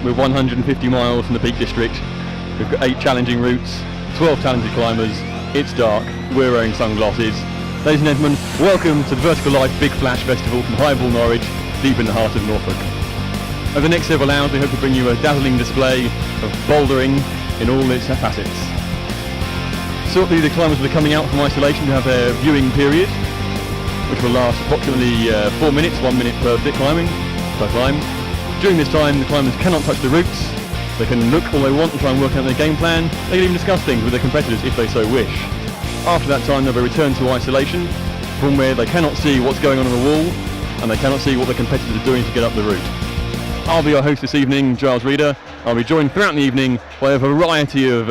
We're 150 miles from the Peak District. We've got 8 challenging routes, 12 talented climbers. It's dark. We're wearing sunglasses. Ladies and gentlemen, welcome to the Vertical Life Big Flash Festival from Highbull, Norwich, deep in the heart of Norfolk. Over the next several hours, we hope to bring you a dazzling display of bouldering in all its facets. Shortly, the climbers will be coming out from isolation to have their viewing period, which will last approximately 4 minutes, 1 minute per climb. During this time, the climbers cannot touch the routes. They can look all they want and try and work out their game plan. They can even discuss things with their competitors if they so wish. After that time, they'll be returned to isolation, from where they cannot see what's going on the wall, and they cannot see what their competitors are doing to get up the route. I'll be your host this evening, Giles Reader. I'll be joined throughout the evening by a variety of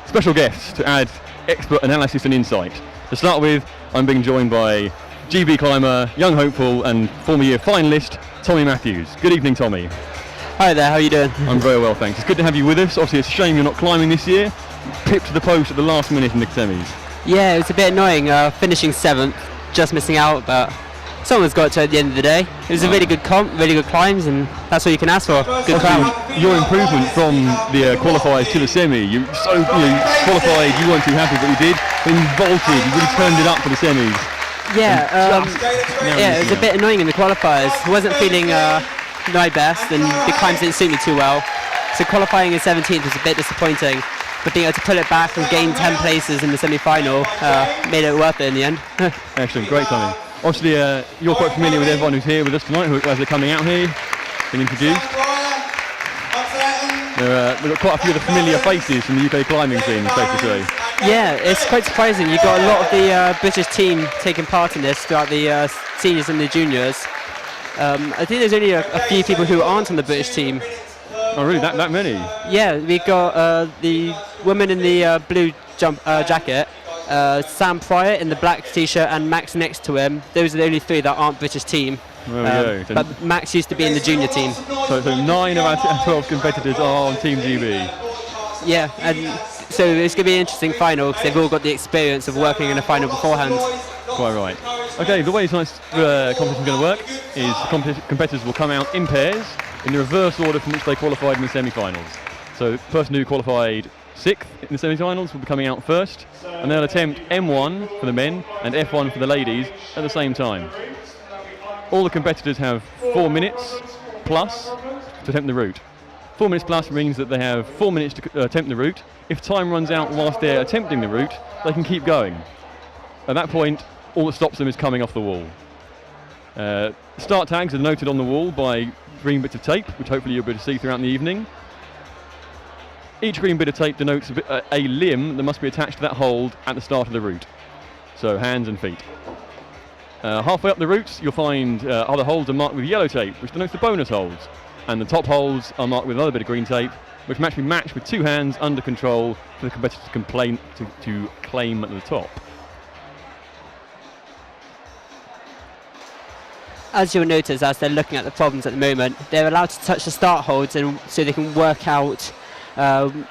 special guests to add expert analysis and insight. To start with, I'm being joined by GB climber, young hopeful and former year finalist, Tommy Matthews. Good evening, Tommy. Hi there, how are you doing? I'm very well, thanks. It's good to have you with us. Obviously, it's a shame you're not climbing this year. Pipped to the post at the last minute in the semis. Yeah, it was a bit annoying, finishing 7th, just missing out, but someone's got to at the end of the day. It was a really good comp, really good climbs, and that's what you can ask for. Good crowd. Your improvement from the qualifiers to the semi, you qualified, you weren't too happy, but you did. Then you vaulted, you really turned it up for the semis. Yeah, it was a bit annoying in the qualifiers. I wasn't feeling my best, and the climbs didn't suit me too well. So qualifying in 17th was a bit disappointing, but being able to pull it back and gain 10 places in the semi-final made it worth it in the end. Excellent, great Tommy. Obviously, you're quite familiar with everyone who's here with us tonight, as they're coming out here, being introduced. We've got quite a few of the familiar faces from the UK climbing scene, safe to say. Yeah, it's quite surprising. You've got a lot of the British team taking part in this throughout the seniors and the juniors. I think there's only a few people who aren't on the British team. Oh really, that many? Yeah, we've got the woman in the blue jacket, Sam Pryor in the black t-shirt, and Max next to him. Those are the only 3 that aren't British team. There we go. But Max used to be in the junior team. So 9 of our 12 competitors are on Team GB. Yeah, and so it's going to be an interesting final because they've all got the experience of working in a final beforehand. Quite right. Okay, the way tonight's competition is going to work is competitors will come out in pairs in the reverse order from which they qualified in the semi-finals. So the person who qualified 6th in the semi-finals will be coming out first, and they'll attempt M1 for the men and F1 for the ladies at the same time. All the competitors have 4 minutes plus to attempt the route. 4 minutes plus means that they have 4 minutes to attempt the route. If time runs out whilst they're attempting the route, they can keep going. At that point, all that stops them is coming off the wall. Start tags are noted on the wall by green bits of tape, which hopefully you'll be able to see throughout the evening. Each green bit of tape denotes a limb that must be attached to that hold at the start of the route. So hands and feet. Halfway up the route, you'll find other holds are marked with yellow tape, which denotes the bonus holds. And the top holes are marked with another bit of green tape, which must be matched with 2 hands under control for the competitor to claim at the top. As you'll notice, as they're looking at the problems at the moment, they're allowed to touch the start holds, and so they can work out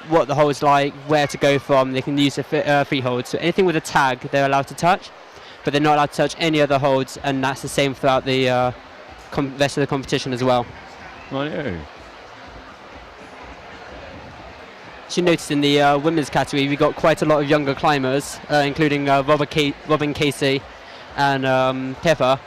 what the hold's like, where to go from. They can use the free holds. So anything with a tag, they're allowed to touch, but they're not allowed to touch any other holds, and that's the same throughout the rest of the competition as well. Right. As you notice in the women's category, we've got quite a lot of younger climbers, including Robin Casey and Pippa.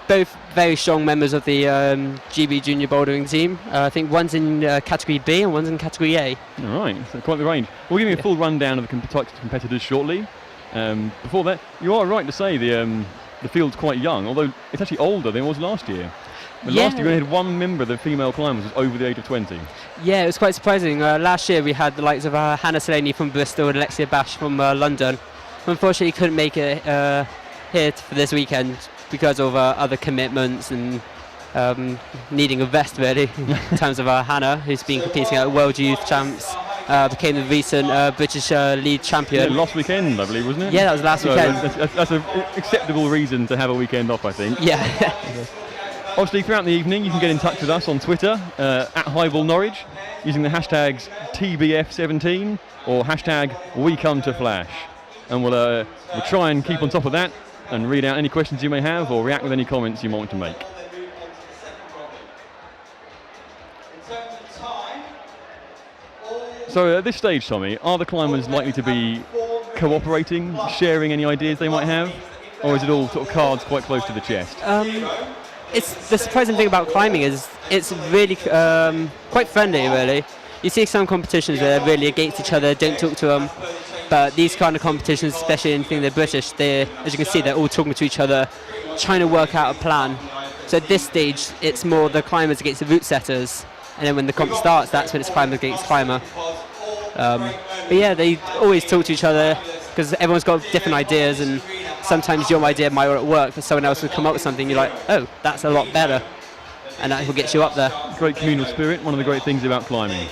Both very strong members of the GB junior bouldering team. I think one's in category B and one's in category A. All right, so quite the range. We'll give you a full rundown of the competitors shortly. Before that, you are right to say the field's quite young, although it's actually older than it was last year. Last year we had 1 member of the female climbers was over the age of 20. Yeah, it was quite surprising. Last year we had the likes of Hannah Slaney from Bristol and Alexia Bash from London. Unfortunately, couldn't make it here for this weekend because of other commitments and needing a vest, really. In terms of Hannah, who's been competing at World Youth Champs, became the recent British lead champion. Yeah, last weekend, I believe, wasn't it? Yeah, that was last weekend. That's an acceptable reason to have a weekend off, I think. Yeah. Obviously, throughout the evening, you can get in touch with us on Twitter, at Highbull Norwich, using the hashtags TBF17 or hashtag WeComeToFlash. And we'll try and keep on top of that and read out any questions you may have or react with any comments you might want to make. So at this stage, Tommy, are the climbers likely to be cooperating, sharing any ideas they might have, or is it all sort of cards quite close to the chest? It's the surprising thing about climbing is it's really quite friendly, really. You see some competitions where they're really against each other, don't talk to them, but these kind of competitions, especially anything they're British, as you can see, they're all talking to each other, trying to work out a plan. So at this stage, it's more the climbers against the route setters, and then when the comp starts, that's when it's climber against climber. But yeah, they always talk to each other because everyone's got different ideas, and sometimes your idea might not work, but someone else will come up with something. You're like, oh, that's a lot better, and that will get you up there. Great communal spirit, one of the great things about climbing.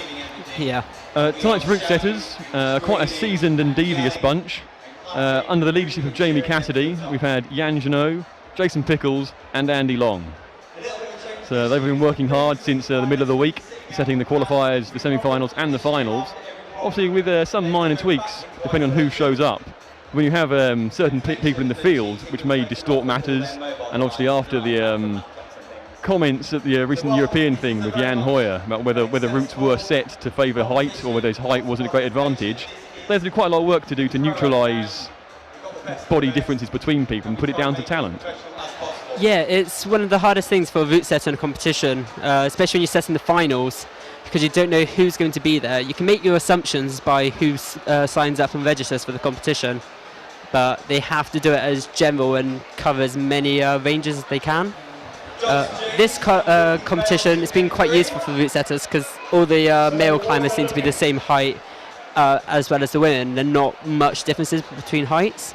Yeah. Tonight's route setters, quite a seasoned and devious bunch. Under the leadership of Jamie Cassidy, we've had Jan Janot, Jason Pickles, and Andy Long. So they've been working hard since the middle of the week, setting the qualifiers, the semi-finals, and the finals. Obviously, with some minor tweaks, depending on who shows up. When you have certain people in the field, which may distort matters, and obviously after the comments at the recent European thing with Jan Hoyer about whether routes were set to favour height or whether his height wasn't a great advantage, there's quite a lot of work to do to neutralise body differences between people and put it down to talent. Yeah, it's one of the hardest things for a route setter in a competition, especially when you're setting the finals, because you don't know who's going to be there. You can make your assumptions by who signs up and registers for the competition, but they have to do it as general and cover as many ranges as they can. This competition has been quite useful for route setters because all the male climbers seem to be the same height as well as the women. There are not much differences between heights,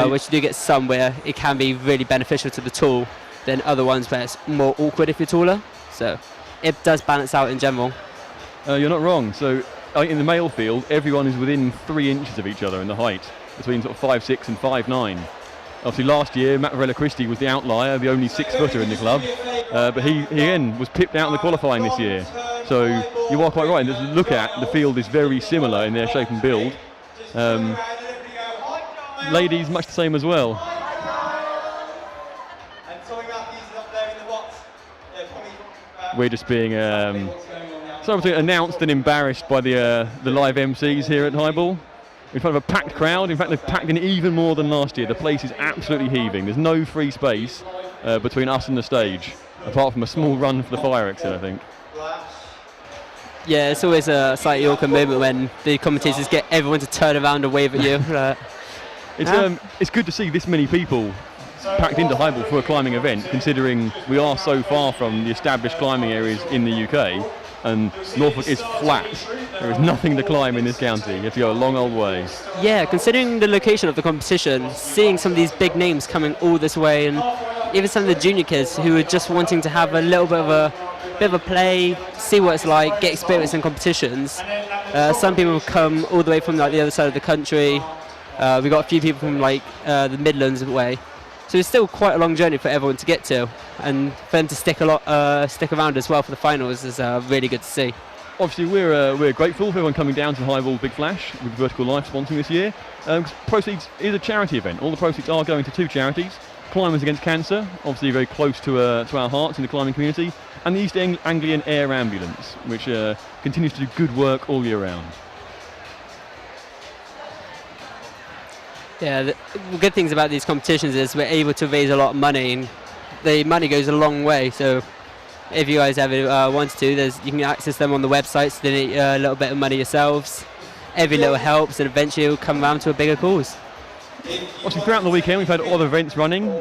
which you do get some where it can be really beneficial to the tall than other ones where it's more awkward if you're taller. So it does balance out in general. You're not wrong. So in the male field, everyone is within 3 inches of each other in the height, between sort of 5'6" and 5'9". Obviously last year, Matt Varela-Christie was the outlier, the only 6-footer in the club, but he again was pipped out in the qualifying this year. So you are quite right, and to look at, the field is very similar in their shape and build. Ladies, much the same as well. We're just being announced and embarrassed by the live MCs here at Highball. In front of a packed crowd. In fact, they've packed in even more than last year. The place is absolutely heaving. There's no free space between us and the stage, apart from a small run for the fire exit, I think. Yeah, it's always a slightly awkward moment when the commentators get everyone to turn around and wave at you. It's good to see this many people packed into Highball for a climbing event, considering we are so far from the established climbing areas in the UK, and Norfolk is flat. There is nothing to climb in this county. You have to go a long old way. Yeah, considering the location of the competition, seeing some of these big names coming all this way, and even some of the junior kids who are just wanting to have a little bit of a play, see what it's like, get experience in competitions. Some people have come all the way from like the other side of the country. We got a few people from like the Midlands way. So it's still quite a long journey for everyone to get to, and for them to stick around as well for the finals is really good to see. Obviously, we're grateful for everyone coming down to Highball Big Flash with Vertical Life sponsoring this year. Proceeds is a charity event. All the proceeds are going to 2 charities: Climbers Against Cancer, obviously very close to our hearts in the climbing community, and the East Anglian Air Ambulance, which continues to do good work all year round. Yeah, the good things about these competitions is we're able to raise a lot of money, and the money goes a long way. So if you guys ever want to, you can access them on the website to donate a little bit of money yourselves. Every little helps, and eventually it'll come around to a bigger cause. Obviously, throughout the weekend, we've had other events running.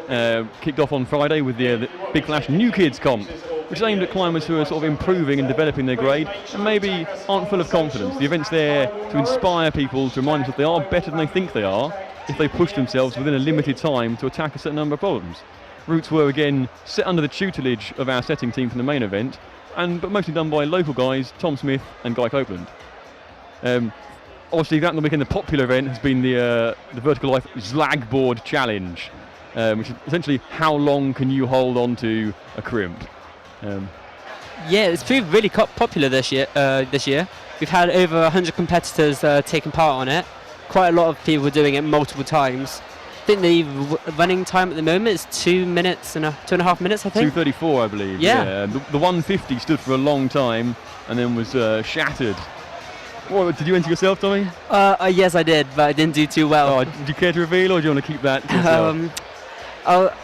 Kicked off on Friday with the Big Flash New Kids Comp, which is aimed at climbers who are sort of improving and developing their grade and maybe aren't full of confidence. The event's there to inspire people, to remind them that they are better than they think they are if they push themselves within a limited time to attack a certain number of problems. Routes were again set under the tutelage of our setting team from the main event, but mostly done by local guys, Tom Smith and Guy Copeland. Obviously, that on the weekend, the popular event has been the Vertical Life Zlag Board Challenge, which is essentially how long can you hold on to a crimp. Yeah, it's proved really popular this year. We've had over 100 competitors taking part on it. Quite a lot of people doing it multiple times. think the running time at the moment is 2 minutes and 2.5 minutes, I think. 2:34, I believe. Yeah. The 150 stood for a long time and then was shattered. What, did you enter yourself, Tommy? Yes, I did, but I didn't do too well. Oh, did you care to reveal, or do you want to keep that to yourself?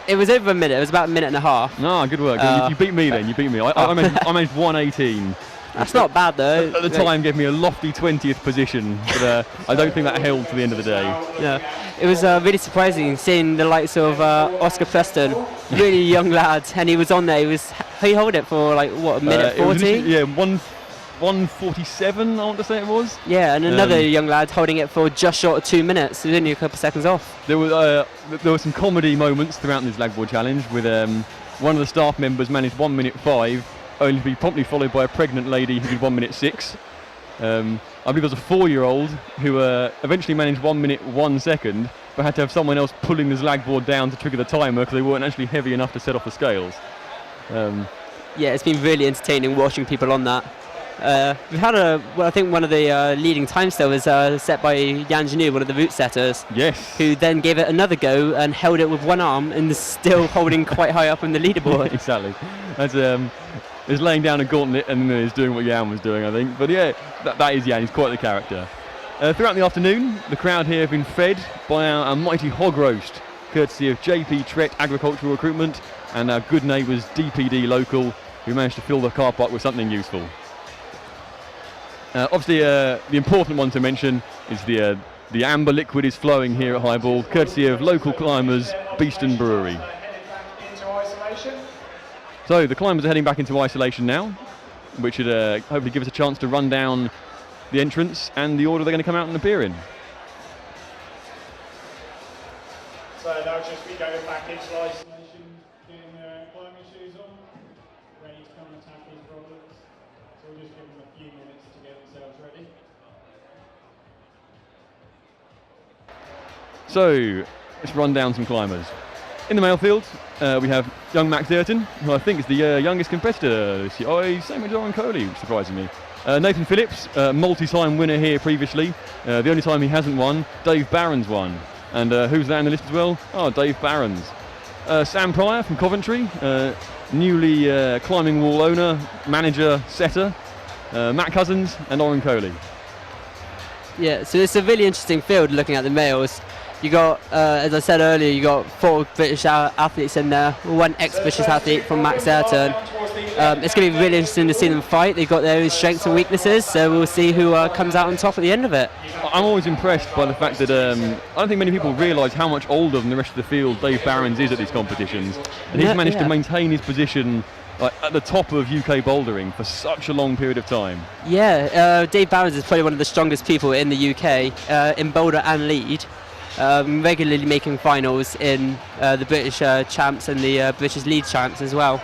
It was over a minute. It was about a minute and a half. No, good work. You beat me then. You beat me. I managed 1:18. That's not bad though. At the time, gave me a lofty 20th position, but I don't think that held to the end of the day. Yeah, it was really surprising seeing the likes of Oscar Preston, really young lad, and he was on there. He held it for like what, a minute 40? Yeah, 1:47. I want to say it was. Yeah, and another young lad holding it for just short of 2 minutes. He was only a couple of seconds off. There were some comedy moments throughout this Lagboard Challenge with one of the staff members managed 1 minute 5. Only to be promptly followed by a pregnant lady who did 1 minute 6. I believe there was a 4-year-old who eventually managed 1 minute 1 second, but had to have someone else pulling the Lagboard down to trigger the timer because they weren't actually heavy enough to set off the scales. Yeah, it's been really entertaining watching people on that. We've had I think one of the leading times still was set by Jan Janu, one of the route setters. Yes. Who then gave it another go and held it with one arm and is still holding quite high up on the leaderboard. Exactly. That's is laying down a gauntlet and is doing what Jan was doing, I think. But yeah, that is Jan. He's quite the character. Throughout the afternoon, the crowd here have been fed by our mighty hog roast, courtesy of JP Tret Agricultural Recruitment and our good neighbours DPD Local, who managed to fill the car park with something useful. Obviously, the important one to mention is the amber liquid is flowing here at Highball, courtesy of local climbers, Beeston Brewery. So the climbers are heading back into isolation now, which should hopefully give us a chance to run down the entrance and the order they're going to come out and appear in. So they'll just be going back into isolation, getting their climbing shoes on, ready to come and tackle these problems. So we'll just give them a few minutes to get themselves ready. So let's run down some climbers. In the male field, we have young Max Ayrton, who I think is the youngest competitor this year. Oh, he's same as Oren Coley, which surprises me. Nathan Phillips, multi-time winner here previously. The only time he hasn't won, Dave Barron's won. And who's there on the list as well? Oh, Dave Barron's. Sam Pryor from Coventry, newly climbing wall owner, manager, setter. Matt Cousins and Oren Coley. Yeah, so it's a really interesting field looking at the males. You got, as I said earlier, you got 4 British athletes in there, 1 ex-British athlete from Max Ayrton. It's going to be really interesting to see them fight. They've got their own strengths and weaknesses, so we'll see who comes out on top at the end of it. I'm always impressed by the fact that I don't think many people realise how much older than the rest of the field Dave Barron's is at these competitions, and he's managed to maintain his position at the top of UK bouldering for such a long period of time. Yeah, Dave Barron's is probably one of the strongest people in the UK in boulder and lead. Regularly making finals in the British champs and the British lead champs as well.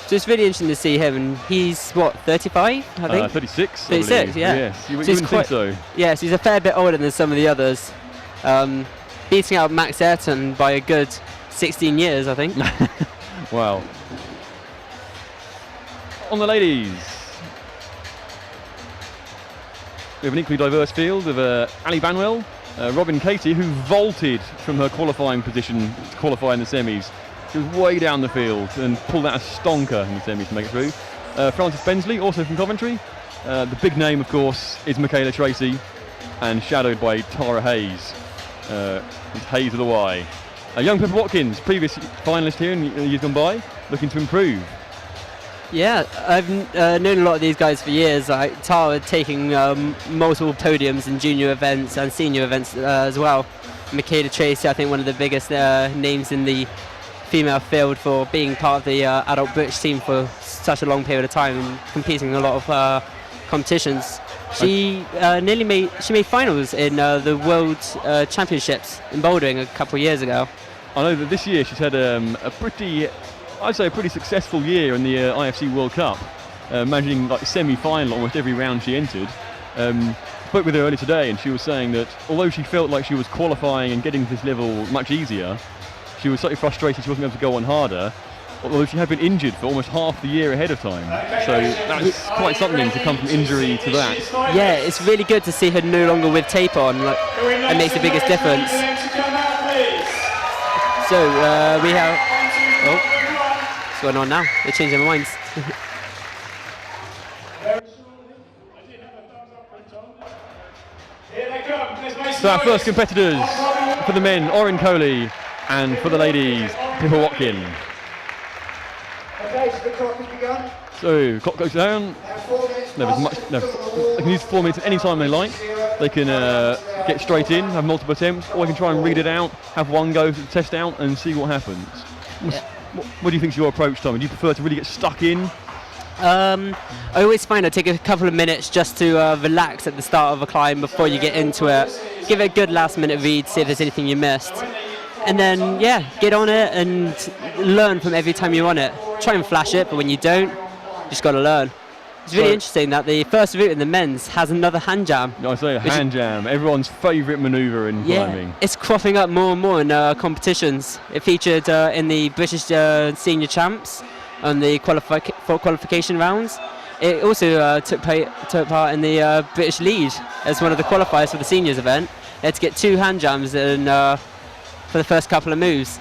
So it's really interesting to see him, and he's what, 35 I think? 36. 36, yeah. Yes, you wouldn't think so. Yes, he's a fair bit older than some of the others. Beating out Max Ayrton by a good 16 years, I think. Wow. On the ladies, we have an equally diverse field of Ali Banwell, Robin Katie, who vaulted from her qualifying position to qualify in the semis. She was way down the field and pulled out a stonker in the semis to make it through. Frances Bensley, also from Coventry. The big name, of course, is Michaela Tracy, and shadowed by Tara Hayes. It's Hayes with a Y. Young Pepper Watkins, previous finalist here in years gone by, looking to improve. Yeah, I've known a lot of these guys for years. Tara taking multiple podiums in junior events and senior events as well. Michaela Tracy, I think one of the biggest names in the female field for being part of the adult British team for such a long period of time and competing in a lot of competitions. She made finals in the World Championships in bouldering a couple of years ago. I know that this year she's had a pretty successful year in the IFC World Cup, managing like semi-final almost every round she entered. Spoke with her earlier today, and she was saying that although she felt like she was qualifying and getting to this level much easier, she was slightly frustrated she wasn't able to go on harder, although she had been injured for almost half the year ahead of time. So that's quite something to come from injury to that. Yeah, it's really good to see her no longer with tape on. It makes the biggest difference. So we have. Oh, what's going on now? They're changing their minds. So our first competitors for the men, Oren Coley, and for the ladies, Pippa Watkin. Okay, so the clock has begun. So clock goes down. They can use 4 minutes at any time they like. They can get straight in, have multiple attempts, or they can try and read it out, have one go to test out, and see what happens. What do you think is your approach, Tommy? Do you prefer to really get stuck in? I always find I take a couple of minutes just to relax at the start of a climb before you get into it. Give it a good last minute read, see if there's anything you missed. And then, get on it and learn from every time you're on it. Try and flash it, but when you don't, you just got to learn. It's really interesting that the first route in the men's has another hand jam. I say a hand jam, everyone's favourite manoeuvre in climbing. It's cropping up more and more in competitions. It featured in the British Senior Champs on the qualification rounds. It also took part in the British Lead as one of the qualifiers for the seniors event. They had to get 2 hand jams for the first couple of moves.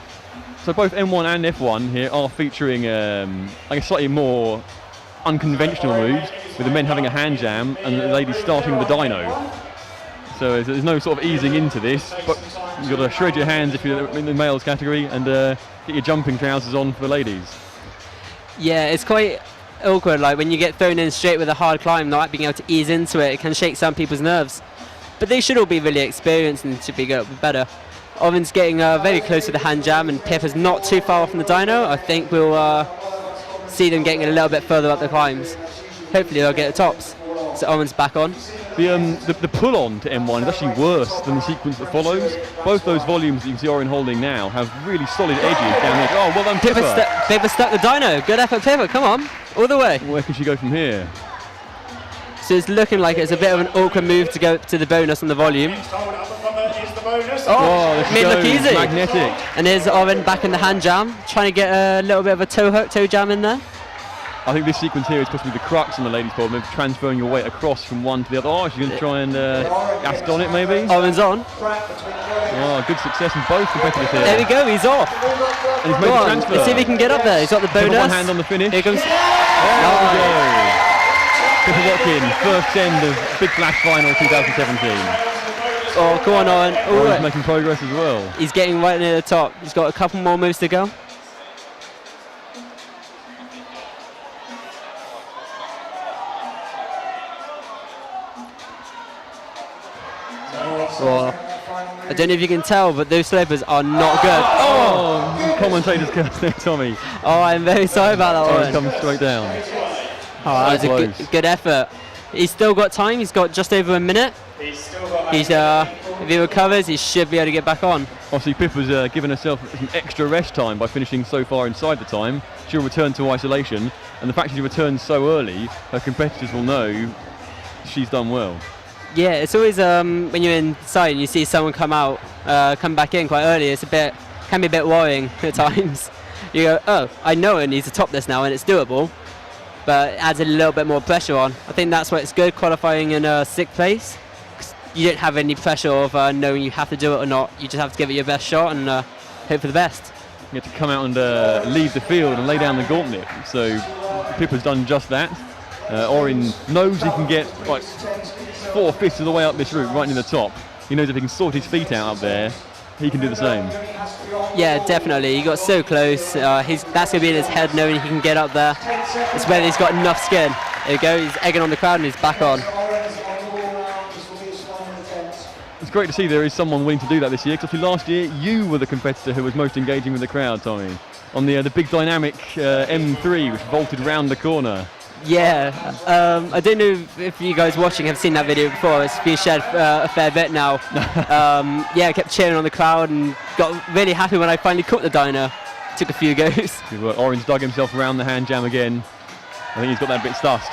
So both M1 and F1 here are featuring slightly more unconventional moves, with the men having a hand jam and the ladies starting with the dyno. So there's no sort of easing into this, but you've got to shred your hands if you're in the males category and get your jumping trousers on for the ladies. Yeah, it's quite awkward, like when you get thrown in straight with a hard climb, not being able to ease into it, it can shake some people's nerves. But they should all be really experienced and should be better. Owen's getting very close to the hand jam, and Pippa's not too far off from the dyno. I think we'll see them getting a little bit further up the climbs. Hopefully they'll get the tops. So Owen's back on. The pull on to M1 is actually worse than the sequence that follows. Both those volumes that you can see Owen holding now have really solid edges down there. Oh, well done, Pippa. Pippa stuck the dyno. Good effort, Pippa. Come on, all the way. Where can she go from here? So it's looking like it's a bit of an awkward move to go to the bonus on the volume. Made it look easy. Magnetic. And there's Owen back in the hand jam, trying to get a little bit of a toe jam in there. I think this sequence here is possibly the crux on the ladies' problem, transferring your weight across from one to the other. Oh, she's going to try and Gaston it maybe. Owen's on. Oh, good success from both competitors here. There we go, he's off. And he's made the transfer. Let's see if he can get up there. He's got the bonus. One hand on the finish. Here comes. There we go. Pippa Watkin, first end of Big Flash Final 2017. Oh, come on, Owen. Oh, he's making progress as well. He's getting right near the top. He's got a couple more moves to go. Oh, I don't know if you can tell, but those slopers are not good. Oh, commentator's curse there, Tommy. Oh, I'm very sorry about that one. He's coming straight down. Oh, that was a good effort. He's still got time. He's got just over a minute. If he recovers, he should be able to get back on. Obviously, Pippa's given herself some extra rest time by finishing so far inside the time. She'll return to isolation, and the fact she returns so early, her competitors will know she's done well. Yeah, it's always when you're inside and you see someone come back in quite early. Can be a bit worrying at times. You go, oh, I know it needs to top this now, and it's doable. But it adds a little bit more pressure on. I think that's why it's good qualifying in 6th place. You don't have any pressure of knowing you have to do it or not. You just have to give it your best shot and hope for the best. You have to come out and leave the field and lay down the gauntlet. So Pippa's done just that. Oren knows he can get like 4/5 of the way up this route, right near the top. He knows if he can sort his feet out up there, he can do the same. Yeah, definitely. He got so close. That's going to be in his head, knowing he can get up there. It's whether he's got enough skin. There you go. He's egging on the crowd and he's back on. It's great to see there is someone willing to do that this year, because last year you were the competitor who was most engaging with the crowd, Tommy, on the big dynamic M3 which vaulted round the corner. Yeah, I don't know if you guys watching have seen that video before. It's been shared a fair bit now. I kept cheering on the crowd and got really happy when I finally caught the dyno. Took a few goes. Good work. Orange dug himself around the hand jam again. I think he's got that bit stuffed.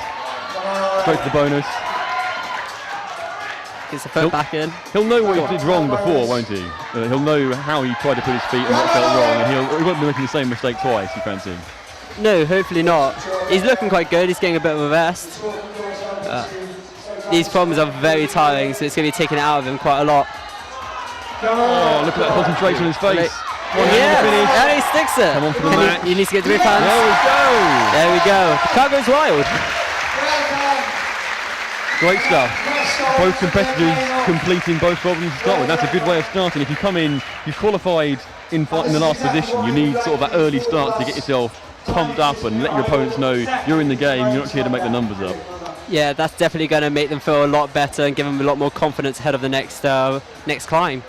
Straight to the bonus. Gets the foot back in. He'll know what he did wrong before, won't he? He'll know how he tried to put his feet and what felt wrong, and he won't be making the same mistake twice, you fancy? No, hopefully not. He's looking quite good. He's getting a bit of a rest. These problems are very tiring, so it's going to be taking it out of him quite a lot. Oh, look at that concentration on his face. One hand on the finish. And he sticks it. Come on for the match. He needs to get to hands. There we go. There we go. The crowd goes wild. Great stuff. Both competitors completing both problems to start with. That's a good way of starting. If you come in, you've qualified in the last position, you need sort of that early start to get yourself pumped up and let your opponents know you're in the game, you're not here to make the numbers up. Yeah, that's definitely going to make them feel a lot better and give them a lot more confidence ahead of the next climb.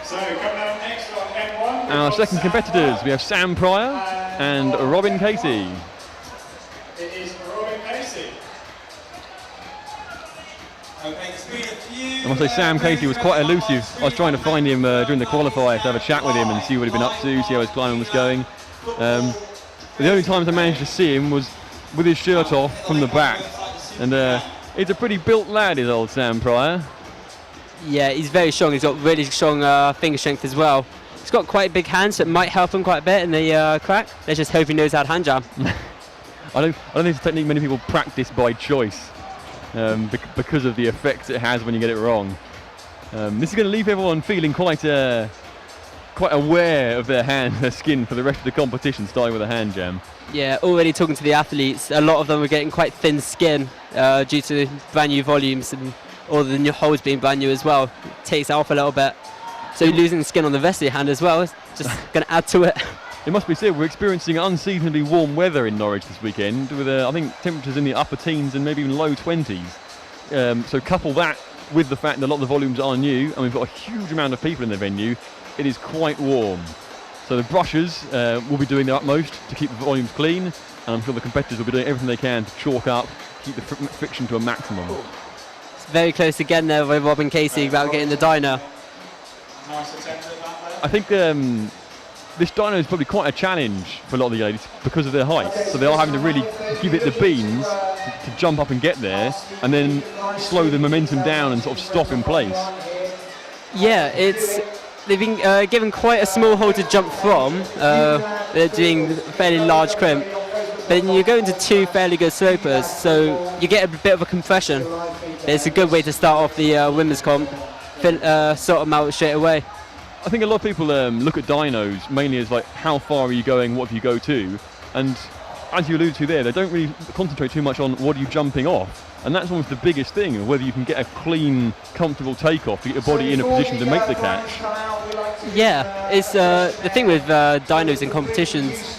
So coming up next on M1. Our second competitors, we have Sam Pryor and Robin Casey. It is Robin Casey. I must say Sam Casey was quite elusive. I was trying to find him during the qualifier to have a chat with him and see what he'd been up to, see how his climbing was going. The only times I managed to see him was with his shirt off from the back. And he's a pretty built lad, is old Sam Pryor. Yeah, he's very strong. He's got really strong finger strength as well. He's got quite big hands, so it might help him quite a bit in the crack. Let's just hope he knows how to hand jam. I don't think it's a technique many people practice by choice. Because of the effects it has when you get it wrong. This is going to leave everyone feeling quite aware of their skin for the rest of the competition, starting with a hand jam. Yeah, already talking to the athletes, a lot of them are getting quite thin skin due to brand new volumes and all the new holes being brand new as well. It takes it off a little bit. So losing skin on the rest of your hand as well is just going to add to it. It must be said, we're experiencing unseasonably warm weather in Norwich this weekend with, I think, temperatures in the upper teens and maybe even low 20s. So couple that with the fact that a lot of the volumes are new and we've got a huge amount of people in the venue, it is quite warm. So the brushers will be doing their utmost to keep the volumes clean, and I'm sure the competitors will be doing everything they can to chalk up, keep the friction to a maximum. It's very close again there with Robin Casey about getting the dyno. Nice attempt at that there. I think this dyno is probably quite a challenge for a lot of the ladies because of their height. So they are having to really give it the beans to jump up and get there, and then slow the momentum down and sort of stop in place. Yeah, they've been given quite a small hole to jump from. They're doing a fairly large crimp. But then you go into two fairly good slopers, so you get a bit of a compression. It's a good way to start off the women's comp, sort them out straight away. I think a lot of people look at dynos mainly as like, how far are you going, what do you go to? And as you alluded to there, they don't really concentrate too much on what are you jumping off. And that's almost the biggest thing, whether you can get a clean, comfortable takeoff to get your body in a position to make the catch. Yeah, it's the thing with dynos in competitions,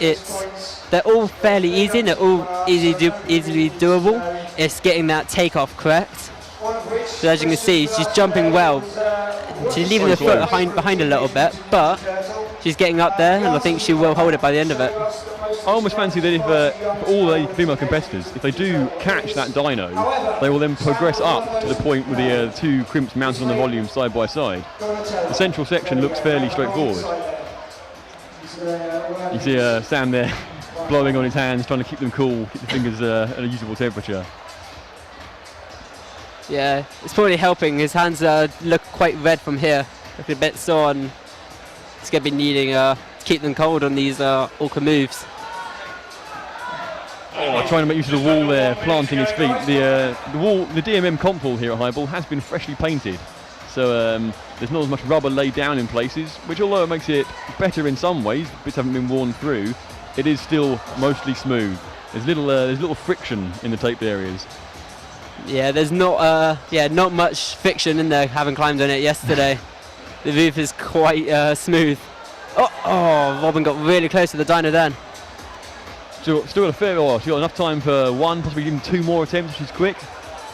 they're all fairly easy and they're all easily doable. It's getting that takeoff correct. So as you can see, she's jumping well. She's leaving her foot behind a little bit, but she's getting up there, and I think she will hold it by the end of it. I almost fancy that if for all the female competitors, if they do catch that dyno, they will then progress up to the point with the two crimps mounted on the volume side by side. The central section looks fairly straightforward. You see Sam there blowing on his hands, trying to keep them cool, keep the fingers at a usable temperature. Yeah, it's probably helping. His hands look quite red from here, looking a bit sore, and he's going to be needing to keep them cold on these awkward moves. Oh, trying to make use of the wall there, planting his feet. The wall, the DMM comp wall here at Highball has been freshly painted, so there's not as much rubber laid down in places, which although it makes it better in some ways, bits haven't been worn through, it is still mostly smooth. There's little friction in the taped areas. Yeah, there's not much friction in there, having climbed on it yesterday. The roof is quite smooth. Oh, Robin got really close to the dyno then. Still got a fair while. She's got enough time for one, possibly even two more attempts if she's quick.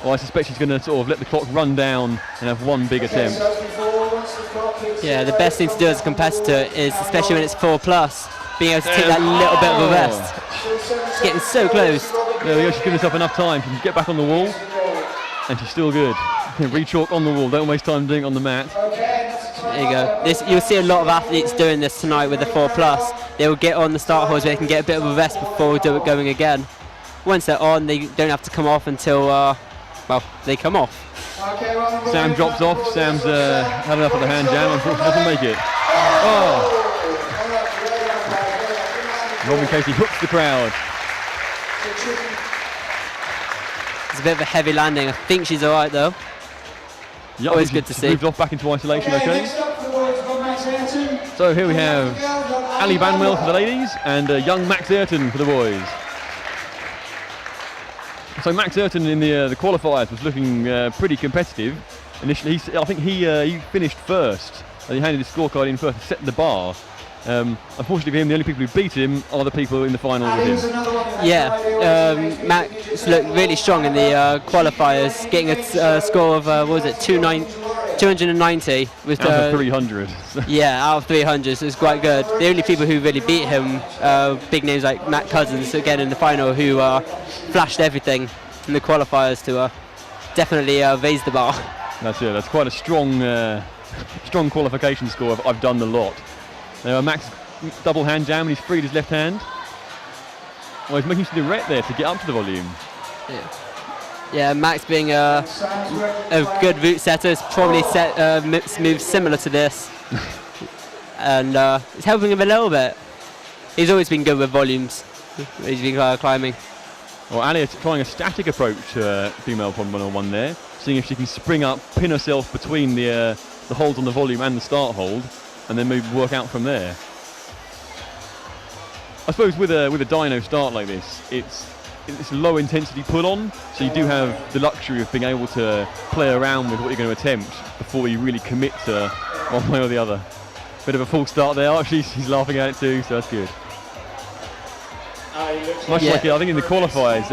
Or I suspect she's going to sort of let the clock run down and have one big attempt. Yeah, the best thing to do as a competitor is, especially when it's 4+, being able to take that little bit of a rest. She's getting so close. There we go, she's given herself enough time. She can get back on the wall, and she's still good. Re-chalk on the wall, don't waste time doing it on the mat. There you go. You'll see a lot of athletes doing this tonight with the 4+. They will get on the start holes where they can get a bit of a rest before going again. Once they're on, they don't have to come off until, they come off. Sam drops off. Sam's had enough of the hand jam. Unfortunately, doesn't make it. Oh! Robin Casey hooks the crowd. It's a bit of a heavy landing. I think she's all right though. Yeah, always good to see. Moved off back into isolation, okay? So here we have Ali Banwell for the ladies and young Max Ayrton for the boys. So Max Ayrton in the qualifiers was looking pretty competitive. Initially, I think he finished first. And he handed his scorecard in first to set the bar. Unfortunately for him, the only people who beat him are the people in the final with him. Yeah, Max looked really strong in the qualifiers, getting a score of, 290 with out of 300. Yeah, out of 300, so it's quite good. The only people who really beat him, big names like Matt Cousins, again in the final, who flashed everything in the qualifiers to definitely raise the bar. That's it. That's quite a strong qualification score. I've done the lot. Now Max double hand jam and he's freed his left hand. Well, he's making some direct there to get up to the volume. Yeah, Max being a good route setter has probably set moves similar to this. And it's helping him a little bit. He's always been good with volumes. He's been climbing. Well, Ali is trying a static approach to female pond 101 there, seeing if she can spring up, pin herself between the holds on the volume and the start hold, and then maybe work out from there. I suppose with a dyno start like this, it's low intensity pull on, so you do have the luxury of being able to play around with what you're going to attempt before you really commit to one way or the other. Bit of a false start there. Actually, she's laughing at it too, so that's good. Much like I think in the qualifiers,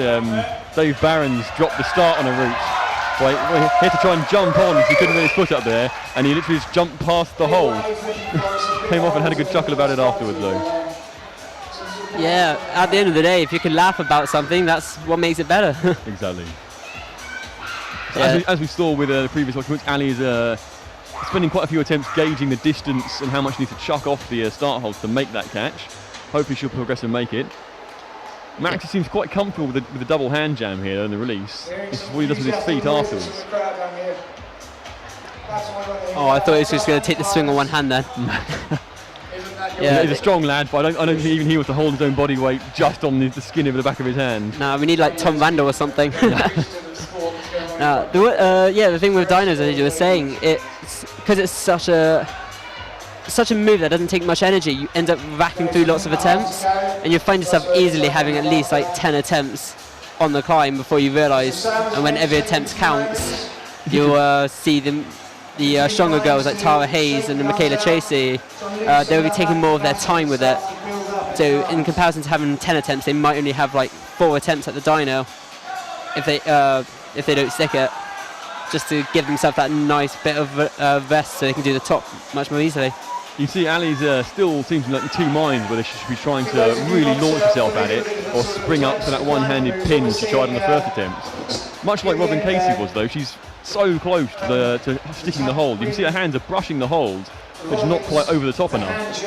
Dave Barron's dropped the start on a route. Well, he had to try and jump on because he couldn't get his foot up there, and he literally just jumped past the hole. Came off and had a good chuckle about it afterwards, though. Yeah, at the end of the day, if you can laugh about something, that's what makes it better. Exactly. So as we saw with the previous documents, Ali is spending quite a few attempts gauging the distance and how much he needs to chuck off the start holds to make that catch. Hopefully she'll progress and make it. Max seems quite comfortable with the double hand jam here in the release. This is what he does with his feet afterwards. Oh, I thought he was just going to take the swing on one hand then. Yeah, he's a strong lad, but I don't think even he was to hold his own body weight just on the skin of the back of his hand. No, we need like Tom Randall or something. The thing with dynos, as you were saying, it's because it's such a move that doesn't take much energy, you end up racking through lots of attempts, and you find yourself easily having at least like 10 attempts on the climb before you realise, and when every attempt counts, you'll see the stronger girls like Tara Hayes and Michaela Tracy, they'll be taking more of their time with it. So in comparison to having 10 attempts, they might only have like 4 attempts at the dyno if they don't stick it, just to give themselves that nice bit of rest so they can do the top much more easily. You see Ali's still seems like in two minds whether she should be trying to really launch herself at it or spring up to that one-handed pin she tried on the first attempt. Much like Robin Casey was though, she's so close to sticking the hold. You can see her hands are brushing the hold, but it's not quite over the top enough.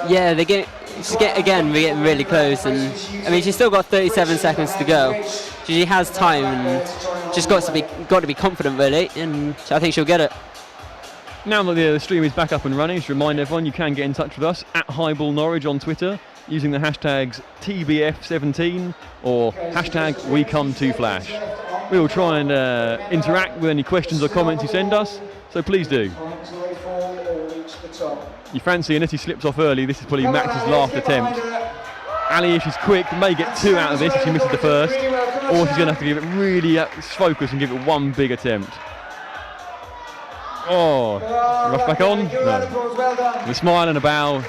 Yeah, we're getting really close, and I mean she's still got 37 seconds to go. She has time, and just got to be confident really, and I think she'll get it. Now that the stream is back up and running, just to remind everyone you can get in touch with us at Highball Norwich on Twitter using the hashtags TBF17 or hashtag WeComeToFlash. We will try and interact with any questions or comments you send us, so please do. You fancy, unless he slips off early, this is probably Max's last attempt. Ali, if she's quick, may get 2 out of this if she misses the first, or she's going to have to give it really focus and give it one big attempt. Oh, rush back on? No. With a smile and a bow,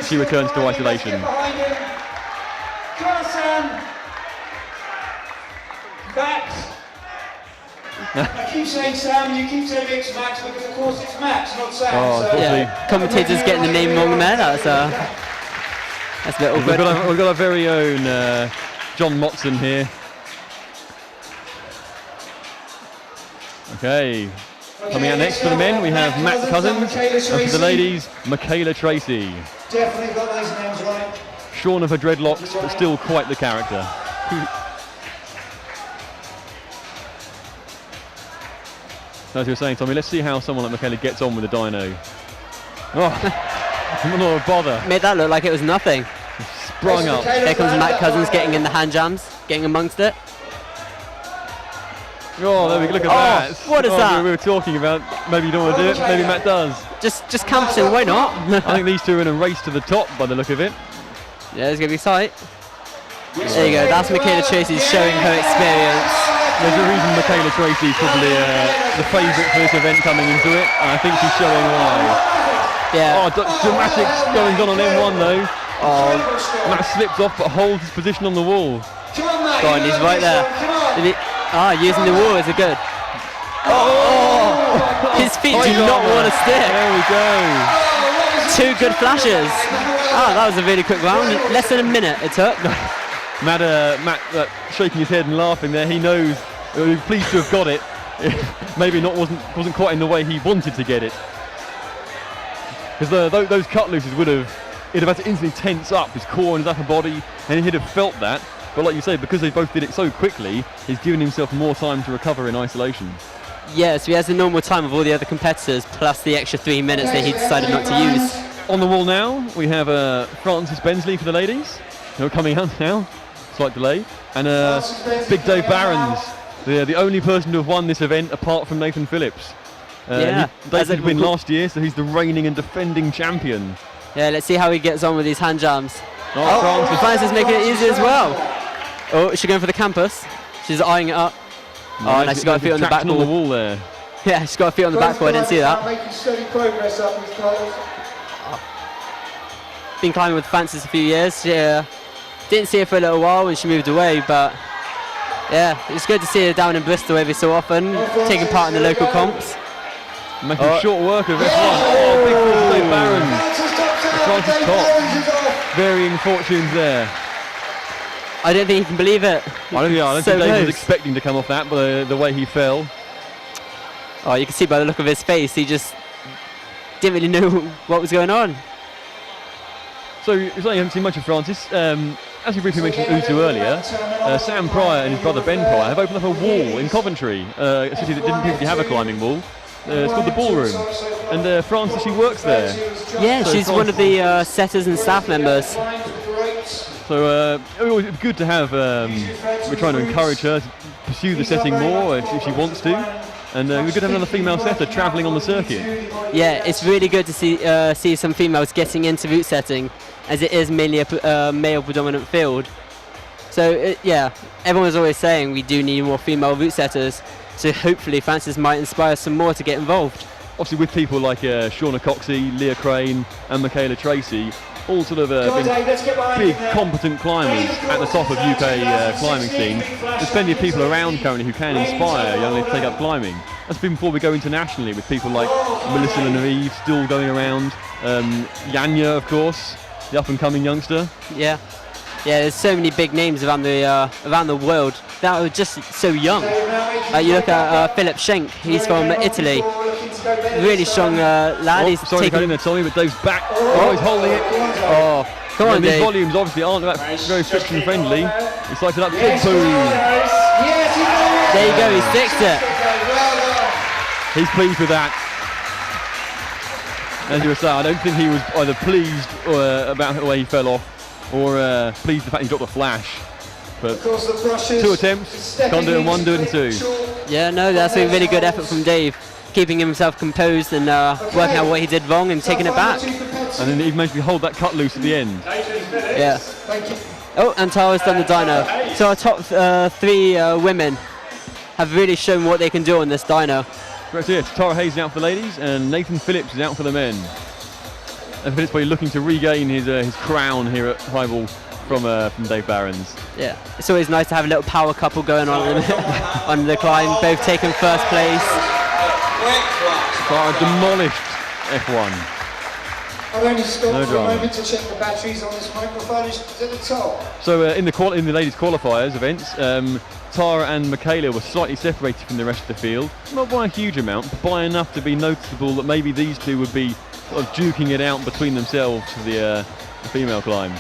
she returns to isolation. I keep saying Sam, you keep saying it's Max, because of course it's Max, not Sam. Oh, yeah. Commentators getting the name wrong there, that's a bit awkward. We've got our very own John Motson here. Okay. Coming out next for the men, we have Matt Cousins, and for the ladies, Michaela Tracy. Definitely got those names right. Shorn of her dreadlocks, but still quite the character. As you were saying, Tommy, let's see how someone like Michaela gets on with the dyno. Oh, not a bother. Made that look like it was nothing. Sprung up. Here comes Matt Cousins getting in the hand jams, getting amongst it. Oh, there we go. Look at that. What is that? We were talking about maybe you don't want to do it, maybe Matt does. Just camping, why not? I think these two are in a race to the top by the look of it. Yeah, it's going to be tight. There you go, that's Michaela Tracy showing her experience. There's a reason Michaela Tracy's probably the favourite for this event coming into it, and I think she's showing why. Yeah. Oh, dramatic goings on M1 though. Oh, Matt slips off but holds his position on the wall. Go on, he's right there. Using the wall is a good. Oh! His feet do not want to stick. There we go. 2 good flashes. That was a really quick round. Less than a minute it took. Matt shaking his head and laughing there. He knows. He's pleased to have got it. Maybe wasn't quite in the way he wanted to get it. Because those cut looses he'd have had to instantly tense up his core and his upper body, and he'd have felt that. But like you say, because they both did it so quickly, he's given himself more time to recover in isolation. Yeah, so he has the normal time of all the other competitors, plus the extra 3 minutes that he decided not to use. On the wall now, we have Frances Bensley for the ladies. Coming out now, slight delay. And Big Dave Barons, the only person to have won this event apart from Nathan Phillips. Dave did win last year, so he's the reigning and defending champion. Yeah, let's see how he gets on with these hand jams. Frances is making it easy as well. Oh, is she going for the campus? She's eyeing it up. No, she's got her feet on the back on the wall there. Yeah, she's got her feet on the back wall, I didn't see that. Making steady progress up with Carlos. Been climbing with Frances a few years. Yeah, didn't see her for a little while when she moved away, but yeah, it's good to see her down in Bristol every so often, taking part in the local comps. Making short work of this one. Big Dave Barons. Frances top. Varying fortunes there. I don't think he can believe it. I don't think Dave was expecting to come off that, but the way he fell. Oh, you can see by the look of his face, he just didn't really know what was going on. So, you haven't seen much of Frances. As we briefly mentioned Utu earlier, Sam Pryor and his brother Ben Pryor have opened up a wall in Coventry, a city that didn't previously have a climbing wall. It's called the Ballroom, and Frances, she works there. Yeah, so she's one of the setters and staff members. So it's good to have, we're trying to encourage her to pursue the setting more if she wants to, and we're good to have another female setter travelling on the circuit. Yeah, it's really good to see some females getting into route setting, as it is mainly a male predominant field. So yeah, everyone's always saying we do need more female route setters, so hopefully Frances might inspire some more to get involved. Obviously with people like Shauna Coxey, Leah Crane and Michaela Tracy, all sort of big competent climbers at the top of UK climbing scene. There's plenty of people around currently who can inspire young ladies to take up climbing. That's been before we go internationally with people like Melissa Lenarive still going around, Yanya of course, the up and coming youngster. Yeah, there's so many big names around the world that are just so young. You look at Philip Schenk, he's from Italy. Really strong lad. He's sorry to cut in there, Tommy, but Dave's back. He's holding it. Come on, these Dave. volumes obviously aren't that very friction friendly. He sliced it up. Big boom. There you go. He sticks it. He's pleased with that. As you were saying, I don't think he was either pleased about the way he fell off, or pleased with the fact he dropped a flash. But 2 attempts, can't do it in 1, do it in 2. Yeah, no, that's a really good effort from Dave, keeping himself composed and working out what he did wrong and taking it back. And then he managed to hold that cut loose at the end. Yeah. Oh, and Tara's done the dyno. So our top 3 women have really shown what they can do on this dyno. Correct, yeah. Tara Hayes is out for the ladies, and Nathan Phillips is out for the men. And Phillips probably looking to regain his crown here at Highball from Dave Barons. Yeah, it's always nice to have a little power couple going on on the climb, both taking first place. Tara demolished F1. I've only stopped No for drama. a moment to check the batteries on this microphone. It's at the top. So in the ladies qualifiers events, Tara and Michaela were slightly separated from the rest of the field, not by a huge amount, but by enough to be noticeable that maybe these two would be sort of duking it out between themselves for the female climb.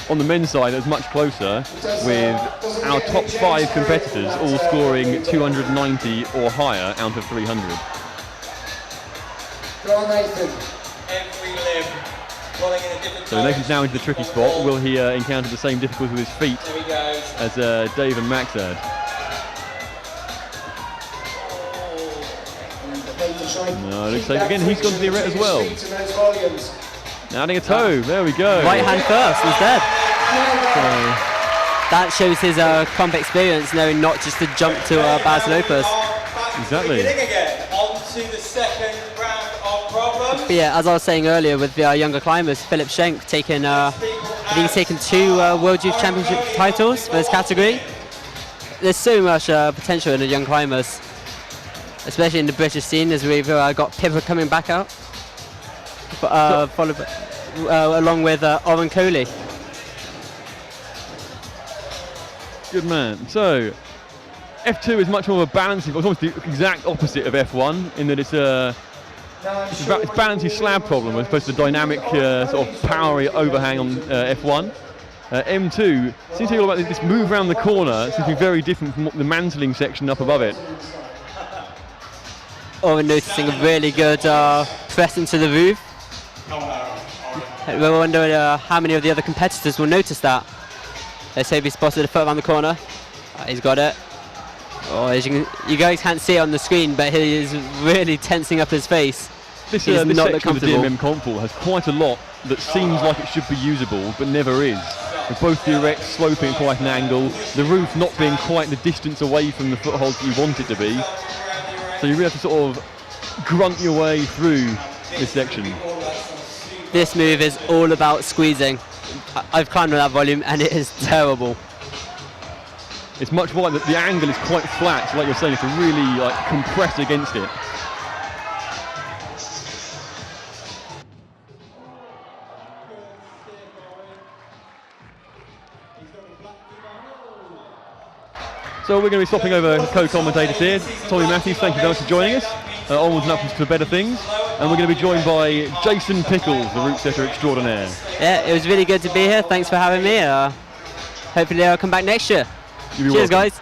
On the men's side, it was much closer, with our top 5 competitors all scoring 290 or higher out of 300. Go on, Nathan. Every limb rolling in a different So Nathan's now into the tricky spot. Will he encounter the same difficulty with his feet There he goes. as Dave and Max had? No, it looks like again he's gone to the red as well. Now adding a toe, there we go. Right hand first instead. That shows his comp experience, knowing not just to jump to Baz Lopez. Exactly. On to the second round of problems. But yeah, as I was saying earlier with the younger climbers, Philip Schenk taking, I think he's taken 2 World Youth Championship titles for his category. There's so much potential in the young climbers, especially in the British scene, as we've got Pippa coming back out, followed along with Oren Coley. Good man. So, F2 is much more of a balancing, it's almost the exact opposite of F1 in that it's balancing slab problem as opposed to the dynamic sort of powery overhang on F1. M2 seems to be all about this move around the corner. It seems to be very different from the mantling section up above it. Oren noticing a really good press into the roof. We're wondering how many of the other competitors will notice that. Let's hope he spotted a foot around the corner. He's got it. Oh, as you guys can't see it on the screen, but he is really tensing up his face. This section of the DMM console has quite a lot that seems like it should be usable, but never is. With both the erect sloping at quite an angle, the roof not being quite the distance away from the footholds you want it to be. So you really have to sort of grunt your way through this section. This move is all about squeezing. I've climbed on that volume and it is terrible. It's much more like the angle is quite flat, so like you're saying, it's to really like compress against it. So we're going to be swapping over co-commentators here. Tommy Matthews, thank you very much for joining us. Onwards and upwards to better things. And we're going to be joined by Jason Pickles, the route setter extraordinaire. Yeah, it was really good to be here. Thanks for having me. Hopefully I'll come back next year. Cheers, welcome. guys.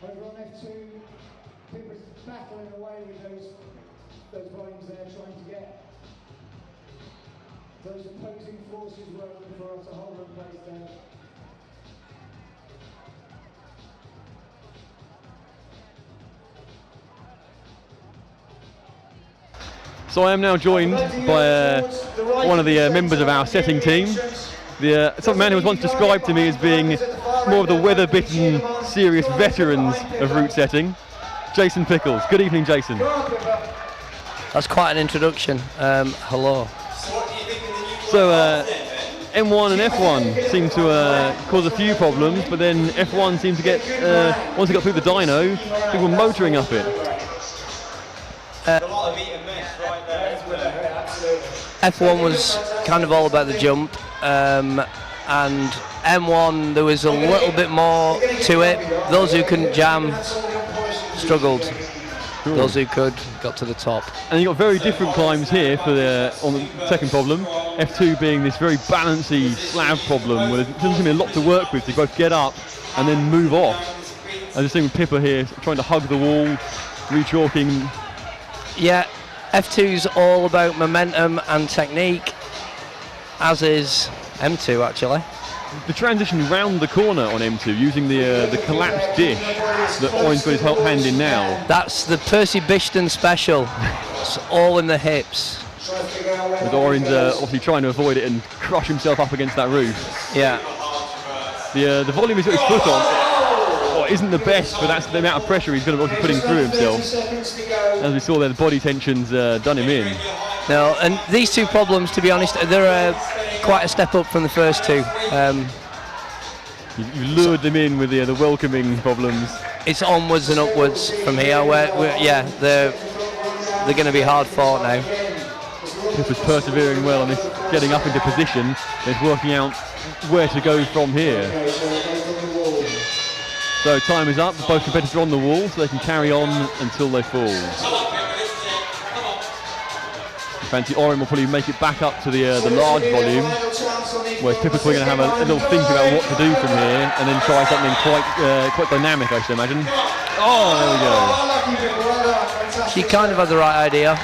Over on F2, Pippa's battling away with those volumes they're trying to get. Those opposing forces working for us to hold in place there. So I am now joined by one of the members of our setting team. Some man who was once described to me as being more of the weather-bitten, serious veterans of route setting. Jason Pickles. Good evening, Jason. That's quite an introduction. Hello. So M1 and F1 seem to cause a few problems, but then F1 seemed to get, once it got through the dyno, people were motoring up it. F1 was kind of all about the jump, and M1 there was a little bit more to it. Those who couldn't jam struggled. Cool. Those who could got to the top. And you got very different climbs here for on the second problem. F2 being this very balancy slab problem where there doesn't seem to be a lot to work with to both get up and then move off. I just think Pippa here trying to hug the wall, re-chalking. Yeah, F2's all about momentum and technique, as is M2 actually. The transition round the corner on M2 using the collapsed dish that Oren's got his hand in now. That's the Percy Bishton special. It's all in the hips. With Oren's obviously trying to avoid it and crush himself up against that roof. Yeah. The volume he's got his foot on isn't the best, but that's the amount of pressure he's going to be putting through himself. As we saw there, the body tension's done him in. No, and these two problems, to be honest, they're quite a step up from the first two. You lured them in with the welcoming problems. It's onwards and upwards from here. They're going to be hard fought now. This was persevering well on this, getting up into position. It's working out where to go from here. So time is up. Both competitors are on the wall, so they can carry on until they fall. Fancy Oren will probably make it back up to the large volume, whereas Pippa's probably going to have a little think about what to do from here, and then try something quite dynamic, I should imagine. Oh, there we go. She kind of had the right idea.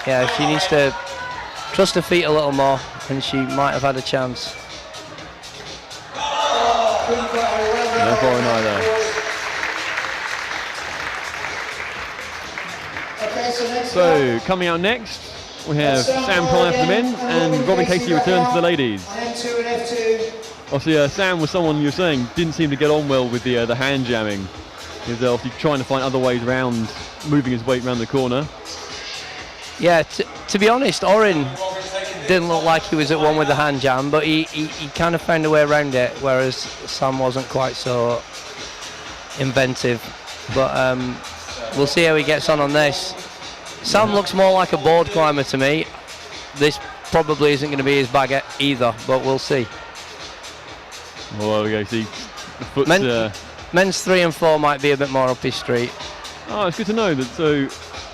Yeah, she needs to trust her feet a little more, and she might have had a chance. No Oren either. so next So coming out next, we have Sam Pryor for the men and Robin Casey returns for the ladies. on M2 and F2. Obviously, Sam was someone you were saying didn't seem to get on well with the hand jamming. He was obviously trying to find other ways around moving his weight around the corner. Yeah, to be honest, Orin didn't look like he was at one with the hand jam, but he kind of found a way around it, whereas Sam wasn't quite so inventive. But we'll see how he gets on this. Sam looks more like a board climber to me. This probably isn't going to be his bag either, but we'll see. Well, we go see. Men's 3 and 4 might be a bit more up his street. Oh, it's good to know that. So,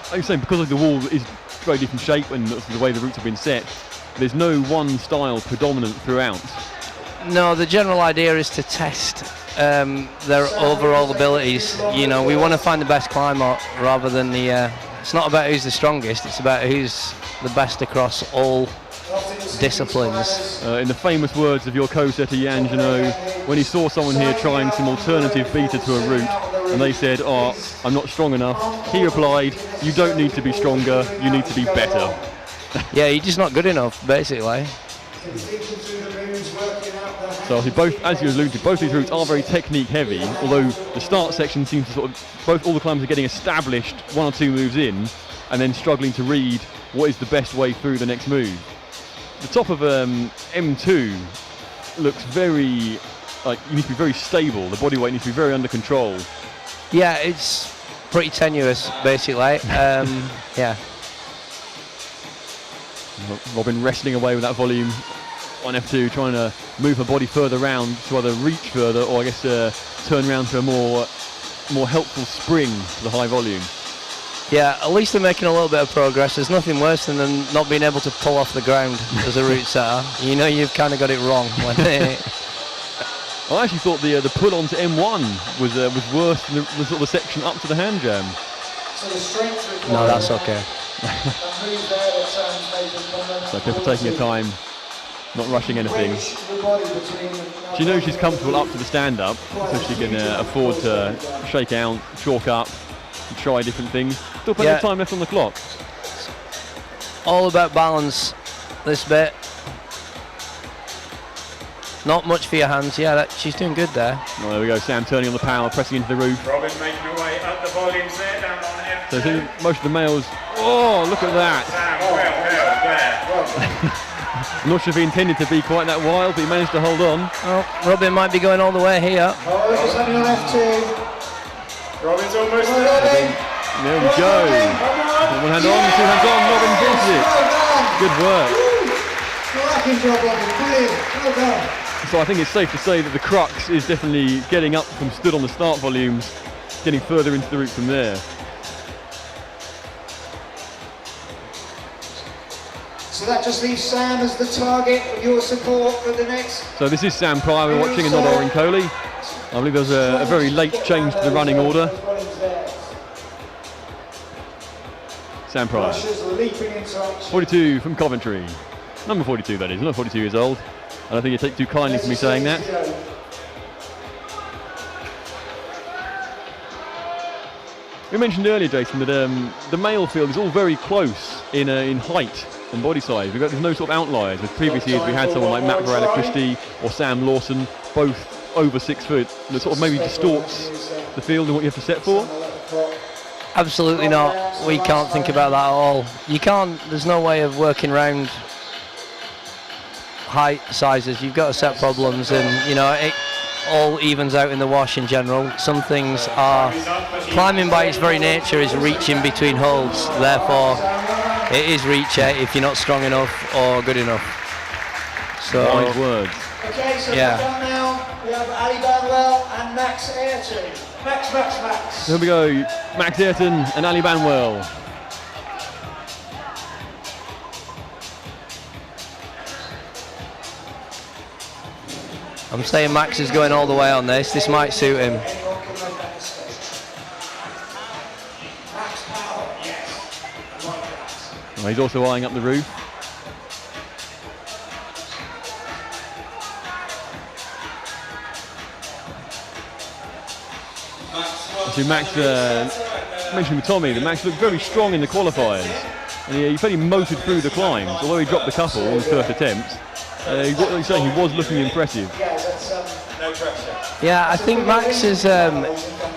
like you say, because the wall is very different shape and the way the routes have been set, there's no one style predominant throughout. No, the general idea is to test their overall abilities. You know, we want to find the best climber rather than the. It's not about who's the strongest; it's about who's the best across all disciplines. In the famous words of your co-setter Jan Janot, when he saw someone here trying some alternative beta to a route, and they said, "Oh, I'm not strong enough," he replied, "You don't need to be stronger; you need to be better." Yeah, you're just not good enough, basically. So obviously both, as you alluded to, both these routes are very technique heavy, although the start section seems to sort of, all the climbers are getting established one or two moves in and then struggling to read what is the best way through the next move. The top of M2 looks very, like, you need to be very stable, the body weight needs to be very under control. Yeah, it's pretty tenuous, basically. Yeah. Robin wrestling away with that volume on F2, trying to move her body further round to either reach further or I guess turn around to a more helpful spring to the high volume. Yeah, at least they're making a little bit of progress. There's nothing worse than them not being able to pull off the ground as a route setter. You know you've kind of got it wrong when they... I actually thought the pull on to M1 was worse than the sort of section up to the hand jam. No, that's okay. So people taking your time, not rushing anything. She knows she's comfortable up to the stand-up, so she can afford to shake out, chalk up, and try different things. Still plenty of time left on the clock. All about balance, this bit. Not much for your hands. Yeah, she's doing good there. Oh, there we go. Sam turning on the power, pressing into the roof. Robin making her way up the volumes there, down on F2. So I think most of the males. Oh, look at that! Sam, well, there. I'm not sure if he intended to be quite that wild, but he managed to hold on. Oh, Robin might be going all the way here. Oh, it's only on F2. Robin's almost there. There we go. One hand on, two hands on. Robin gets it. Good work. Cracking job, Robin. Brilliant. Well done. So I think it's safe to say that the crux is definitely getting up from stood on the start volumes, getting further into the route from there. So that just leaves Sam as the target of your support for the next. So this is Sam Pryor we're watching and not Orin Coley. I believe there was a very late change to the running order. Sam Pryor, 42 from Coventry. Number 42 that is, not 42 years old. I don't think you take too kindly to me saying that. We mentioned earlier, Jason, that the male field is all very close in height and body size. There's no sort of outliers. With previous years we had someone like Matt Varela-Christie or Sam Lawson, both over 6 foot, that sort of maybe distorts the field and what you have to set for. Absolutely not. We can't think about that at all. You can't, there's no way of working around height sizes. You've got to set problems, and you know it all evens out in the wash in general. Some things are, climbing by its very nature is reaching between holds, therefore it is reacher if you're not strong enough or good enough. So wise words. Okay, so yeah. done now. We have Ali Banwell and Max Ayrton. Max. Here we go, Max Ayrton and Ali Banwell. I'm saying Max is going all the way on this. This might suit him. Well, he's also eyeing up the roof. See Max mentioned with Tommy that Max looked very strong in the qualifiers. And he fairly motored through the climbs, although he dropped a couple on his first attempts. He was looking impressive. No pressure. Yeah, I think Max is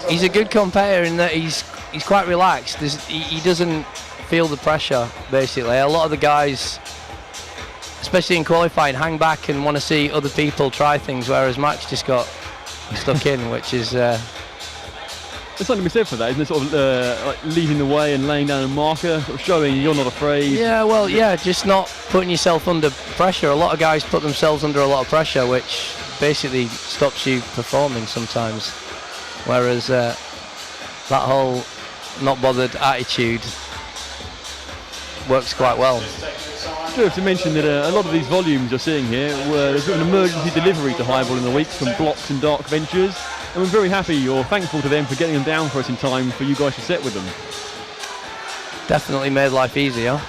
he's a good competitor in that he's quite relaxed. He doesn't feel the pressure, basically. A lot of the guys, especially in qualifying, hang back and want to see other people try things, whereas Max just got stuck in, which is... There's something to be said for that, isn't it? Sort of like leading the way and laying down a marker, sort of showing you're not afraid. Yeah, well, yeah, just not putting yourself under pressure. A lot of guys put themselves under a lot of pressure, which basically stops you performing sometimes. Whereas that whole not bothered attitude works quite well. I do have to mention that a lot of these volumes you're seeing here, there's an emergency delivery to Highball in the week from Blocks and Dark Ventures, and we're very happy or thankful to them for getting them down for us in time for you guys to set with them. Definitely made life easier.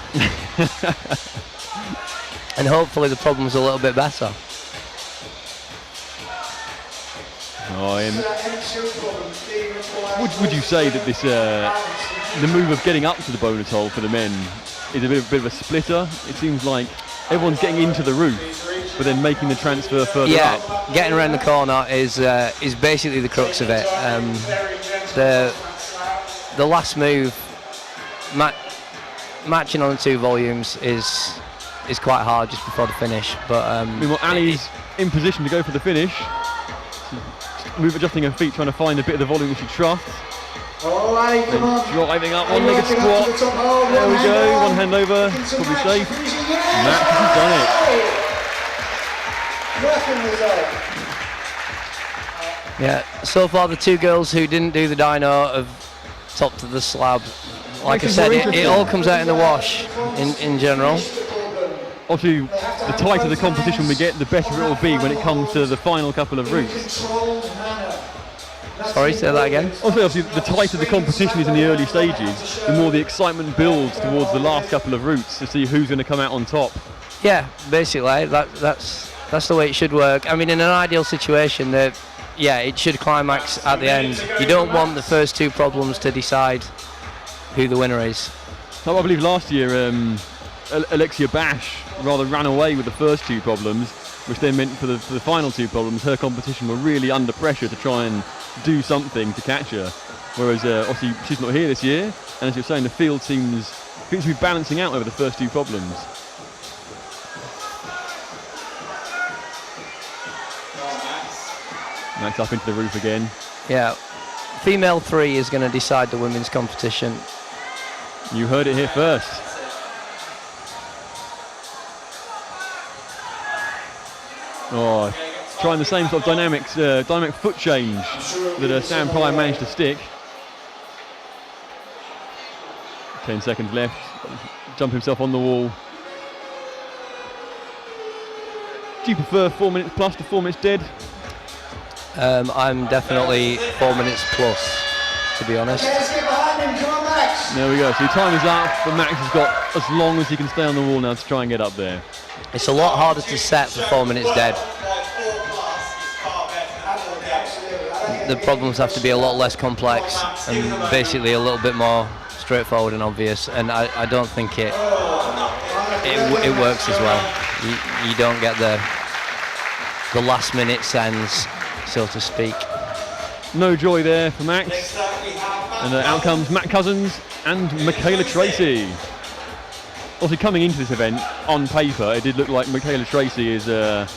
And hopefully the problem's a little bit better. Would you say that this the move of getting up to the bonus hole for the men is a bit of a splitter? It seems like everyone's getting into the roof, but then making the transfer further up. Yeah, getting around the corner is basically the crux of it. The last move, matching on the two volumes is quite hard just before the finish. But meanwhile, Ali's in position to go for the finish. Adjusting her feet, trying to find a bit of the volume that she trusts. All right, come on. Driving up, one-legged squat. There we go, one hand over, probably safe. Max has done it. Yeah, so far the two girls who didn't do the dyno have topped to the slab. Like I said, it all comes out in the wash in general. Obviously, the tighter the competition we get, the better it will be when it comes to the final couple of routes. Sorry, say that again? Obviously, the tighter the competition is in the early stages, the more the excitement builds towards the last couple of routes to see who's going to come out on top. Yeah, basically, that's the way it should work. I mean, in an ideal situation, it should climax at the end. You don't want the first two problems to decide who the winner is. I believe last year, Alexia Bash rather ran away with the first two problems, which then meant for the final two problems, her competition were really under pressure to try and do something to catch her. Whereas obviously she's not here this year, and as you're saying, the field seems to be balancing out over the first two problems. Max up into the roof again. Yeah, female 3 is going to decide the women's competition. You heard it here first. Oh, trying the same sort of dynamic foot change that Sam Pryor managed to stick. 10 seconds left. Jump himself on the wall. Do you prefer 4 minutes plus to 4 minutes dead? I'm definitely 4 minutes plus, to be honest. There we go. So your time is up, but Max has got as long as he can stay on the wall now to try and get up there. It's a lot harder to set for 4 minutes dead. The problems have to be a lot less complex and basically a little bit more straightforward and obvious, and I don't think it works as well. You don't get the last minute sense, so to speak. No joy there for Max, and out comes Matt Cousins and Michaela Tracy. Obviously, coming into this event, on paper, it did look like Michaela Tracy is the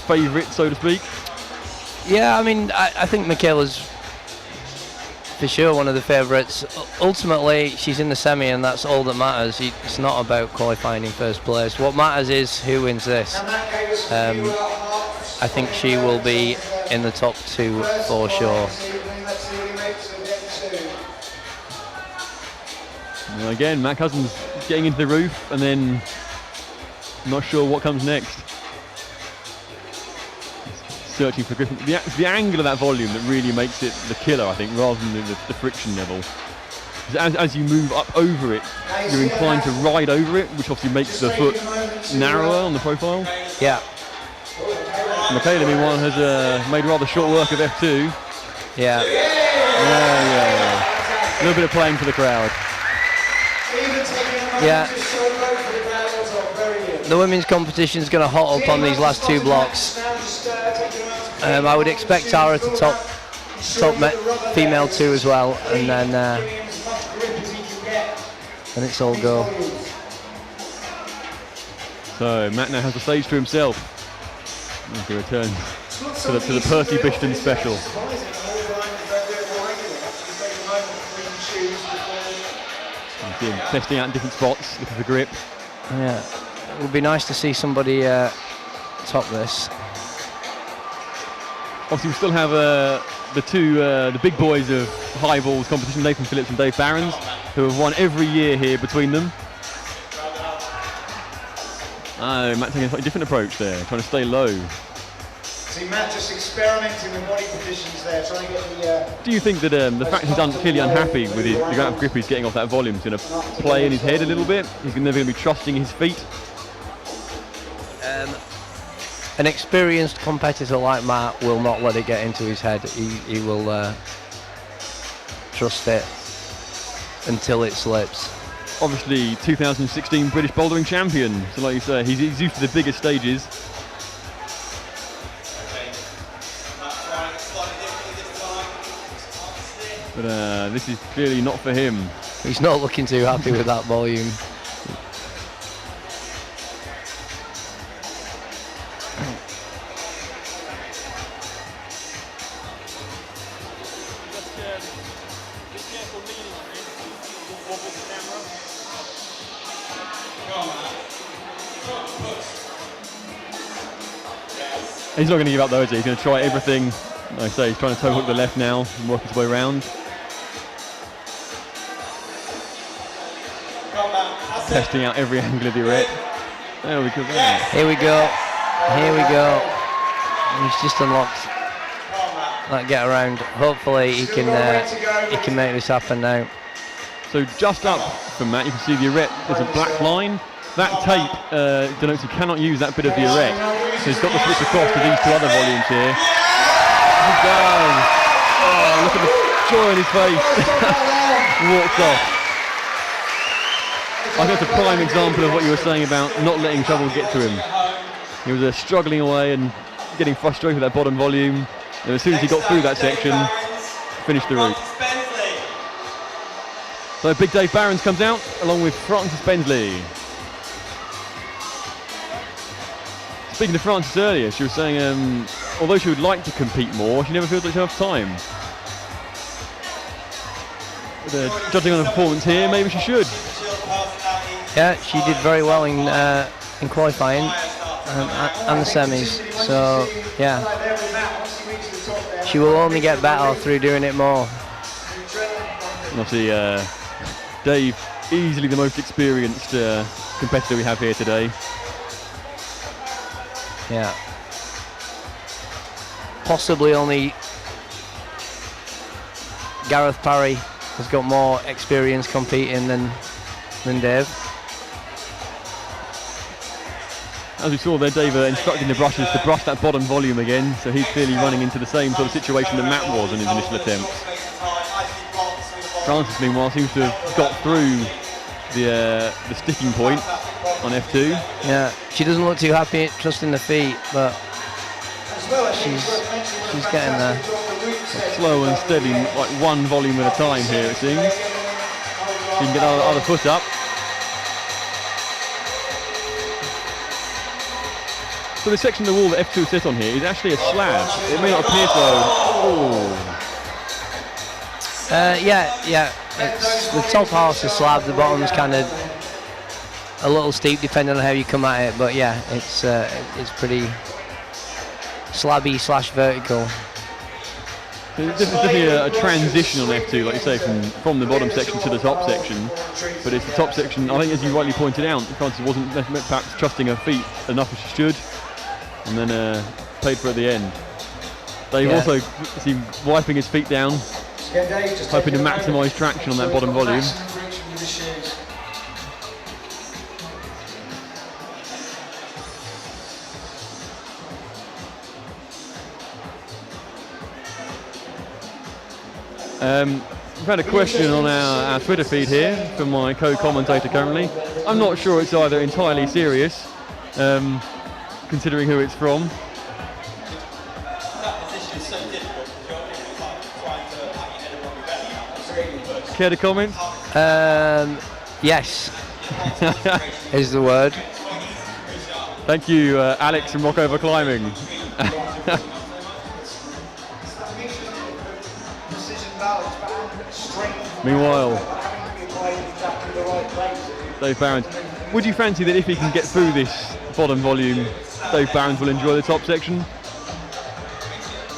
favourite, so to speak. Yeah, I mean, I think Michaela's for sure one of the favourites. Ultimately, she's in the semi, and that's all that matters. It's not about qualifying in first place. What matters is who wins this. I think she will be in the top 2 for sure. Well, again, Matt Cousins getting into the roof, and then not sure what comes next. Searching for Griffin. It's the angle of that volume that really makes it the killer, I think, rather than the friction level. As you move up over it, you're inclined to ride over it, which obviously makes the foot narrower on the profile. Yeah. Michaela, meanwhile, has made rather short work of F2. Yeah. A little bit of playing for the crowd. Yeah. The women's competition is going to hot up on these last two blocks. I would expect Tara to top female 2 as well, and then it's all go. So Matt now has the stage to himself. He returns to the Percy Bishton special. You see him testing out in different spots, looking for grip. Yeah, it would be nice to see somebody top this. Obviously, we still have the big boys of high balls competition, Nathan Phillips and Dave Barons, who have won every year here between them. Oh, Matt taking a slightly different approach there, trying to stay low. See Matt just experimenting with body positions there, trying to get the... Do you think that the fact he's clearly unhappy with the amount of grip he's getting off that volume is going to play in his head a little bit? He's never going to be trusting his feet? An experienced competitor like Matt will not let it get into his head. He will trust it until it slips. Obviously 2016 British bouldering champion, so like you say, he's used to the bigger stages. But this is clearly not for him. He's not looking too happy with that volume. He's not going to give up though, is he? He's going to try everything. Like I say, he's trying to toe hook the left now and work his way around. Testing out every angle of the arete. There we go. Here we go. Here we go. He's just unlocked that get around. Hopefully he can make this happen now. So just up from Matt, you can see the arete. There's a black line. That tape denotes he cannot use that bit of the arete. So he's got to switch across to these 2 other volumes here. He does. Oh, look at the joy on his face. Walks off. I think that's a prime example of what you were saying about not letting trouble get to him. He was struggling away and getting frustrated with that bottom volume. And as soon as he got through that section, finished the route. So Big Dave Barons comes out along with Frances Bensley. Speaking of Frances earlier, she was saying although she would like to compete more, she never feels like she has time. But, judging on her performance here, maybe she should. Yeah, she did very well in qualifying and the semis. So yeah, she will only get better through doing it more. And obviously, Dave, easily the most experienced competitor we have here today. Yeah. Possibly only Gareth Parry has got more experience competing than Dave. As we saw there, Dave instructing the brushes to brush that bottom volume again, so he's clearly running into the same sort of situation that Matt was in his initial attempts. Frances, meanwhile, seems to have got through the sticking point on F2. Yeah, she doesn't look too happy trusting the feet, but she's getting there. Slow and steady, like 1 volume at a time here, it seems. She can get the other foot up. So the section of the wall that F2 sits on here is actually a slab. It may not appear so. Oh. Yeah. It's the top half's a slab, the bottom's kind of a little steep depending on how you come at it. But yeah, it's pretty slabby / vertical. There's definitely a transition on F2, like you say, from the bottom section to the top section. But it's the top section, I think, as you rightly pointed out, Frances wasn't perhaps trusting her feet enough as she should, and then paid for it at the end. Dave also seen wiping his feet down, hoping to maximise traction on that bottom volume. We've had a question on our Twitter feed here from my co-commentator currently. I'm not sure it's either entirely serious, considering who it's from. That position is so difficult because you're like trying to pat your head above your belly. Care to comment? Yes, is the word. Thank you, Alex from Rockover Climbing. Meanwhile, Dave Barons. Would you fancy that if he can get through this bottom volume, Dave Barons will enjoy the top section?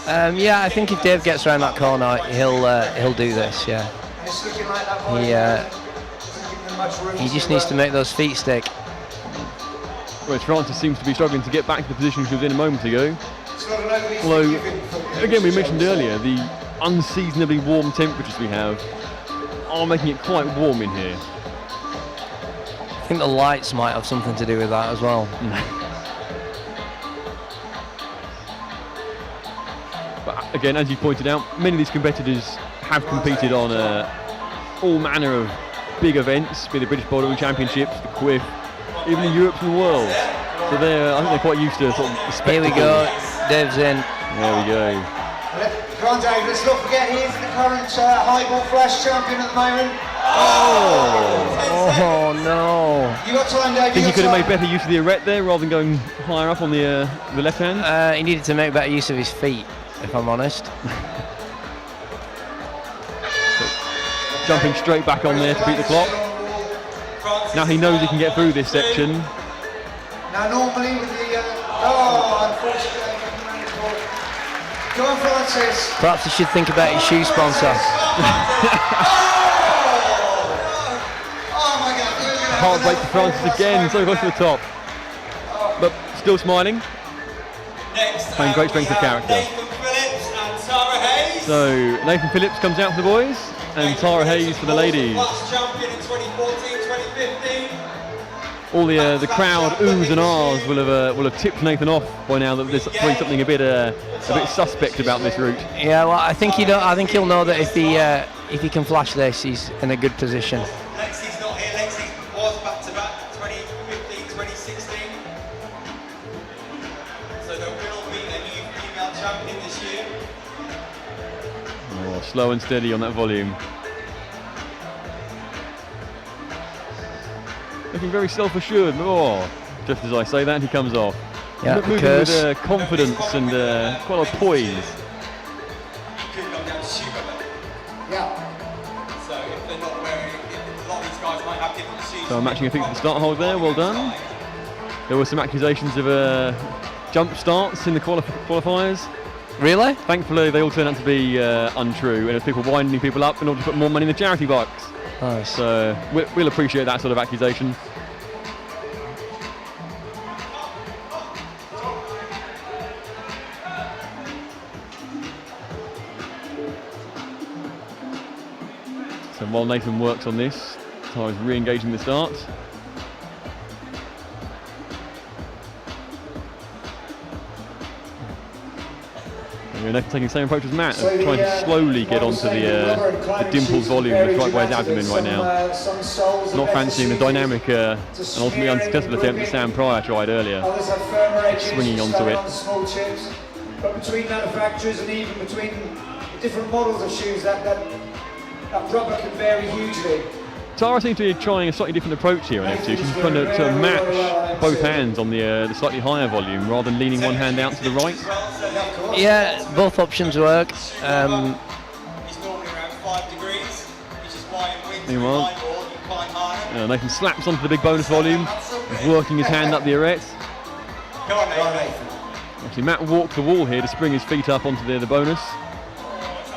Yeah, I think if Dave gets around that corner, he'll do this. Yeah. He just needs to make those feet stick. Whereas Francis seems to be struggling to get back to the position she was in a moment ago. Although, again, we mentioned earlier, the unseasonably warm temperatures we have are making it quite warm in here. I think the lights might have something to do with that as well. But again, as you pointed out, many of these competitors have competed on all manner of big events, be the British Bouldering Championships, the Quiff, even the Europe and the World. So I think they're quite used to sort of the spectacle. Here we go, Dave's in. There we go. Come on, Dave, let's not forget he is the current highball flash champion at the moment. Oh no. You got time, Dave. I think he could have made better use of the arete there rather than going higher up on the left hand. He needed to make better use of his feet, if I'm honest. Jumping straight back on there to beat the clock. Now he knows he can get through this section. Now normally with the unfortunately. Go on, Francis. Perhaps he should think about his shoe sponsor. Oh my God. Hard break for Francis again, so close to the top. But still smiling. Next, Showing great strength of character. Nathan Phillips and Tara Hayes. So Nathan Phillips comes out for the boys and Tara Hayes for the ladies. Last champion in 2014, 2015. All the crowd oohs and ahs will have tipped Nathan off by now that there's probably something a bit suspect about this route. Yeah, well, I think he'll know that if he can flash this, he's in a good position. Lexi's not here. Lexi was back to back 2015, 2016. So there will be a new female champion this year. Oh, slow and steady on that volume. Looking very self-assured. Oh, just as I say that, he comes off. Yeah, moving because with confidence and quite a lot of poise. He could come down to shoe level. Yeah. So if they're not wearing, a lot of these guys might have different shoes. So matching a feet for the start hold there. Well done. There were some accusations of jump starts in the qualifiers. Really? Thankfully, they all turned out to be untrue, and it was people winding people up in order to put more money in the charity box. Nice. So we'll appreciate that sort of accusation. So while Nathan works on this, Tara's re-engaging the start. Nathan taking the same approach as Matt, So trying to slowly get onto the dimpled volume that's right by his abdomen right now. Not fancying the dynamic and ultimately unsuccessful attempt that Sam Pryor tried earlier. Others have firmer edges, Swinging which onto stay it. on small chips. But between manufacturers and even between different models of shoes, that rubber can vary hugely. Tara seems to be trying a slightly different approach here on F2. She's trying to match both hands on the slightly higher volume rather than leaning one hand out to the right. Yeah, both options work. He's normally around 5 degrees, which is why in winter Meanwhile, you climb harder. Nathan slaps onto the big bonus volume, working his hand up the arete. Go on, Nathan. Actually, Matt walked the wall here to spring his feet up onto the bonus.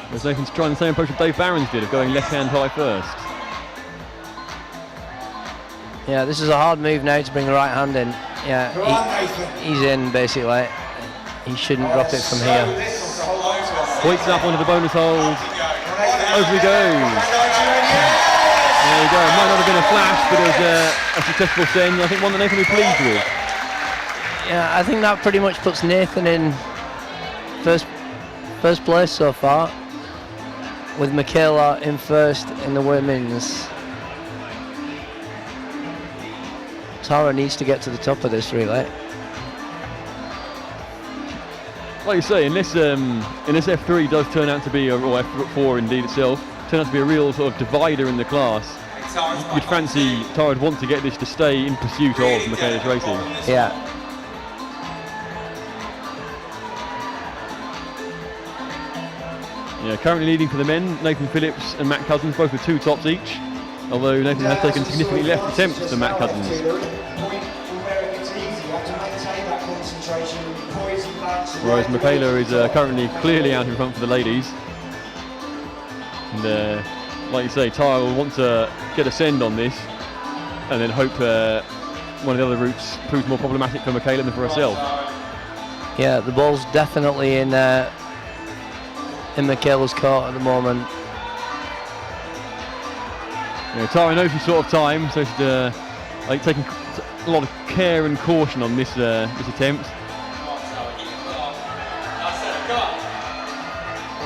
Whereas Nathan's trying the same approach that Dave Barons did, of going left hand high first. Yeah, this is a hard move now to bring the right hand in. Yeah, he's in basically. He shouldn't drop it from here. Hoiks up onto the bonus hold. Over he goes. There you go. It might not have been a flash, but it was a successful send. I think one that Nathan will be pleased with. Yeah, I think that pretty much puts Nathan in first place so far. with Michaela in first in the women's. Tara needs to get to the top of this relay. Like you say, unless F3 does turn out to be, or F4 indeed itself, turn out to be a real sort of divider in the class, you'd fancy Tara would want to get this to stay in pursuit of Michaela's racing. Yeah. Yeah, currently leading for the men, Nathan Phillips and Matt Cousins, both with 2 tops each. Although Nathan has taken significantly less attempts than Matt Cousins. Whereas Michaela is currently clearly out in front for the ladies. And like you say, Tara will want to get a send on this and then hope one of the other routes proves more problematic for Michaela than for herself. Yeah, the ball's definitely in Michaela's court at the moment. Yeah, Tara knows she's short of time, so she's like taking a lot of care and caution on this attempt.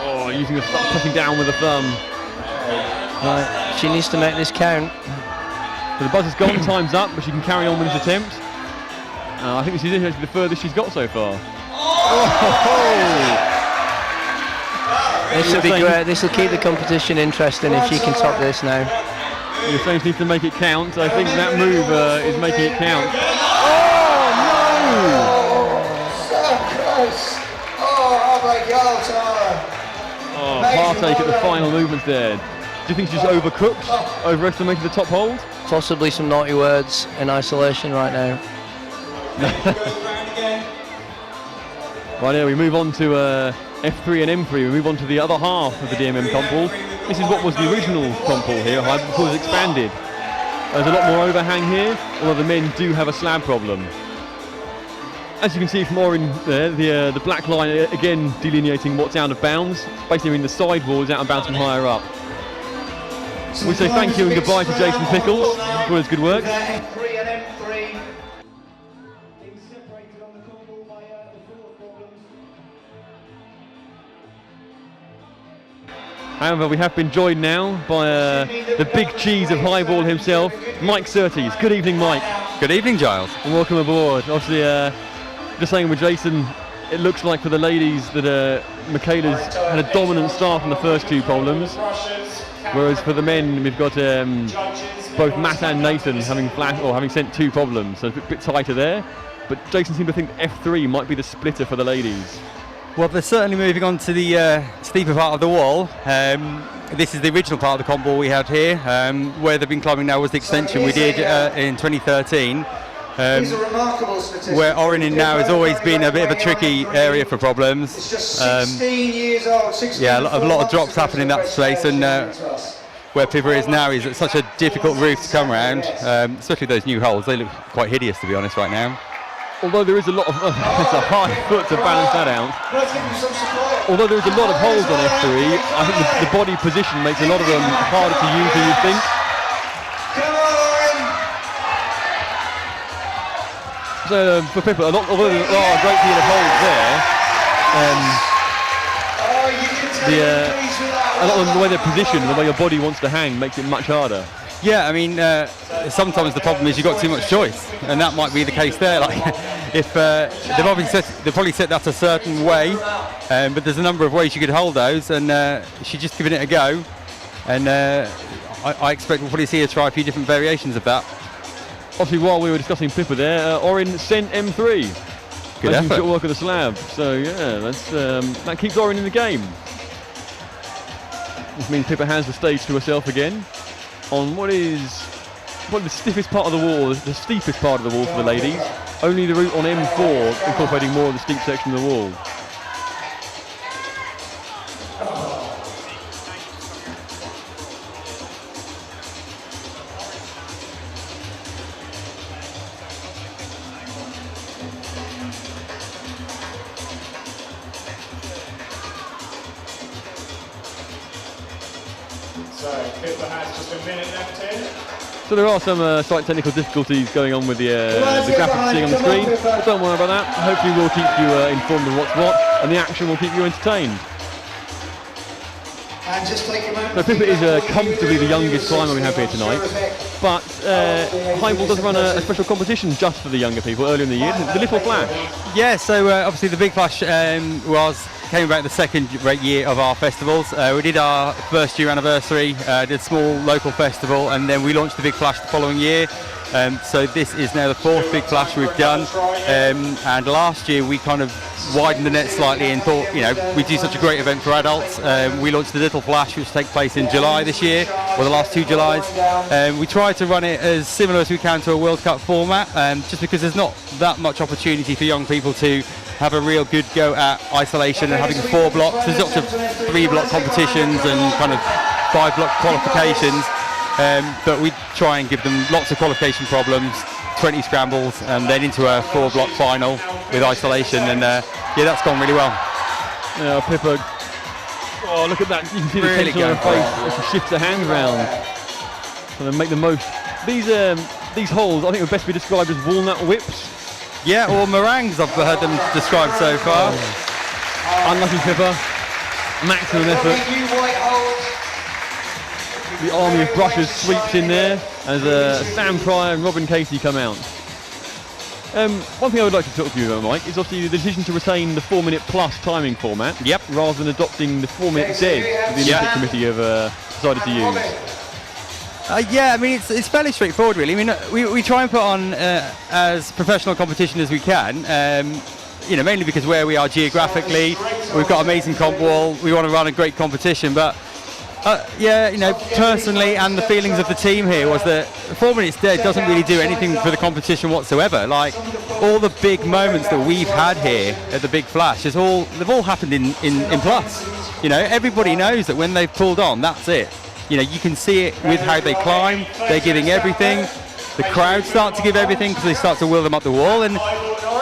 Oh, using pushing down with the thumb. Right, she needs to make this count. So the buzz has gone, time's up, but she can carry on with this attempt. I think this is actually the furthest she's got so far. This will be great. This will keep the competition interesting if she can top this now. You're saying she needs to make it count. I think that move is making it count. Oh So close. Oh my God, Tara. no! Oh, partake at the final movement there. Do you think she's overcooked, overestimated the top hold? Possibly some naughty words in isolation right now. Right now we move on to F3 and M3. We move on to the other half of the DMM comp pool. This is what was the original comp pool here, before it was expanded. There's a lot more overhang here, although the men do have a slab problem. As you can see from Orin there, the black line again delineating what's out of bounds. Basically, the side wall is out of bounds from higher up. We say thank you and goodbye to Jason Pickles for his good work. M3 and M3. Being separated on the combo by the fourth problems. However, we have been joined now by the big cheese of highball himself, Mike Surtees. Good evening, Mike. Good evening, Giles. And welcome aboard. Obviously, just saying with Jason, it looks like for the ladies that Michaela's had a dominant start on the first 2 problems, whereas for the men we've got both Matt and Nathan having sent 2 problems, so it's a bit tighter there. But Jason seemed to think F3 might be the splitter for the ladies. Well, they're certainly moving on to the steeper part of the wall. This is the original part of the comp wall we had here. Where they've been climbing now was the extension we did in 2013. These are remarkable statistics. Where Orrin now has always been a bit of a tricky area for problems. It's just 16 years old. 16 Yeah, a lot of drops happen in that place, and where Pippa is now is such a difficult roof to come around, especially those new holes. They look quite hideous, to be honest, right now. Although there is a lot of it's a high foot to balance that out. Let's give you some support. Although there is a lot of holes on F3, I think the body position makes a lot of them harder to use than you think. Come on, Orrin. So for Pippa, although there are a great deal of holes there, Oh, you can take a lot of the way they're positioned, the way your body wants to hang, makes it much harder. Yeah, I mean, sometimes the problem is you've got too much choice, and that might be the case there. Like, if they've probably set that a certain way, but there's a number of ways you could hold those, and she's just giving it a go. And I expect we'll probably see her try a few different variations of that. Obviously, while we were discussing Pippa there, Orrin sent M3. Good effort. Got work on the slab, so yeah, that keeps Orrin in the game. This means Pippa has the stage to herself again on what is the stiffest part of the wall, the steepest part of the wall for the ladies. Only the route on M4 incorporating more of the steep section of the wall. So Pippa has just a minute left here. So there are some slight technical difficulties going on with the graphics seeing on the screen, but don't worry about that. Hopefully we'll keep you informed of what's what, and the action will keep you entertained. And just take a moment. Now, Pippa is comfortably the youngest climber we have here tonight, but Highball does run a special competition just for the younger people earlier in the year, the Little Flash. Yeah, so obviously the Big Flash came about the second year of our festivals. We did our first year anniversary, did a small local festival, and then we launched the Big Flash the following year. So this is now the fourth Big Flash we've done, and last year we kind of widened the net slightly and thought, we do such a great event for adults. We launched the Little Flash, which takes place in July this year, or the last 2 Julys. We try to run it as similar as we can to a World Cup format, just because there's not that much opportunity for young people to have a real good go at isolation and having 4 blocks. There's lots of 3-block competitions and kind of 5-block qualifications. But we try and give them lots of qualification problems, 20 scrambles, and then into a 4-block final with isolation, and that's gone really well. Pippa, oh look at that! You can see Really the tension on her face as she shifts her hands round, trying to make the most. These holes, I think, would best be described as walnut whips. Yeah, or meringues. I've heard them described so far. Unlucky Pippa, maximum effort. The army of brushers sweeps in there as Sam Pryor and Robin Casey come out. One thing I would like to talk to you about, Mike, is obviously the decision to retain the 4-minute plus timing format, rather than adopting the 4-minute dead that the Olympic Committee have decided to use. I mean, it's fairly straightforward, really. I mean, we try and put on as professional competition as we can. Mainly because where we are geographically, we've got amazing comp wall. We want to run a great competition, but. Personally, and the feelings of the team here was that 4 minutes dead doesn't really do anything for the competition whatsoever. Like, all the big moments that we've had here at the Big Flash, they've all happened in plus. Everybody knows that when they've pulled on, that's it. You can see it with how they climb. They're giving everything. The crowd start to give everything because they start to wheel them up the wall, and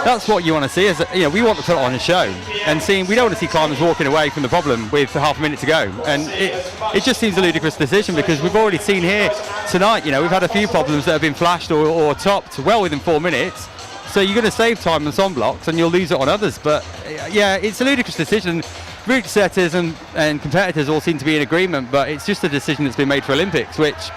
that's what you want to see. We want to put on a show, and we don't want to see climbers walking away from the problem with half a minute to go. And it just seems a ludicrous decision, because we've already seen here tonight. We've had a few problems that have been flashed or topped well within 4 minutes. So you're going to save time on some blocks, and you'll lose it on others. But it's a ludicrous decision. Route setters and competitors all seem to be in agreement, but it's just a decision that's been made for Olympics, which.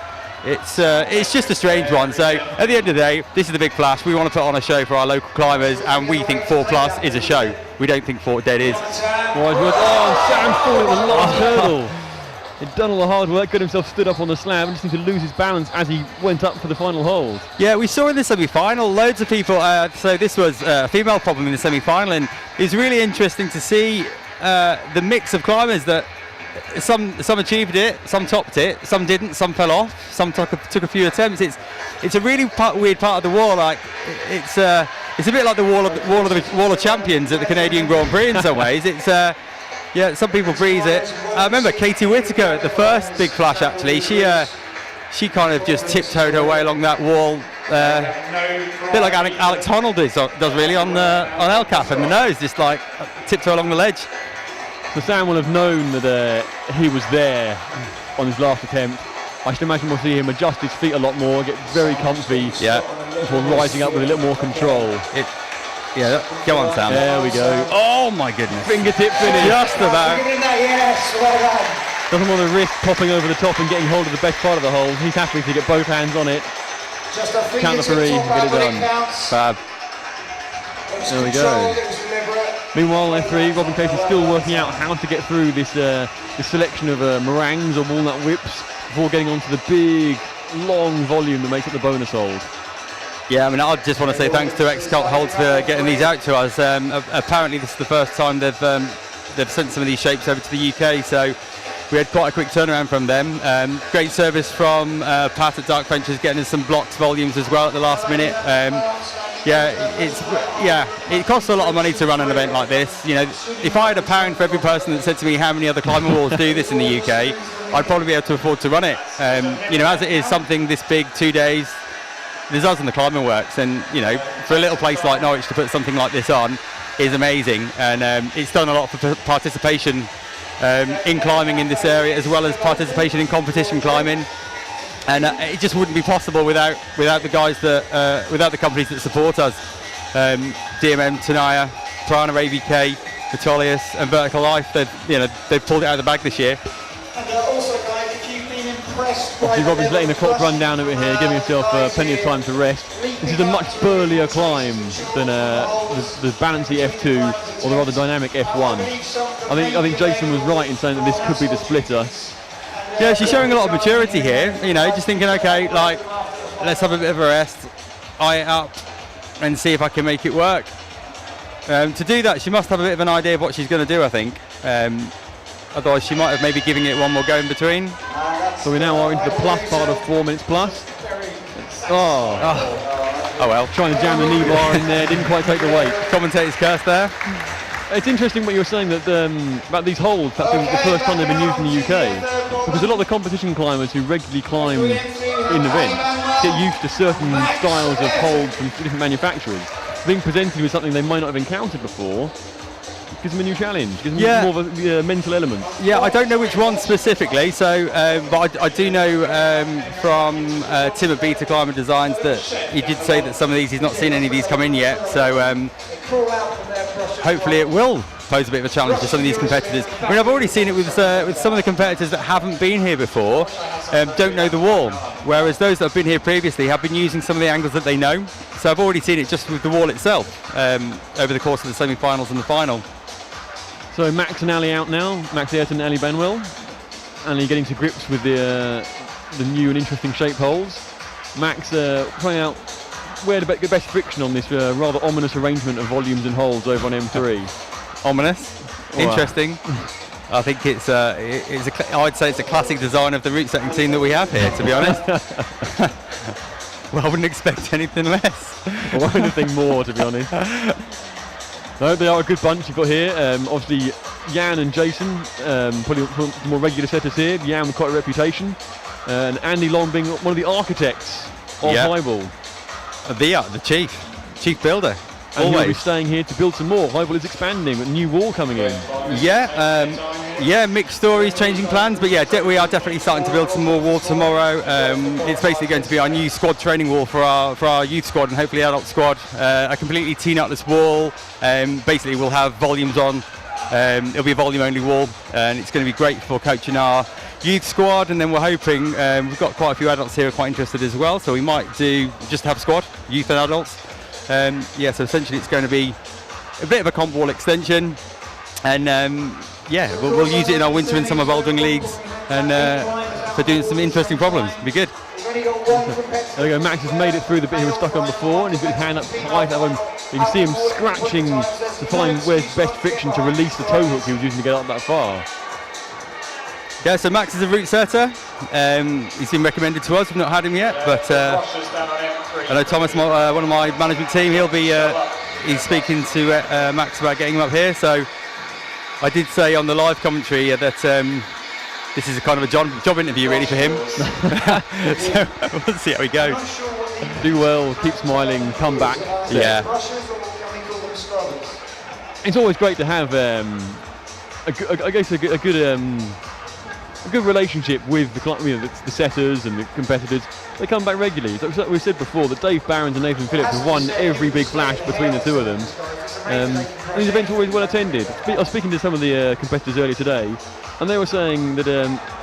It's just a strange one. So at the end of the day, this is the Big Flash. We want to put on a show for our local climbers, and we think 4 plus is a show. We don't think 4 dead is. Sam falling at the last hurdle. He'd done all the hard work, got himself stood up on the slab, and just seemed to lose his balance as he went up for the final hold. Yeah, we saw in the semi-final loads of people. So this was a female problem in the semi-final, and it's really interesting to see the mix of climbers that. Some achieved it, some topped it, some didn't, some fell off, some took a few attempts. It's a really weird part of the wall. Like it's a bit like the wall of champions at the Canadian Grand Prix in some ways. It's some people breeze it. I remember Katie Whitaker at the first Big Flash. Actually, she kind of just tiptoed her way along that wall, a bit like Alex Honnold does really on El Cap and the nose, just like tiptoe along the ledge. So Sam will have known that he was there on his last attempt. I should imagine we'll see him adjust his feet a lot more, get very comfy, before rising up with a little more control. Go on, Sam. There we go. Oh my goodness. Fingertip finish. Just about. Doesn't want to risk popping over the top and getting hold of the best part of the hole. He's happy to get both hands on it. Count the 3, get it done. Fab. There we go. Meanwhile, F3, Robin Casey still working out how to get through this selection of meringues or walnut whips before getting onto the big, long volume that makes up the bonus hold. Yeah, I mean, I just want to say thanks to X-Cult Holds for getting these out to us. Apparently, this is the first time they've sent some of these shapes over to the UK, so we had quite a quick turnaround from them. Great service from Pat at Dark Ventures, getting us some blocks volumes as well at the last minute. It costs a lot of money to run an event like this. If I had £1 for every person that said to me how many other climbing walls do this in the UK, I'd probably be able to afford to run it. As it is something this big, 2 days, there's us in the climbing works, and for a little place like Norwich to put something like this on is amazing, and it's done a lot for participation in climbing in this area, as well as participation in competition climbing. And it just wouldn't be possible without the guys without the companies that support us. DMM, Tenaya, Prana, AVK, Vitolius, and Vertical Life. They've pulled it out of the bag this year. Obviously Robin's letting the clock run down over here, giving himself plenty of time to rest. This is a much burlier climb than the balancy F2 or the rather dynamic F1. I think Jason was right in saying that this could be the splitter. Yeah, she's showing a lot of maturity here. You know, just thinking, okay, like, let's have a bit of a rest, eye it up, and see if I can make it work. To do that, she must have a bit of an idea of what she's going to do, I think. Otherwise, she might have maybe giving it one more go in between. So we now are into the plus part of 4 minutes plus. Oh well. Trying to jam the knee bar in there, didn't quite take the weight. Commentator's curse there. It's interesting what you were saying that about these holds. That's been the first time they've been used in the UK, because a lot of the competition climbers who regularly climb in events get used to certain styles of holds from different manufacturers. Being presented with something they might not have encountered before gives them a new challenge, gives them more of a mental element. Yeah, I don't know which one specifically, so but I do know from Tim at Beta Climber Designs that he did say that some of these, he's not seen any of these come in yet, so hopefully it will pose a bit of a challenge to some of these competitors. I mean, I've already seen it with some of the competitors that haven't been here before, don't know the wall, whereas those that have been here previously have been using some of the angles that they know. So I've already seen it just with the wall itself over the course of the semi-finals and the final. So Max and Ali out now, Max Ayrton and Ali Benwell. Ali getting to grips with the new and interesting shape holes. Max trying out where to get best friction on this rather ominous arrangement of volumes and holes over on M3. Ominous, interesting. I think I'd say it's a classic design of the route setting team that we have here, to be honest. Well, I wouldn't expect anything less. Or anything more, to be honest. No, they are a good bunch you've got here. Obviously, Jan and Jason, probably more regular setters here. Jan with quite a reputation. And Andy Long being one of the architects of Highball. The chief builder. And he'll be staying here to build some more. Highball is expanding with a new wall coming in. Mixed stories, changing plans, but we are definitely starting to build some more wall tomorrow. It's basically going to be our new squad training wall for our youth squad and hopefully adult squad. A completely T-nutless wall. Basically, we'll have volumes on. It'll be a volume only wall, and it's going to be great for coaching our youth squad. And then we're hoping we've got quite a few adults here who are quite interested as well, so we might do just have squad, youth and adults. So essentially it's going to be a bit of a comp wall extension, and we'll use it in our winter and summer bouldering leagues, and for doing some interesting problems. It'll be good. There we go, Max has made it through the bit he was stuck on before, and he's got his hand up high. You can see him scratching to find where's best friction to release the tow hook he was using to get up that far. Yeah, so Max is a route setter. He's been recommended to us. We've not had him yet, but I know Thomas, one of my management team, he's speaking to Max about getting him up here. So I did say on the live commentary that this is a kind of a job interview really for him. So we'll see how we go. Do well, keep smiling, come back. Yeah. It's always great to have a good relationship with the setters and the competitors. They come back regularly. So we said before that Dave Barons and Nathan Phillips have won every big flash between the two of them. And these events are always well attended. I was speaking to some of the competitors earlier today, and they were saying that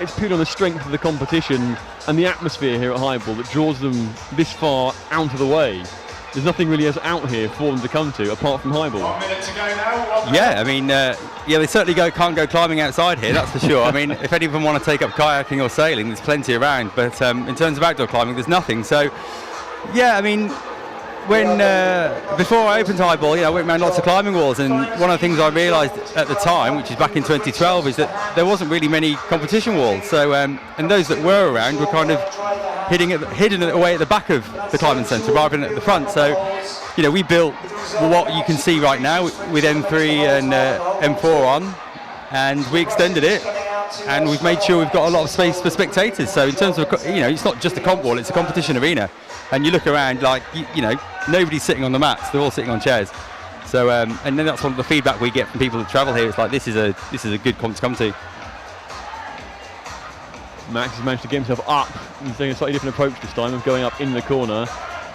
it's purely on the strength of the competition and the atmosphere here at Highball that draws them this far out of the way. There's nothing really else out here for them to come to apart from Highball. 1 minute to go now. Yeah, I mean, they certainly can't go climbing outside here, that's for sure. I mean, if any of them want to take up kayaking or sailing, there's plenty around. But in terms of outdoor climbing, there's nothing. So, yeah, I mean, when before I opened Highball, I went around lots of climbing walls, and one of the things I realised at the time, which is back in 2012, is that there wasn't really many competition walls. So, and those that were around were kind of hidden away at the back of the climbing centre rather than at the front. So, we built what you can see right now with M3 and M4 on, and we extended it, and we've made sure we've got a lot of space for spectators. So in terms of, it's not just a comp wall, it's a competition arena. And you look around, like, nobody's sitting on the mats, they're all sitting on chairs. So, and then that's one of the feedback we get from people that travel here. It's like, this is a good comp to come to. Max has managed to get himself up. He's taking a slightly different approach this time of going up in the corner.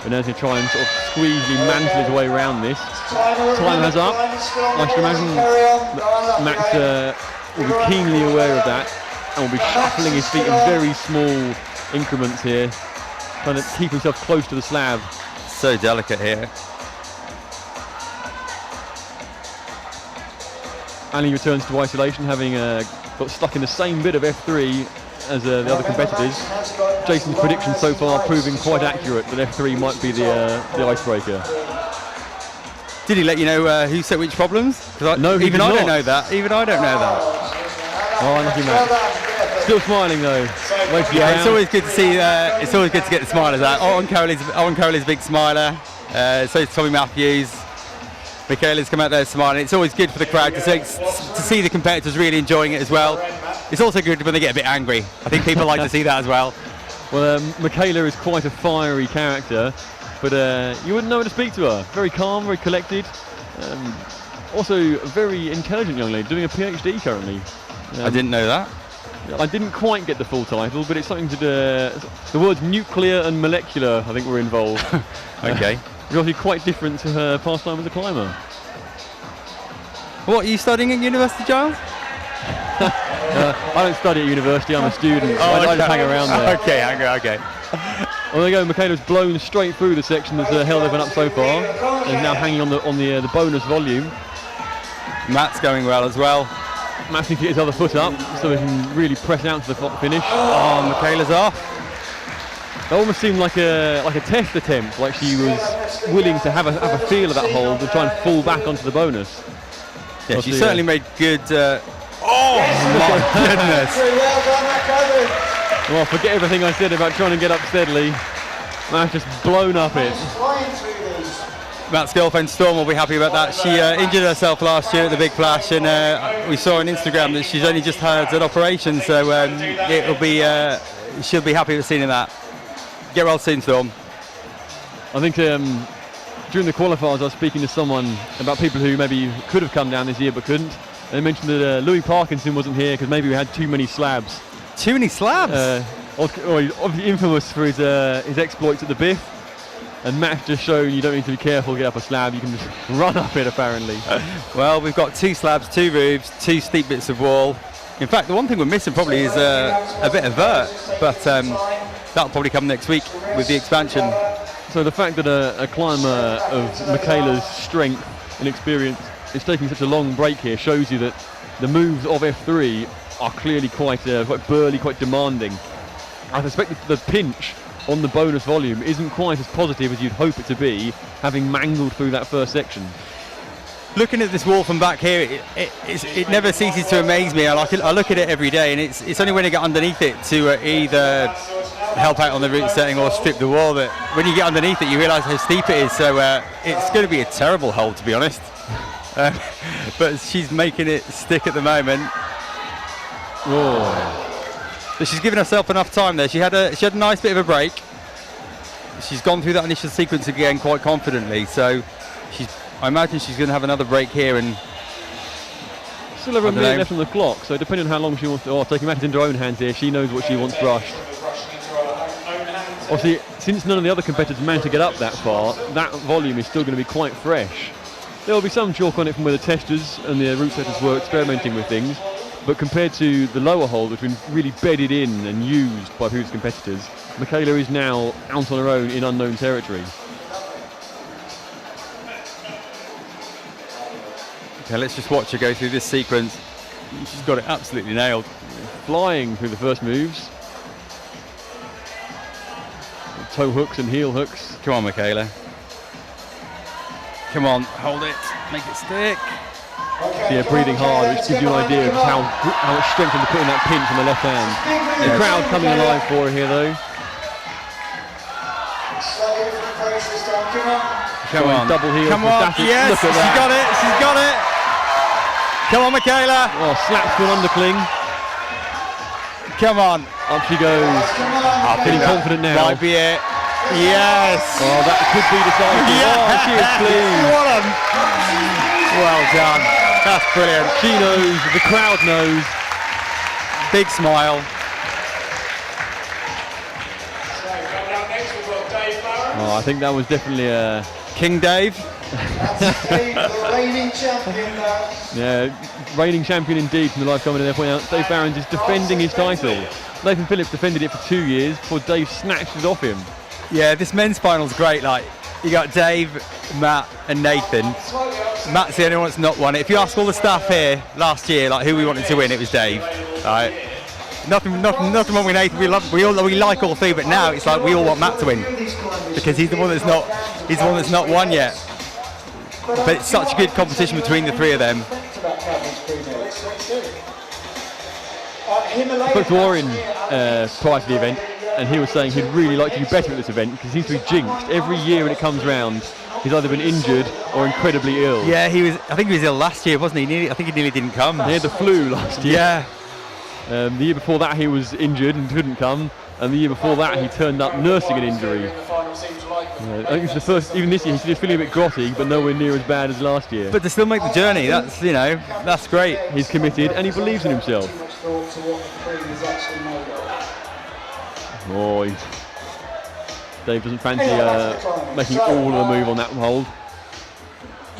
And now he's going to try and sort of squeezely mantle his way around this. Time has up. I should imagine that Max will be keenly aware of that. and will be shuffling his feet in very small increments here, trying to keep himself close to the slab. So delicate here. Ali returns to isolation, having got stuck in the same bit of F3 as the other competitors. Jason's predictions so far proving quite accurate that F3 might be the icebreaker. Did he let you know who set which problems? No, he even did I don't not. know that. Even I don't know that. Oh, lucky Matt. Still smiling though. Wait for your Yeah, it's round. always good to see. It's always good to get the smilers out. Owen Coley's a big smiler. So is Tommy Matthews. Michaela's come out there smiling. It's always good for the crowd to see the competitors really enjoying it as well. It's also good when they get a bit angry. I think people like to see that as well. Well, Michaela is quite a fiery character, but you wouldn't know how to speak to her. Very calm, very collected. Also a very intelligent young lady, doing a PhD currently. I didn't know that. I didn't quite get the full title, but it's something to do. The words nuclear and molecular, I think, were involved. Okay. It's obviously quite different to her past time as a climber. What are you studying at university, Giles? I don't study at university, I'm a student. I just hang around there. Okay, okay. Well, there you go. Michaela's blown straight through the section that's held everyone up so far, and is now hanging on the bonus volume. Matt's going well as well. Matt needs to get his other foot up so he can really press out to the finish. Oh, Michaela's off. It almost seemed like a test attempt, like she was willing to have a feel of that hold and try and fall back onto the bonus. Yeah, she certainly made good. Oh my goodness! Well, forget everything I said about trying to get up steadily. Matt's just blown up it. Matt's girlfriend Storm will be happy about that. She injured herself last year at the Big Flash, and we saw on Instagram that she's only just had an operation, so it'll be she'll be happy with seeing that. Get well soon, Storm. I think during the qualifiers I was speaking to someone about people who maybe could have come down this year but couldn't. And they mentioned that Louis Parkinson wasn't here because maybe we had too many slabs. Too many slabs? He's obviously infamous for his exploits at the Biff. And Matt's just shown you don't need to be careful to get up a slab, you can just run up it apparently. Well, we've got 2 slabs, 2 roofs, 2 steep bits of wall. In fact, the one thing we're missing probably is a bit of vert, but that'll probably come next week with the expansion. So the fact that a climber of Michaela's strength and experience is taking such a long break here shows you that the moves of F3 are clearly quite burly, quite demanding. I suspect that the pinch on the bonus volume isn't quite as positive as you'd hope it to be, having mangled through that first section. Looking at this wall from back here, it never ceases to amaze me. I look at it every day, and it's only when I get underneath it to either help out on the route setting or strip the wall that when you get underneath it you realise how steep it is. So it's going to be a terrible hold, to be honest. But she's making it stick at the moment. Oh. But she's given herself enough time there. She had a nice bit of a break. She's gone through that initial sequence again quite confidently. So I imagine she's going to have another break here and still over a minute left on the clock. So depending on how long she wants to, taking matters into her own hands here, she knows what she wants brushed. Obviously, since none of the other competitors managed to get up that far, that volume is still going to be quite fresh. There will be some chalk on it from where the testers and the route setters were experimenting with things, but compared to the lower hold, which has been really bedded in and used by previous competitors, Michaela is now out on her own in unknown territory. Okay, let's just watch her go through this sequence. She's got it absolutely nailed. Flying through the first moves. Toe hooks and heel hooks. Come on, Michaela. Come on, hold it, make it stick. Yeah, breathing hard, which gives you an idea of just how much strength to put in that pinch on the left hand. The crowd coming alive for her here, though. Come on, double heel. Come on, yes, she's got it, she's got it. Come on, Michaela. Oh, slaps to an undercling. Come on. Up she goes. Feeling confident now. Might be it. Yes. Oh, that could be decisive. Yes. Oh, she is clean. Well done. That's brilliant. She knows, the crowd knows. Big smile. Oh, I think that was definitely a... King Dave. That's Dave, the reigning champion now. Yeah, reigning champion indeed from the live comment. They're pointing out Dave Barons is defending his title. Nathan Phillips defended it for 2 years before Dave snatched it off him. Yeah, this men's final's great. Like, you got Dave, Matt, and Nathan. Matt's the only one that's not won it. If you ask all the staff here last year, like who we wanted to win, it was Dave. Right? Nothing wrong with Nathan. We like all three, but now it's like we all want Matt to win because he's the one that's not won yet. But it's such a good competition between the three of them. I spoke to Warren prior to the event, and he was saying he'd really like to do better at this event because he seems to be jinxed. Every year when it comes round, he's either been injured or incredibly ill. Yeah, I think he was ill last year, wasn't he? I think he nearly didn't come. He had the flu last year. Yeah. The year before that he was injured and couldn't come, and the year before that he turned up nursing an injury. I think it's the first, even this year he's feeling a bit grotty, but nowhere near as bad as last year. But to still make the journey, that's great. He's committed and he believes in himself. Oh, Dave doesn't fancy making all of the move on that hold.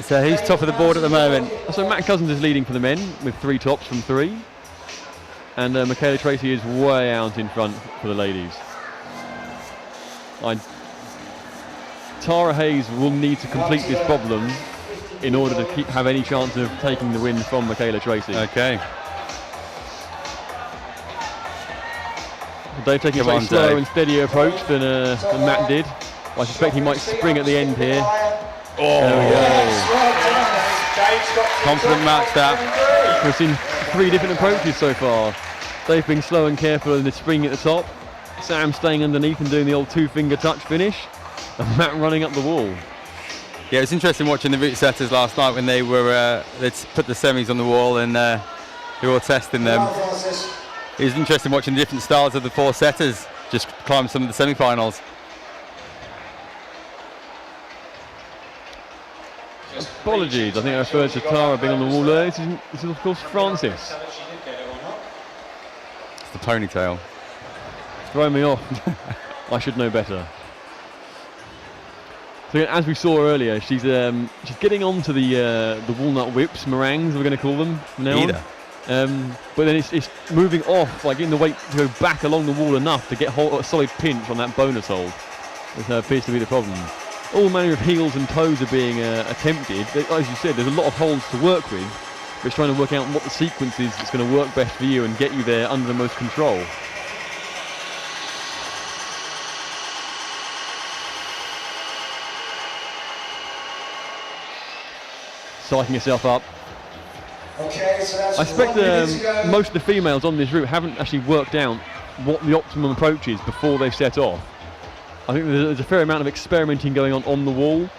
So who's top of the board at the moment? So Matt Cousins is leading for the men with 3 tops from 3. And Michaela Tracy is way out in front for the ladies. Tara Hayes will need to complete this problem in order to have any chance of taking the win from Michaela Tracy. Okay. Dave taking a slightly slower and steadier approach than Matt did. I suspect he might spring at the end here. Oh, there we go. Confident match that. We've seen 3 different approaches so far. Dave being slow and careful and the spring at the top. Sam staying underneath and doing the old 2-finger touch finish. And Matt running up the wall. Yeah, it was interesting watching the route setters last night when they were they'd put the semis on the wall and they were all testing them. It was interesting watching the different styles of the 4 setters just climb some of the semi-finals. Apologies, I think I referred to Tara being on the wall there. This is of course Francis. It's the ponytail. Throw me off. I should know better. So as we saw earlier, she's getting onto the walnut whips, meringues, we're going to call them from now on. But then it's moving off, like getting the weight to go back along the wall enough to get a solid pinch on that bonus hold, which appears to be the problem. All manner of heels and toes are being attempted. As you said, there's a lot of holds to work with, but it's trying to work out what the sequence is that's going to work best for you and get you there under the most control. Psyching herself up. Okay, so that's I suspect 1 minute to go. most of the females on this route haven't actually worked out what the optimum approach is before they set off. I think there's a fair amount of experimenting going on the wall.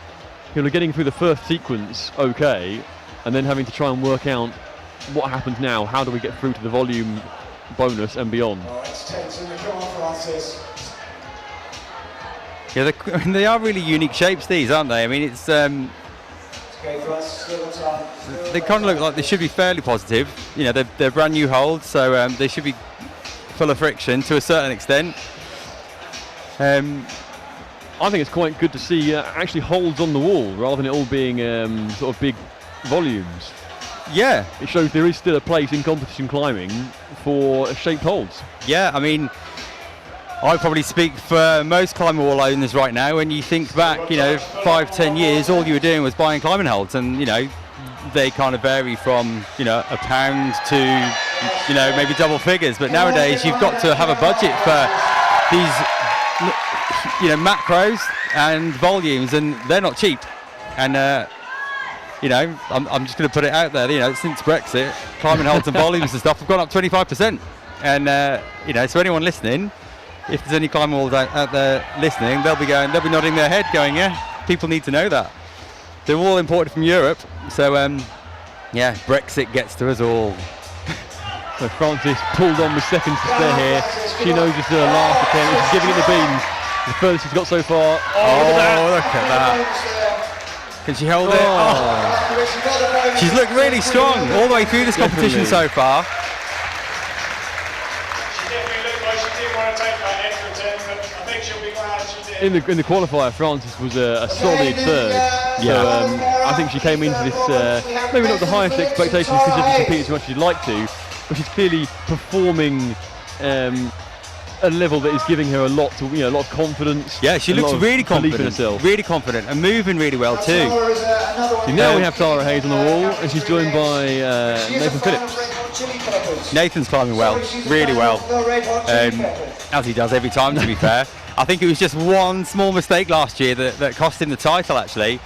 People are getting through the first sequence okay, and then having to try and work out what happens now. How do we get through to the volume bonus and beyond? Oh, it's tense in the corner, Francis. Yeah, they are really unique shapes, these, aren't they? I mean, it's Okay, Francis, little time. they kind of look like they should be fairly positive. You know, they're brand new holds, so they should be full of friction to a certain extent. I think it's quite good to see actually holds on the wall rather than it all being sort of big volumes. Yeah. It shows there is still a place in competition climbing for shaped holds. Yeah, I mean, I probably speak for most climber wall owners right now. When you think back, 5-10 years, all you were doing was buying climbing holds, and they kind of vary from a pound to maybe double figures. But nowadays you've got to have a budget for these macros and volumes, and they're not cheap. And I'm just going to put it out there. Since Brexit, climbing holds and volumes and stuff have gone up 25%. And so anyone listening, if there's any climber walls out there listening, they'll be nodding their head, going, yeah, people need to know that. They're all imported from Europe, so Brexit gets to us all. So Francis pulled on with seconds to spare here. She knows it's her last attempt. She's giving it the beans. The furthest she's got so far. Look at that. Can she hold it? Oh. She's looked really strong all the way through this competition so far. She definitely looked like she didn't want to take that extra attempt, but I think she'll be glad she did. in the qualifier, Francis was a solid third. I think she came into this maybe not the highest expectations because she didn't compete as much as she'd like to, but she's clearly performing a level that is giving her a lot of confidence. Yeah, she looks really confident, really confident, and moving really well too. So now we have Tara Hayes on the wall, and she's joined by Nathan Phillips. Nathan's climbing well, really well, as he does every time, to be fair. I think it was just one small mistake last year that cost him the title, actually.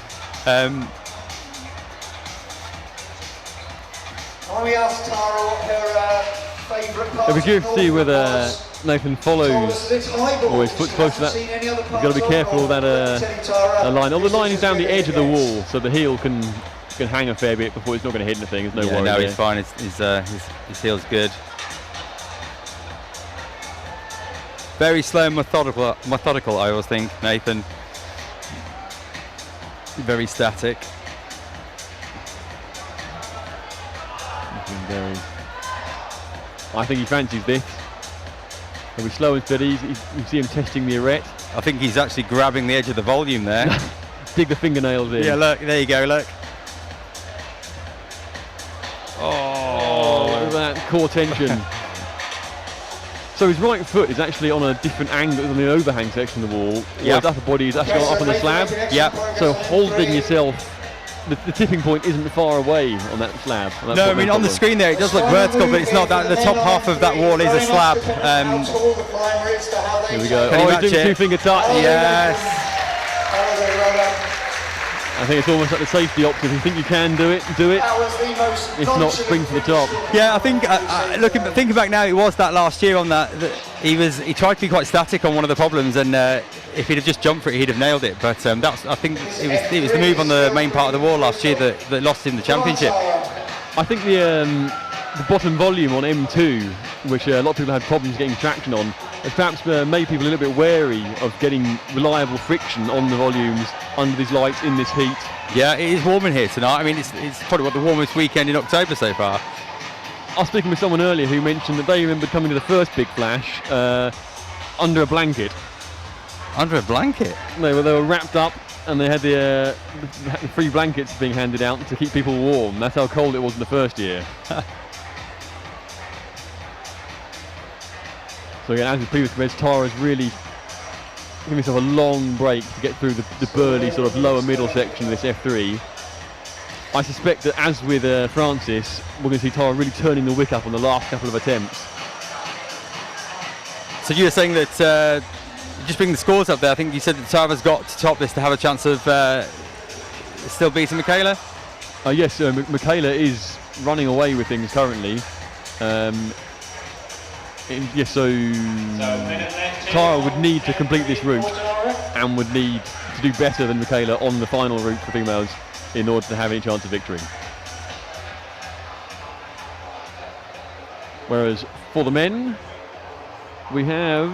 We asked Tara what her favourite part. It'll be curious to see whether Nathan follows or his foot's close to that. You've got to be careful of that line. The line is down the edge of the wall, so the heel can hang a fair bit before it's not going to hit anything. There's no worry. No, there. he's fine. His heel's good. Very slow and methodical, I always think, Nathan. Very static. I think he fancies this. He'll be slow and steady. You see him testing the arete. I think he's actually grabbing the edge of the volume there. Dig the fingernails in. Yeah, look, there you go, look. Oh, look at that core tension. So his right foot is actually on a different angle on the overhang section of the wall. Yeah. His upper body is actually up on the slab. Yeah. So holding yourself, the tipping point isn't far away on that slab. On that No, I mean on the screen there it does look vertical, but it's not. That the top half of that wall is a slab. Here we go. Can you match he's doing it? two-finger touch. Yes. I think it's almost like the safety option. If you think you can do it, do it. If not, spring to the top. Yeah, I think thinking back now, it was that last year on that he tried to be quite static on one of the problems, and if he'd have just jumped for it, he'd have nailed it. But I think it was the move on the main part of the wall last year that lost him the championship. I think the bottom volume on M2, which a lot of people had problems getting traction on, has perhaps made people a little bit wary of getting reliable friction on the volumes under these lights in this heat. Yeah, it is warm in here tonight. I mean, it's probably the warmest weekend in October so far. I was speaking with someone earlier who mentioned that they remembered coming to the first big flash under a blanket. Under a blanket? They were wrapped up, and they had the free blankets being handed out to keep people warm. That's how cold it was in the first year. So again, as with previous events, Tara's really giving himself a long break to get through the burly sort of lower middle section of this F3. I suspect that as with Francis, we're going to see Tara really turning the wick up on the last couple of attempts. So you were saying that, just bringing the scores up there, I think you said that Tara's got to top this to have a chance of still beating Michaela? Yes, Michaela is running away with things currently. Yes, so Tara would need to complete this route and would need to do better than Michaela on the final route for females in order to have any chance of victory. Whereas for the men, we have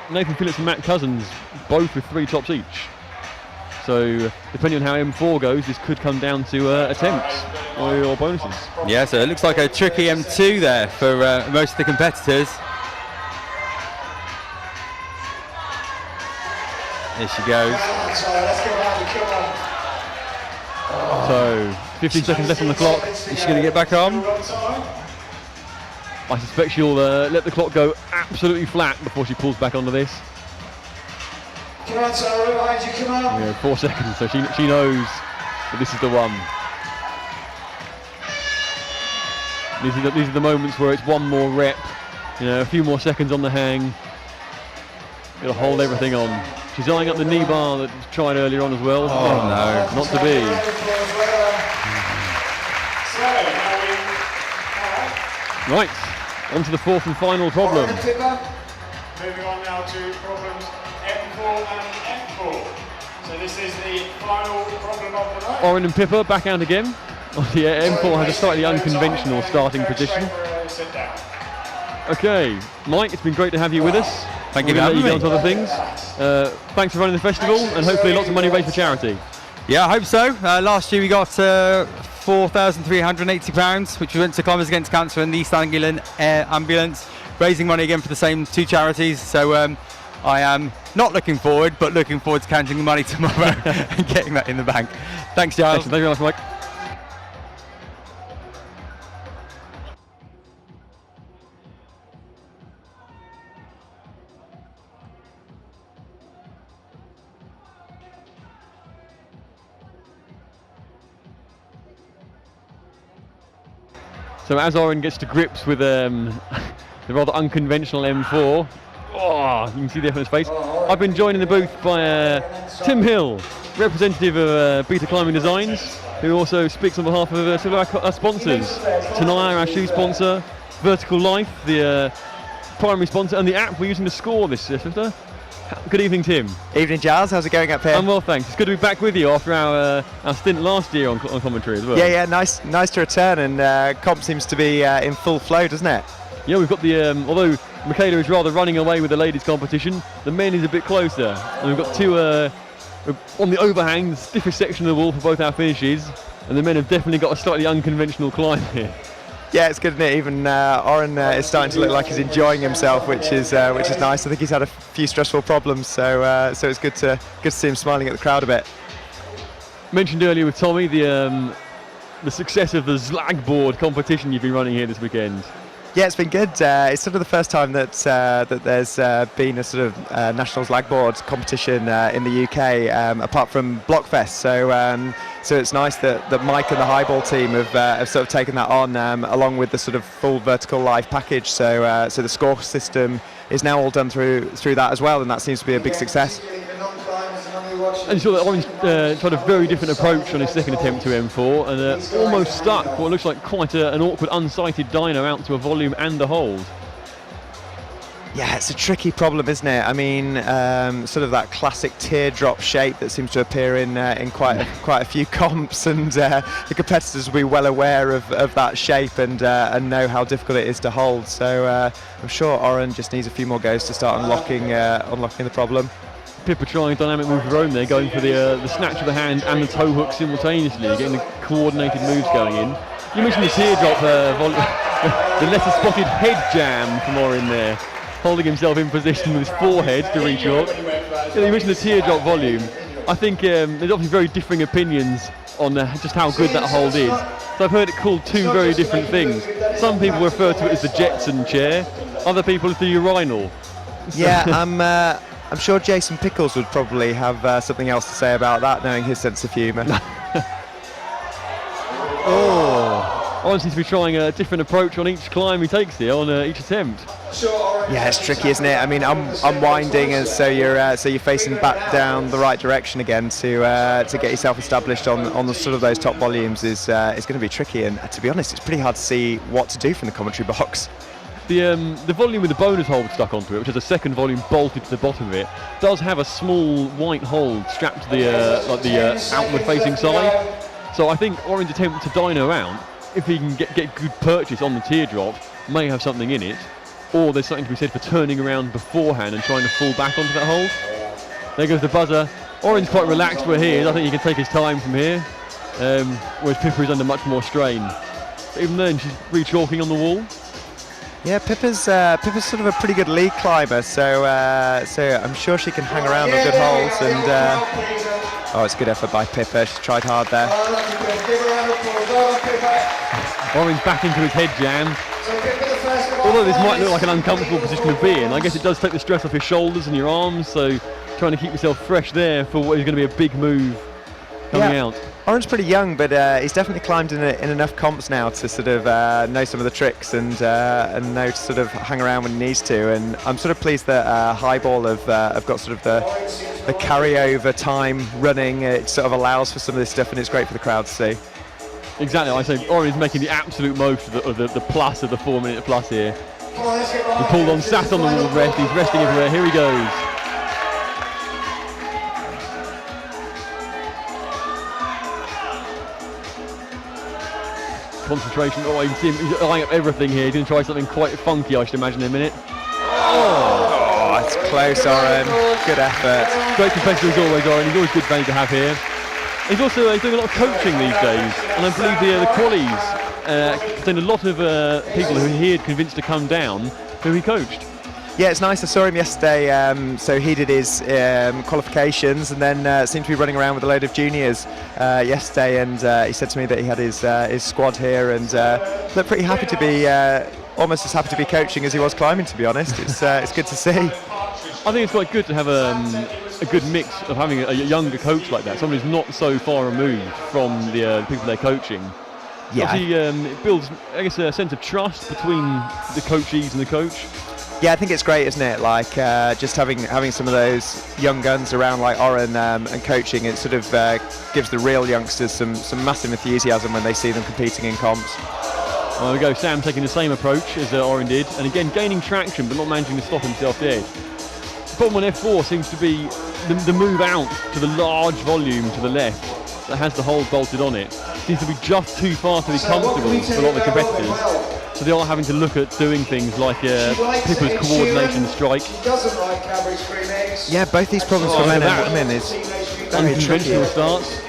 Nathan Phillips and Matt Cousins, both with 3 tops each. So depending on how M4 goes, this could come down to attempts or bonuses. Yeah, so it looks like a tricky M2 there for most of the competitors. There she goes. So 15 seconds left on the clock. Is she going to get back on? I suspect she'll let the clock go absolutely flat before she pulls back onto this. Come on, Sarah, behind you, come on. 4 seconds, so she knows that this is the one. These are the moments where it's one more rep, a few more seconds on the hang. It'll hold everything on. She's eyeing up the knee bar that was tried earlier on as well. Oh no, not to be. Right, on to the 4th and final problem. Moving on now to problems M4 and F4. So this is the final problem of the night. Oren and Pippa back out again. The M4 has a slightly unconventional starting position. Okay, Mike, it's been great to have you with us. Thank you for having me. We'll let you get on to other things. Thanks for running the festival, and hopefully lots of money raised for charity. Yeah, I hope so. Last year we got £4,380, which we went to Climbers Against Cancer and the East Anglian Air Ambulance, raising money again for the same 2 charities. So I am not looking forward, but looking forward to counting the money tomorrow and getting that in the bank. Thanks, Giles. Thank you very much, Mike. So as Oren gets to grips with the rather unconventional M4, oh, you can see the effort on his face. I've been joined in the booth by Tim Hill, representative of Beta Climbing Designs, who also speaks on behalf of some of our sponsors. Tenaya, our shoe sponsor, Vertical Life, the primary sponsor, and the app we're using to score this sister. Good evening, Tim. Evening, Giles. How's it going up here? I'm well, thanks. It's good to be back with you after our stint last year on commentary as well. Yeah, nice to return, and comp seems to be in full flow, doesn't it? Yeah, we've got the, although Michaela is rather running away with the ladies' competition, the men is a bit closer. And we've got two, on the overhang, the stiffest section of the wall for both our finishes, and the men have definitely got a slightly unconventional climb here. Yeah, it's good, isn't it? Even Oren is starting to look like he's enjoying himself, which is nice. I think he's had a few stressful problems, so it's good to see him smiling at the crowd a bit. Mentioned earlier with Tommy the success of the Zlag board competition you've been running here this weekend. Yeah, it's been good. It's sort of the first time that there's been a sort of national Zlag board competition in the UK, apart from Blockfest. So it's nice that Mike and the Highball team have sort of taken that on, along with the sort of full Vertical Live package. So the score system is now all done through that as well, and that seems to be a big success. And you saw that Orange tried a very different approach on his second attempt to M4 and almost stuck what looks like quite an awkward unsighted dyno out to a volume and a hold. Yeah, it's a tricky problem, isn't it? I mean, sort of that classic teardrop shape that seems to appear in quite a few comps, and the competitors will be well aware of that shape and know how difficult it is to hold. So I'm sure Oren just needs a few more goes to start unlocking the problem. Pippa trying a dynamic move of her own there, going for the snatch of the hand and the toe hook simultaneously, getting the coordinated moves going in. You mentioned the teardrop, the lesser spotted head jam from Oren there, holding himself in position with his forehead to reach up. You mentioned the teardrop volume. I think there's obviously very differing opinions on just how good that hold is. So I've heard it called two very different things. Some people refer to it as the Jetson chair, other people as the urinal. Yeah, I'm sure Jason Pickles would probably have something else to say about that, knowing his sense of humour. Oren seems to be trying a different approach on each climb he takes here, on each attempt. Yeah, it's tricky, isn't it? I mean, unwinding, and so you're facing back down the right direction again to get yourself established on the sort of those top volumes is going to be tricky. And to be honest, it's pretty hard to see what to do from the commentary box. The volume with the bonus hold stuck onto it, which has a second volume bolted to the bottom of it, does have a small white hold strapped to the outward-facing side. So I think Oren's attempt to dyno out, if he can get good purchase on the teardrop, may have something in it. Or there's something to be said for turning around beforehand and trying to fall back onto that hold. There goes the buzzer. Oren's quite relaxed where he is. I think he can take his time from here, whereas Pippa is under much more strain. But even then, she's re-chalking on the wall. Yeah, Pippa's sort of a pretty good lead climber, so I'm sure she can hang around on good holds. And it's a good effort by Pippa. She's tried hard there. Oren's back into his head jam. Although this might look like an uncomfortable position to be in, I guess it does take the stress off your shoulders and your arms. So trying to keep yourself fresh there for what is going to be a big move coming out. Oren's pretty young, but he's definitely climbed in enough comps now to sort of know some of the tricks and know to sort of hang around when he needs to. And I'm sort of pleased that Highball have got sort of the carryover time running. It sort of allows for some of this stuff, and it's great for the crowd to see. Exactly, I say Oren is making the absolute most of the plus of the 4 minute plus here. He pulled on, sat on the wall rest, he's resting everywhere, here he goes. Concentration, you can see him, he's eyeing up everything here. He's going to try something quite funky, I should imagine, in a minute. Oh, that's close, Oren. Good effort. Great competitor as always, Oren. He's always good value to have here. He's also doing a lot of coaching these days, and I believe the qualies contain a lot of people who he had convinced to come down, who he coached. Yeah, it's nice. I saw him yesterday. So he did his qualifications, and then seemed to be running around with a load of juniors yesterday. And he said to me that he had his squad here, and looked pretty happy to be, almost as happy to be coaching as he was climbing. To be honest, it's good to see. I think it's quite good to have a good mix of having a younger coach like that, somebody who's not so far removed from the people they're coaching. Yeah. Obviously, it builds, I guess, a sense of trust between the coachees and the coach. Yeah, I think it's great, isn't it? Like just having some of those young guns around like Oren and coaching, it sort of gives the real youngsters some massive enthusiasm when they see them competing in comps. There we go, Sam taking the same approach as Oren did, and again gaining traction but not managing to stop himself dead. The problem on F4 seems to be the move out to the large volume to the left that has the hold bolted on it. Seems to be just too far to be comfortable for a lot of the competitors. So they are having to look at doing things like Pickles coordination strike. Yeah, both these problems for men and women is very Unconventional tricky. starts.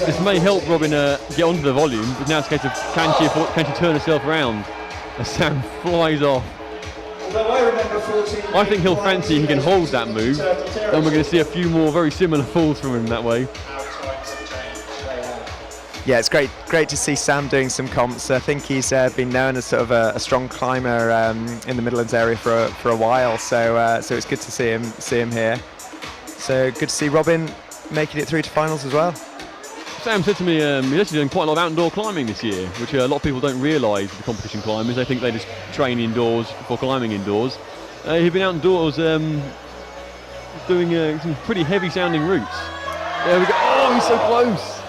This may help Robin get onto the volume, but now it's a case of can she turn herself around as Sam flies off. I think he'll fancy he can hold that move, and we're going to see a few more very similar falls from him that way. Yeah, it's great to see Sam doing some comps. I think he's been known as sort of a strong climber in the Midlands area for a while, so it's good to see him here. So good to see Robin making it through to finals as well. Sam said to me he's actually doing quite a lot of outdoor climbing this year, which a lot of people don't realise with the competition climbers. They think they just train indoors for climbing indoors. He's been outdoors doing some pretty heavy sounding routes. There we go. Oh, he's so close.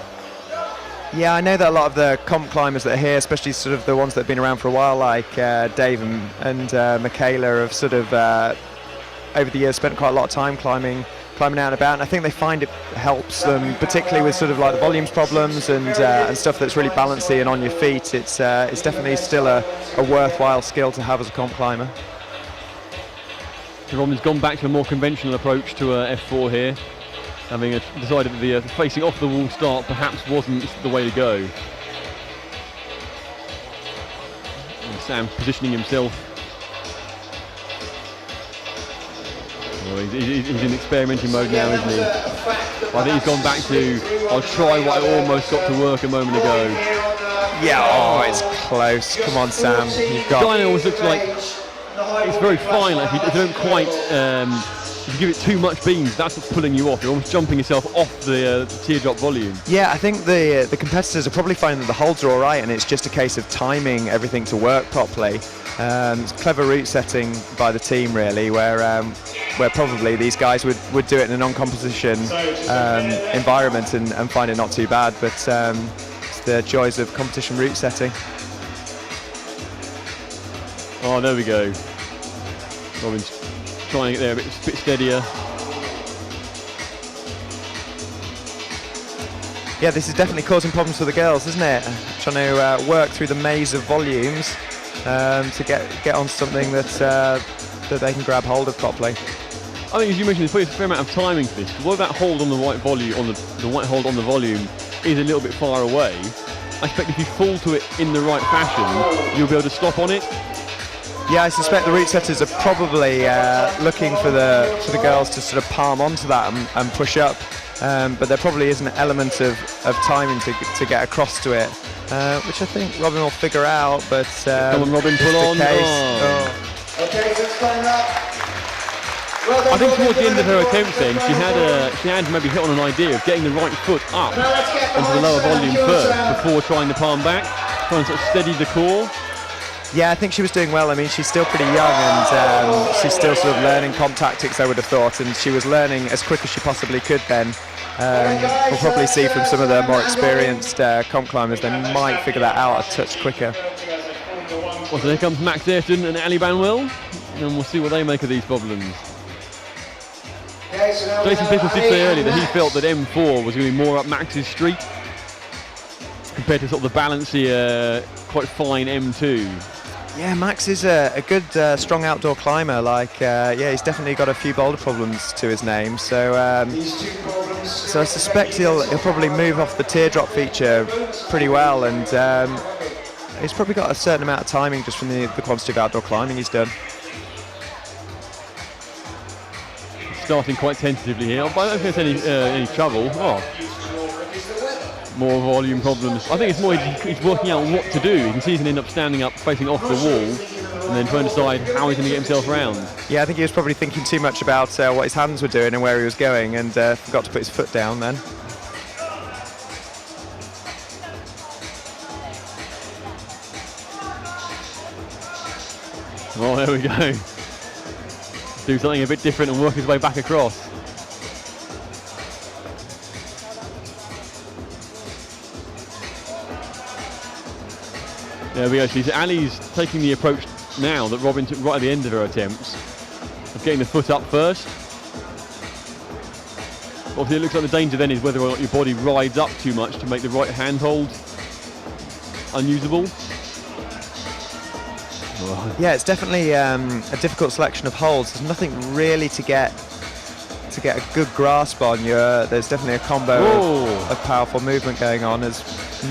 Yeah, I know that a lot of the comp climbers that are here, especially sort of the ones that have been around for a while, like Dave and Michaela, have sort of over the years spent quite a lot of time climbing out and about, and I think they find it helps them, particularly with sort of like the volumes problems and stuff that's really balancy and on your feet. It's definitely still a worthwhile skill to have as a comp climber. Robin's gone back to a more conventional approach to F4 here, having decided that the facing off the wall start perhaps wasn't the way to go. And Sam positioning himself. Well, he's in experimenting mode now, isn't he? I think he's gone back to, I'll try what I almost got to work a moment ago. Yeah, oh, it's close. Come on, Sam. You've got. Guy always looks like it's very fine. Like if you don't quite, if you give it too much beans, that's what's pulling you off. You're almost jumping yourself off the teardrop volume. Yeah, I think the competitors are probably finding that the holds are all right, and it's just a case of timing everything to work properly. It's clever route setting by the team, really, where probably these guys would do it in a non-competition environment and find it not too bad, but it's the joys of competition route setting. Oh, there we go. Robin's trying to get there a bit steadier. Yeah, this is definitely causing problems for the girls, isn't it? Trying to work through the maze of volumes to get on something that they can grab hold of properly. I think, as you mentioned, there's probably a fair amount of timing to this. What that hold on the white volume, the white hold on the volume, is a little bit far away. I expect if you fall to it in the right fashion, you'll be able to stop on it. Yeah, I suspect the route setters are probably looking for the girls to sort of palm onto that and push up, but there probably is an element of timing to get across to it, which I think Robin will figure out. But come on, Robin, pull on. Okay, let's climb up. Well done, I think Robin, towards the end of her well done, attempts, then she had maybe hit on an idea of getting the right foot up Now let's get onto the behind lower Sam. volume Go, first Sam. before trying to palm back, trying to sort of steady the core. yeah, I think she was doing well. I mean, she's still pretty young, and she's still sort of learning comp tactics, I would have thought, and she was learning as quick as she possibly could then. We'll probably see from some of the more experienced comp climbers, they might figure that out a touch quicker. Well, so there comes Max Ayrton and Ali Banwell, and we'll see what they make of these problems. Okay, so now we Jason have Pickles did Ali say and earlier that he Max. felt that M4 was going to be more up Max's street compared to sort of the balancy, quite fine M2. Yeah, Max is a good, strong outdoor climber. Like, yeah, he's definitely got a few boulder problems to his name. So, These two problems. so I suspect he'll probably move off the teardrop feature pretty well, and He's probably got a certain amount of timing just from the quantity of outdoor climbing he's done. Starting quite tentatively here, but I don't think there's any trouble. Oh, more volume problems. I think it's more he's working out what to do. You can see he can end up standing up, facing off the wall, and then trying to decide how he's going to get himself around. Yeah, I think he was probably thinking too much about what his hands were doing and where he was going, and forgot to put his foot down then. Well, there we go. Do something a bit different and work his way back across. There we go. So Ali's taking the approach now that Robin took right at the end of her attempts of getting the foot up first. Obviously, it looks like the danger then is whether or not your body rides up too much to make the right handhold unusable. Yeah, it's definitely a difficult selection of holds. There's nothing really to get a good grasp on. There's definitely a combo of powerful movement going on as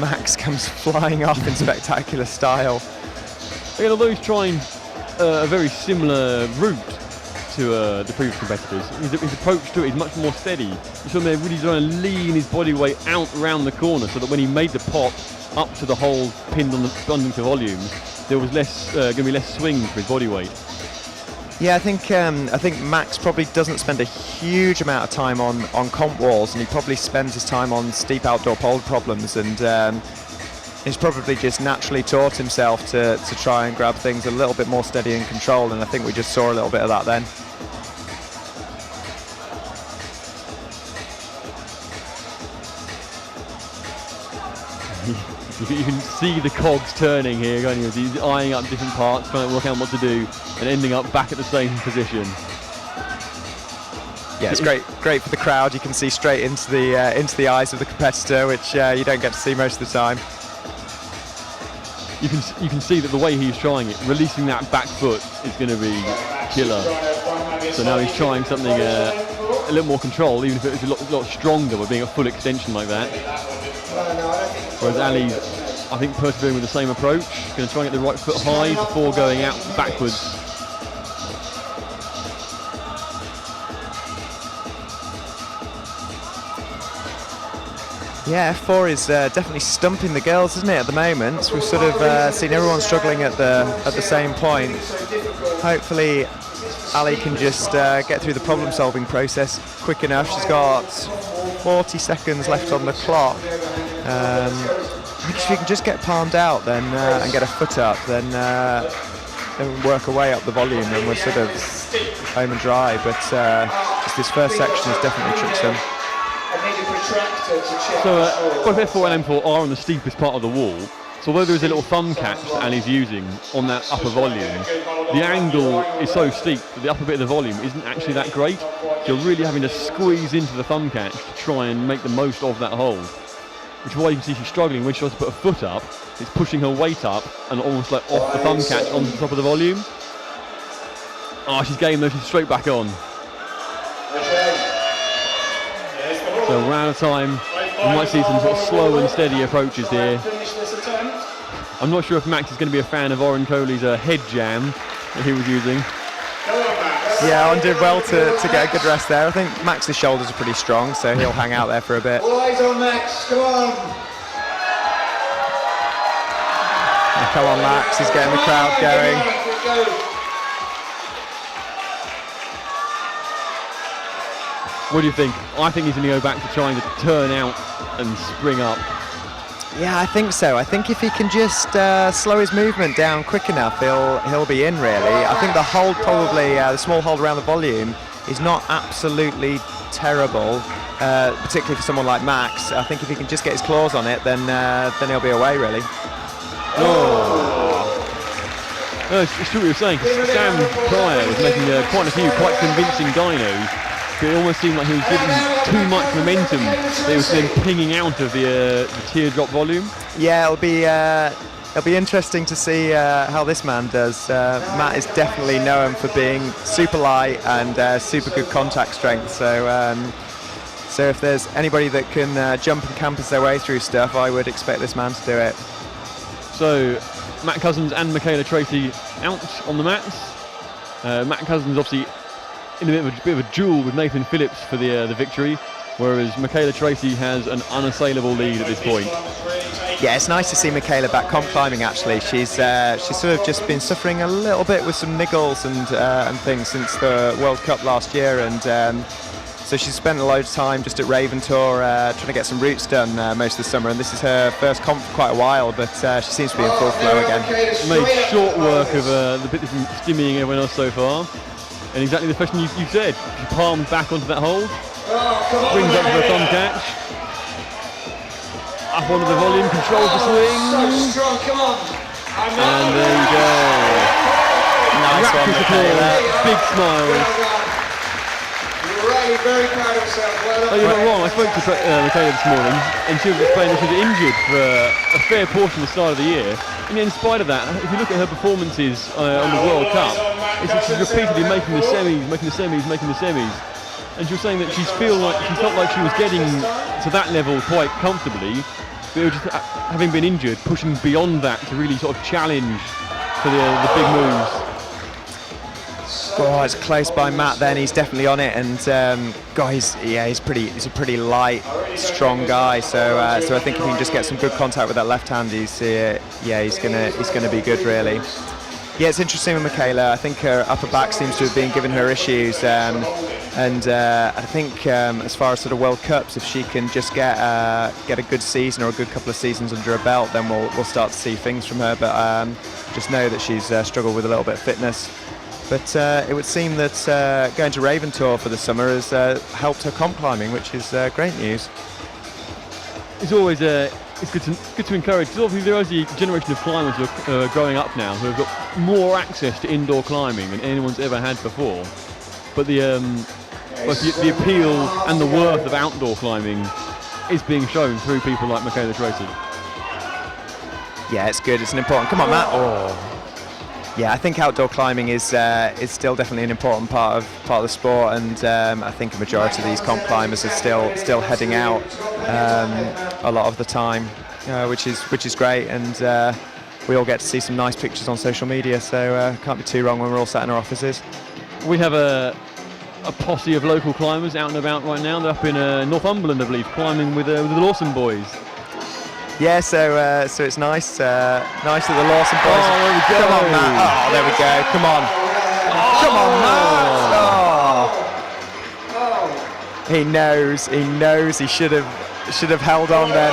Max comes flying up in spectacular style. Again, although he's trying a very similar route to the previous competitors, his approach to it is much more steady. You saw him there really trying to lean his body weight out around the corner so that when he made the pop up to the hole pinned on the underneath the volumes, there was going to be less swing for his body weight. Yeah, I think Max probably doesn't spend a huge amount of time on comp walls, and he probably spends his time on steep outdoor pole problems, and he's probably just naturally taught himself to try and grab things a little bit more steady and controlled, and I think we just saw a little bit of that then. You can see the cogs turning here, can't you? He's eyeing up different parts, trying to work out what to do, and ending up back at the same position. Yeah, it's great for the crowd. You can see straight into the eyes of the competitor, which you don't get to see most of the time. You can see that the way he's trying it, releasing that back foot is going to be killer. So now he's trying something a little more controlled, even if it was a lot stronger by being a full extension like that. Whereas Ali's, I think, persevering with the same approach, going to try and get the right foot high before going out backwards. Yeah, F4 is definitely stumping the girls, isn't it, at the moment? We've sort of seen everyone struggling at the same point. Hopefully Ali can just get through the problem-solving process quick enough. She's got 40 seconds left on the clock. If she can just get palmed out then and get a foot up, then work her way up the volume, and we're sort of home and dry. But just this first section is definitely troublesome. So both F4 and M4 are on the steepest part of the wall. So although there is a little thumb catch that Ali's using on that upper volume, the angle is so steep that the upper bit of the volume isn't actually that great. So you're really having to squeeze into the thumb catch to try and make the most of that hold. Which is why you can see she's struggling. When she tries to put her foot up, it's pushing her weight up and almost like off the thumb catch onto the top of the volume. Oh, she's getting though, she's straight back on. So we're out of time. We might see some sort of slow and steady approaches here. I'm not sure if Max is going to be a fan of Oren Coley's head jam that he was using. Yeah, Oren did well to get a good rest there. I think Max's shoulders are pretty strong, so he'll hang out there for a bit. All eyes on Max, come on! Come on, Max, he's getting the crowd going. What do you think? I think he's going to go back to trying to turn out and spring up. Yeah, I think so. I think if he can just slow his movement down quick enough, he'll be in, really. I think the hold probably, the small hold around the volume, is not absolutely terrible, particularly for someone like Max. I think if he can just get his claws on it, then he'll be away, really. It's true what you were saying. Sam Pryor was making quite a few quite convincing dynos. It almost seemed like he was giving too much momentum. It was then pinging out of the teardrop volume. Yeah, it'll be interesting to see how this man does. Matt is definitely known for being super light and super good contact strength. So if there's anybody that can jump and campus their way through stuff, I would expect this man to do it. So Matt Cousins and Michaela Tracy out on the mats. Matt Cousins obviously in a bit of a duel with Nathan Phillips for the victory, whereas Michaela Tracy has an unassailable lead at this point. Yeah, it's nice to see Michaela back comp climbing. Actually, she's sort of just been suffering a little bit with some niggles and things since the World Cup last year, and so she's spent a load of time just at Raven Tour trying to get some routes done most of the summer, and this is her first comp for quite a while, but she seems to be in full flow again. Made short work of the bit from stimmying everyone else so far, and exactly the question you said. She palmed back onto that hold, brings up for a thumb catch, up onto the volume, controls the swing, and there you go. Nice one, Michaela. Big smile. Really very proud of herself. Well Oh, you're not wrong. I spoke to Michaela this morning, and she was explaining that she was injured for a fair portion of the start of the year. And yet in spite of that, if you look at her performances on the World Cup, it's that she's repeatedly making the semis. And she was saying that she felt like she was getting to that level quite comfortably, but it was just having been injured, pushing beyond that to really sort of challenge for the big moves. Oh, it's close by Matt. Then he's definitely on it, and he's a pretty light, strong guy. So I think if he can just get some good contact with that left hand, he's gonna be good, really. Yeah, it's interesting with Michaela. I think her upper back seems to have been giving her issues, and I think as far as sort of World Cups, if she can just get a good season or a good couple of seasons under her belt, then we'll start to see things from her. But just know that she's struggled with a little bit of fitness. But it would seem that going to Raven Tour for the summer has helped her comp climbing, which is great news. It's always it's good to encourage, because obviously there is a generation of climbers who are growing up now who have got more access to indoor climbing than anyone's ever had before. But the appeal and the worth of outdoor climbing is being shown through people like Michaela Tracy. Yeah, it's good. It's an important. Come on, Matt. Oh. Yeah, I think outdoor climbing is still definitely an important part of the sport, and I think a majority of these comp climbers are still heading out a lot of the time, which is great, and we all get to see some nice pictures on social media. So can't be too wrong when we're all sat in our offices. We have a posse of local climbers out and about right now. They're up in Northumberland, I believe, climbing with the Lawson boys. Yeah, so it's nice that the Lawson boys. Oh, there we go. Come on, Matt. Oh, there we go. Come on. Come on, Matt. Oh. He knows. He should have held on there.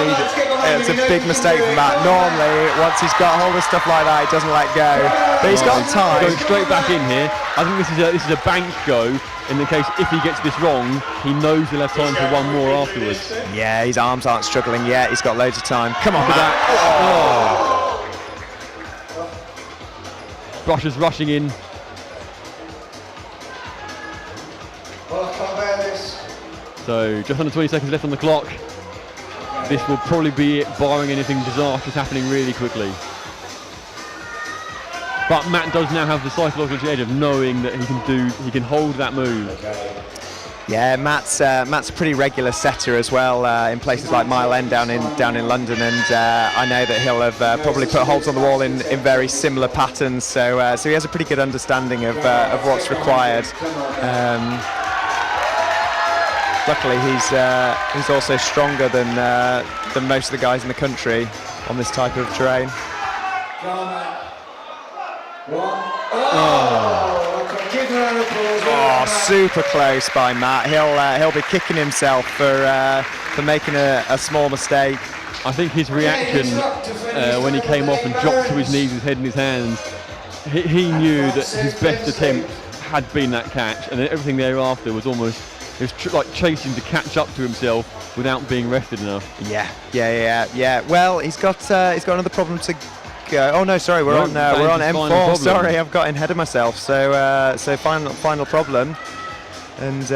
It's a big mistake from Matt. Normally, once he's got hold of stuff like that, he doesn't let go. But he's got time. Going straight back in here. I think this is a bank go. In the case, if he gets this wrong, he knows he'll have time for one more afterwards. Yeah, his arms aren't struggling yet. He's got loads of time. Come on, Matt. Brushers rushing in. Well, I can't bear this. So just under 20 seconds left on the clock. This will probably be it, barring anything disastrous happening really quickly. But Matt does now have the psychological edge of knowing that he can hold that move. Yeah, Matt's a pretty regular setter as well in places like Mile End down in London, and I know that he'll have probably put holds on the wall in very similar patterns. So he has a pretty good understanding of what's required. Luckily, he's also stronger than most of the guys in the country on this type of terrain. Oh, super close by Matt. He'll be kicking himself for making a small mistake. I think his reaction when he came off and dropped to his knees, his head in his hands, he knew that his best attempt had been that catch, and everything thereafter was almost like chasing to catch up to himself without being rested enough. Yeah. Well, he's got another problem to. Oh no, sorry, we're on M4. Sorry, I've got ahead of myself. So final problem, and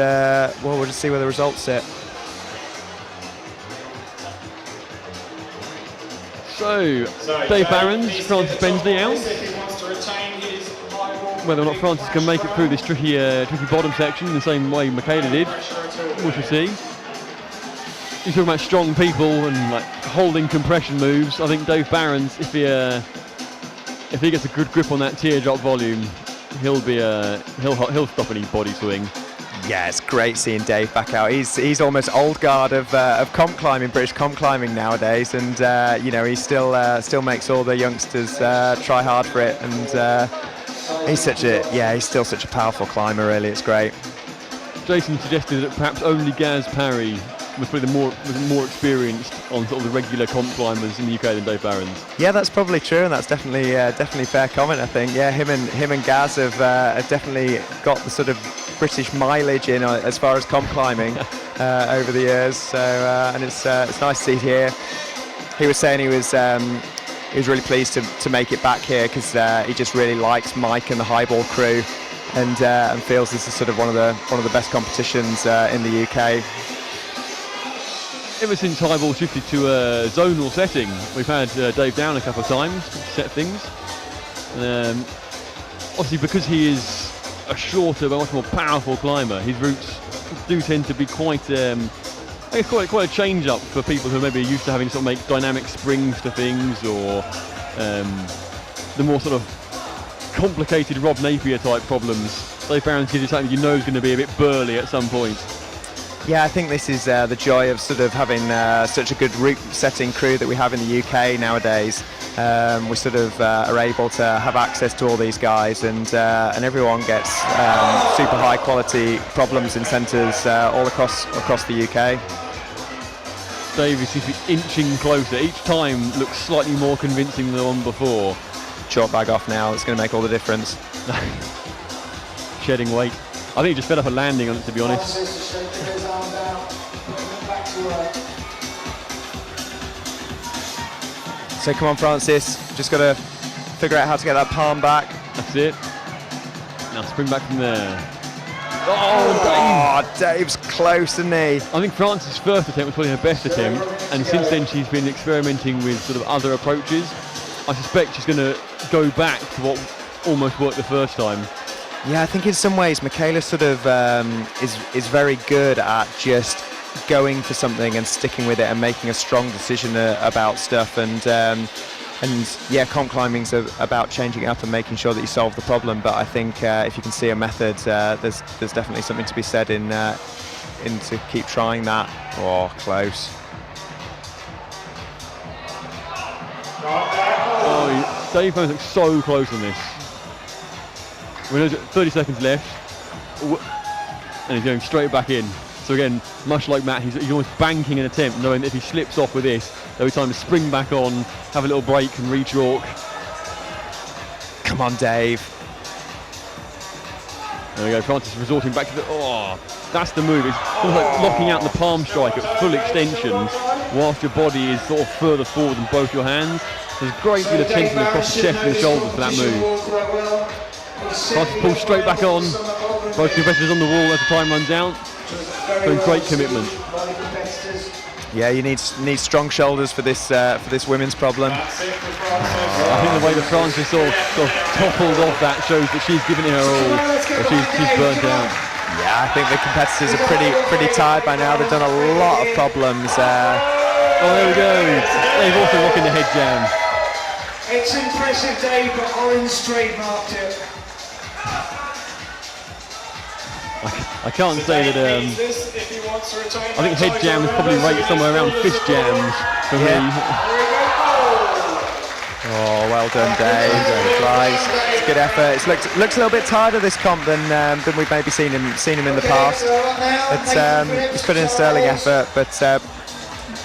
we'll just see where the results sit. So Dave Barron's, Francis Bensley out. Whether or not Francis can make it through this tricky bottom section in the same way Michaela did, we shall see. talking about strong people and like holding compression moves. I think Dave Barron's, if he gets a good grip on that teardrop volume, he'll stop any body swing. Yeah, it's great seeing Dave back out. He's almost old guard of comp climbing, British comp climbing nowadays, and he still makes all the youngsters try hard for it. And he's still such a powerful climber. Really, it's great. Jason suggested that perhaps only Gaz Parry was probably more experienced on sort of the regular comp climbers in the UK than Dave Barron's. Yeah, that's probably true, and that's definitely fair comment. I think. Yeah, him and Gaz have definitely got the sort of British mileage in as far as comp climbing over the years. So and it's nice to see here. He was saying he was really pleased to make it back here because he just really likes Mike and the highball crew, and feels this is sort of one of the best competitions in the UK. Ever since highball shifted to a zonal setting, we've had Dave down a couple of times to set things. Obviously, because he is a shorter but much more powerful climber, his routes do tend to be quite a change up for people who maybe are used to having to sort of make dynamic springs to things, or the more sort of complicated Rob Napier type problems. Dave Barron's gives you something you know is going to be a bit burly at some point. Yeah, I think this is the joy of sort of having such a good route setting crew that we have in the UK nowadays. We sort of are able to have access to all these guys, and everyone gets super high quality problems in centres all across the UK. Dave seems to be inching closer. Each time looks slightly more convincing than the one before. Chalk bag off now, it's going to make all the difference. Shedding weight. I think he just fed up a landing on it, to be honest. So come on, Francis, just got to figure out how to get that palm back. That's it. Now spring back from there. Oh, Dave's close, isn't he? I think Francis' first attempt was probably her best attempt, and since then she's been experimenting with sort of other approaches. I suspect she's going to go back to what almost worked the first time. Yeah, I think in some ways Michaela sort of is very good at just going for something and sticking with it and making a strong decision about stuff, and yeah, comp climbing's about changing it up and making sure that you solve the problem. But I think if you can see a method, there's definitely something to be said in to keep trying that. Oh, close. Oh, Dave Barnes looks so close on this. We're 30 seconds left, and he's going straight back in. So again, much like Matt, he's almost banking an attempt, knowing that if he slips off with this, there'll be time to spring back on, have a little break and re-chalk. Come on, Dave. There we go, Francis resorting back to the... Oh, that's the move. It's almost like locking out the palm strike at full extension whilst your body is sort of further forward than both your hands. There's a great deal of tension across the chest and the shoulders for that move. Francis pulls straight back on. Both competitors on the wall as the time runs out. Showing great commitment. Yeah, you need strong shoulders for this women's problem. I think the way that Francis sort of toppled off that shows that she's given it her all, but she's burnt out. Yeah, I think the competitors are pretty tired by now. They've done a lot of problems. Oh, there we go. They've also rocking the head jam. It's impressive, Dave, but Orange trademarked it. I can't say that. I think head jam is probably rated somewhere around fist jams for me. Oh, well done, Dave. It's a good effort. It looks a little bit tired of this comp than we've maybe seen him in the past. He's put in a sterling effort, but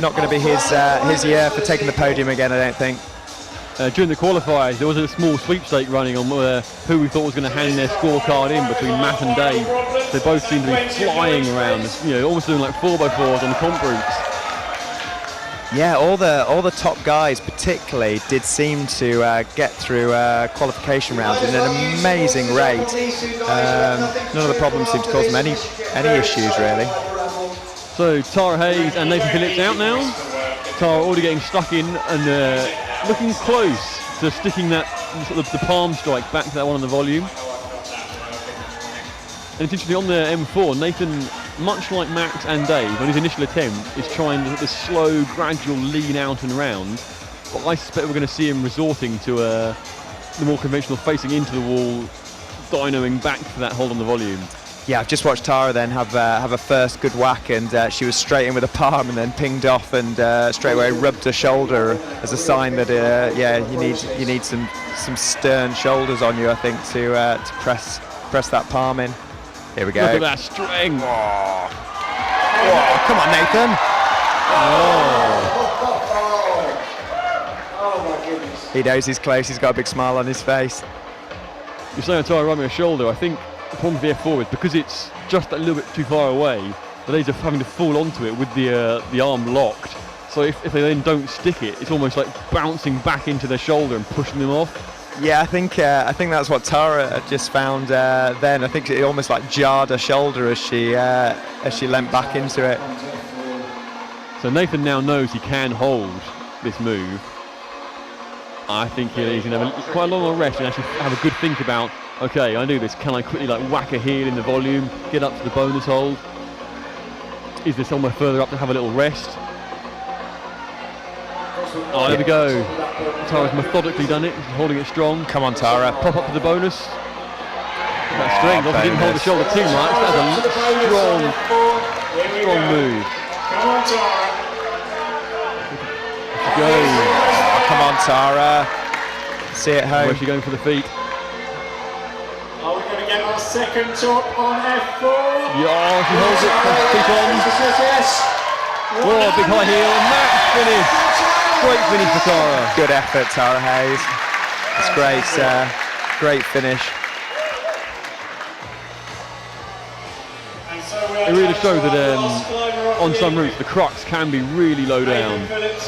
not going to be his year for taking the podium again, I don't think. During the qualifiers, there was a small sweepstake running on who we thought was going to hand their scorecard in between Matt and Dave. They both seem to be flying around, almost doing like 4x4s on the comp routes. Yeah, all the top guys particularly did seem to get through qualification rounds in an amazing rate. None of the problems seem to cause them any issues really. So Tara Hayes and Nathan Phillips out now. Tara already getting stuck in and looking close to sticking that sort of the palm strike back to that one on the volume. And it's interesting on the M4, Nathan much like Max and Dave, on his initial attempt, is trying the slow, gradual lean out and round. But I suspect we're going to see him resorting to the more conventional facing into the wall, dynoing back for that hold on the volume. Yeah, I've just watched Tara then have a first good whack, and she was straight in with a palm and then pinged off and straight away rubbed her shoulder as a sign that you need some stern shoulders on you, I think, to press that palm in. Here we go. Look at that string. Oh, come on, Nathan. Oh my goodness. He knows he's close. He's got a big smile on his face. You're saying Tara rubbing her shoulder. I think the problem with the F4 is because it's just a little bit too far away, the ladies are having to fall onto it with the arm locked. So if they then don't stick it, it's almost like bouncing back into their shoulder and pushing them off. Yeah, I think that's what Tara had just found then. I think it almost like jarred her shoulder as she leant back into it. So Nathan now knows he can hold this move. I think he's going to have quite a long rest and actually have a good think about, okay, I do this, can I quickly like whack a heel in the volume, get up to the bonus hold? Is there somewhere further up to have a little rest? Oh, there we go. Tara's methodically done it, she's holding it strong. Come on, Tara. Pop up to the bonus. That string, obviously didn't hold the shoulder too much. That's a strong move. Come on, Tara. Go. Oh, come on, Tara. See it home. Where's she going for the feet? Are we going to get our second top on F4? Yeah, she holds it. Feet on. Yes. Oh, big high heel. And match finish. Great finish for Tara. Good effort, Tara Hayes. It's great, great finish. It really showed that on some routes the crux can be really low down.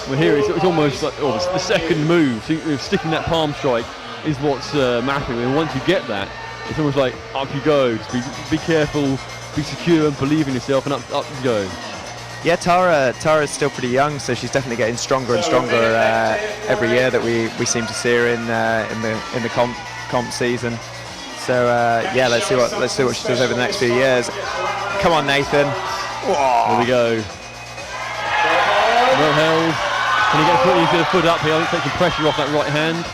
Well, here it's almost like the second move. So sticking that palm strike is what's mattering. And once you get that, it's almost like up you go. Just be careful, be secure, and believe in yourself, and up you go. Yeah, Tara's still pretty young, so she's definitely getting stronger and stronger every year that we seem to see her in the comp season. So yeah, let's see what she does over the next few years. Come on, Nathan. There we go. Well held. Can he get the foot up here? Take some pressure off that right hand.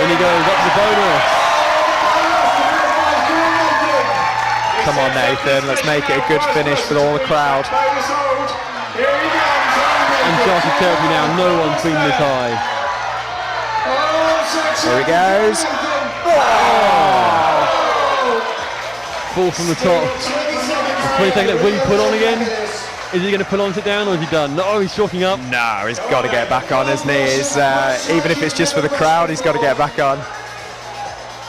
There he goes, up to the bonus. Come on, Nathan. Let's make it a good finish for all the crowd. Uncharted territory now. No one's been this high. Here he goes. Fall from the top. Will he take that wing put on again? Is he going to pull on, sit down, or is he done? No, he's chalking up. No, he's got to get back on, hasn't he? Even if it's just for the crowd, he's got to get back on.